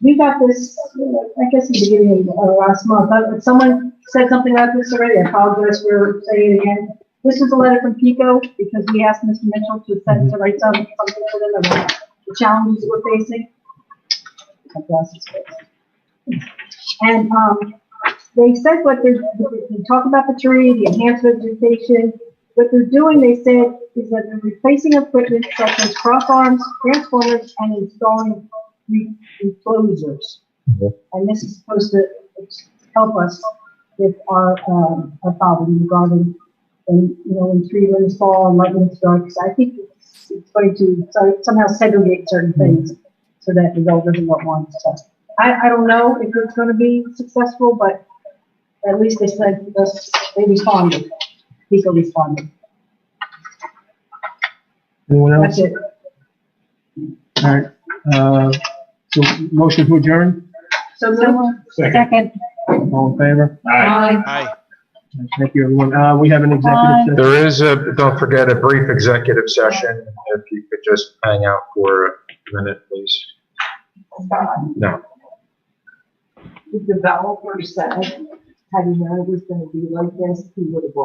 We got this, I guess, in the beginning of last month. Someone said something about this already. I apologize for saying it again. This was a letter from Pico because we asked Mr. Mitchell to write something for them about the challenges we're facing. And they said they talk about the tree, the enhanced vegetation. What they're doing, they said, is that they're replacing equipment such as cross arms, transformers, and installing enclosures. And this is supposed to help us with our problem regarding when tree limbs fall and lightning strikes. I think it's going to somehow segregate certain things so that the result doesn't want one. So I don't know if it's going to be successful, but at least they said they responded. People responded. Anyone else? That's it. All right. So motion to adjourn? So second. All in favor? Aye. Thank you, everyone. We have an executive session. There is don't forget, a brief executive session. If you could just hang out for a minute, please. No. The developer said, had he known it was going to be like this, he would have bought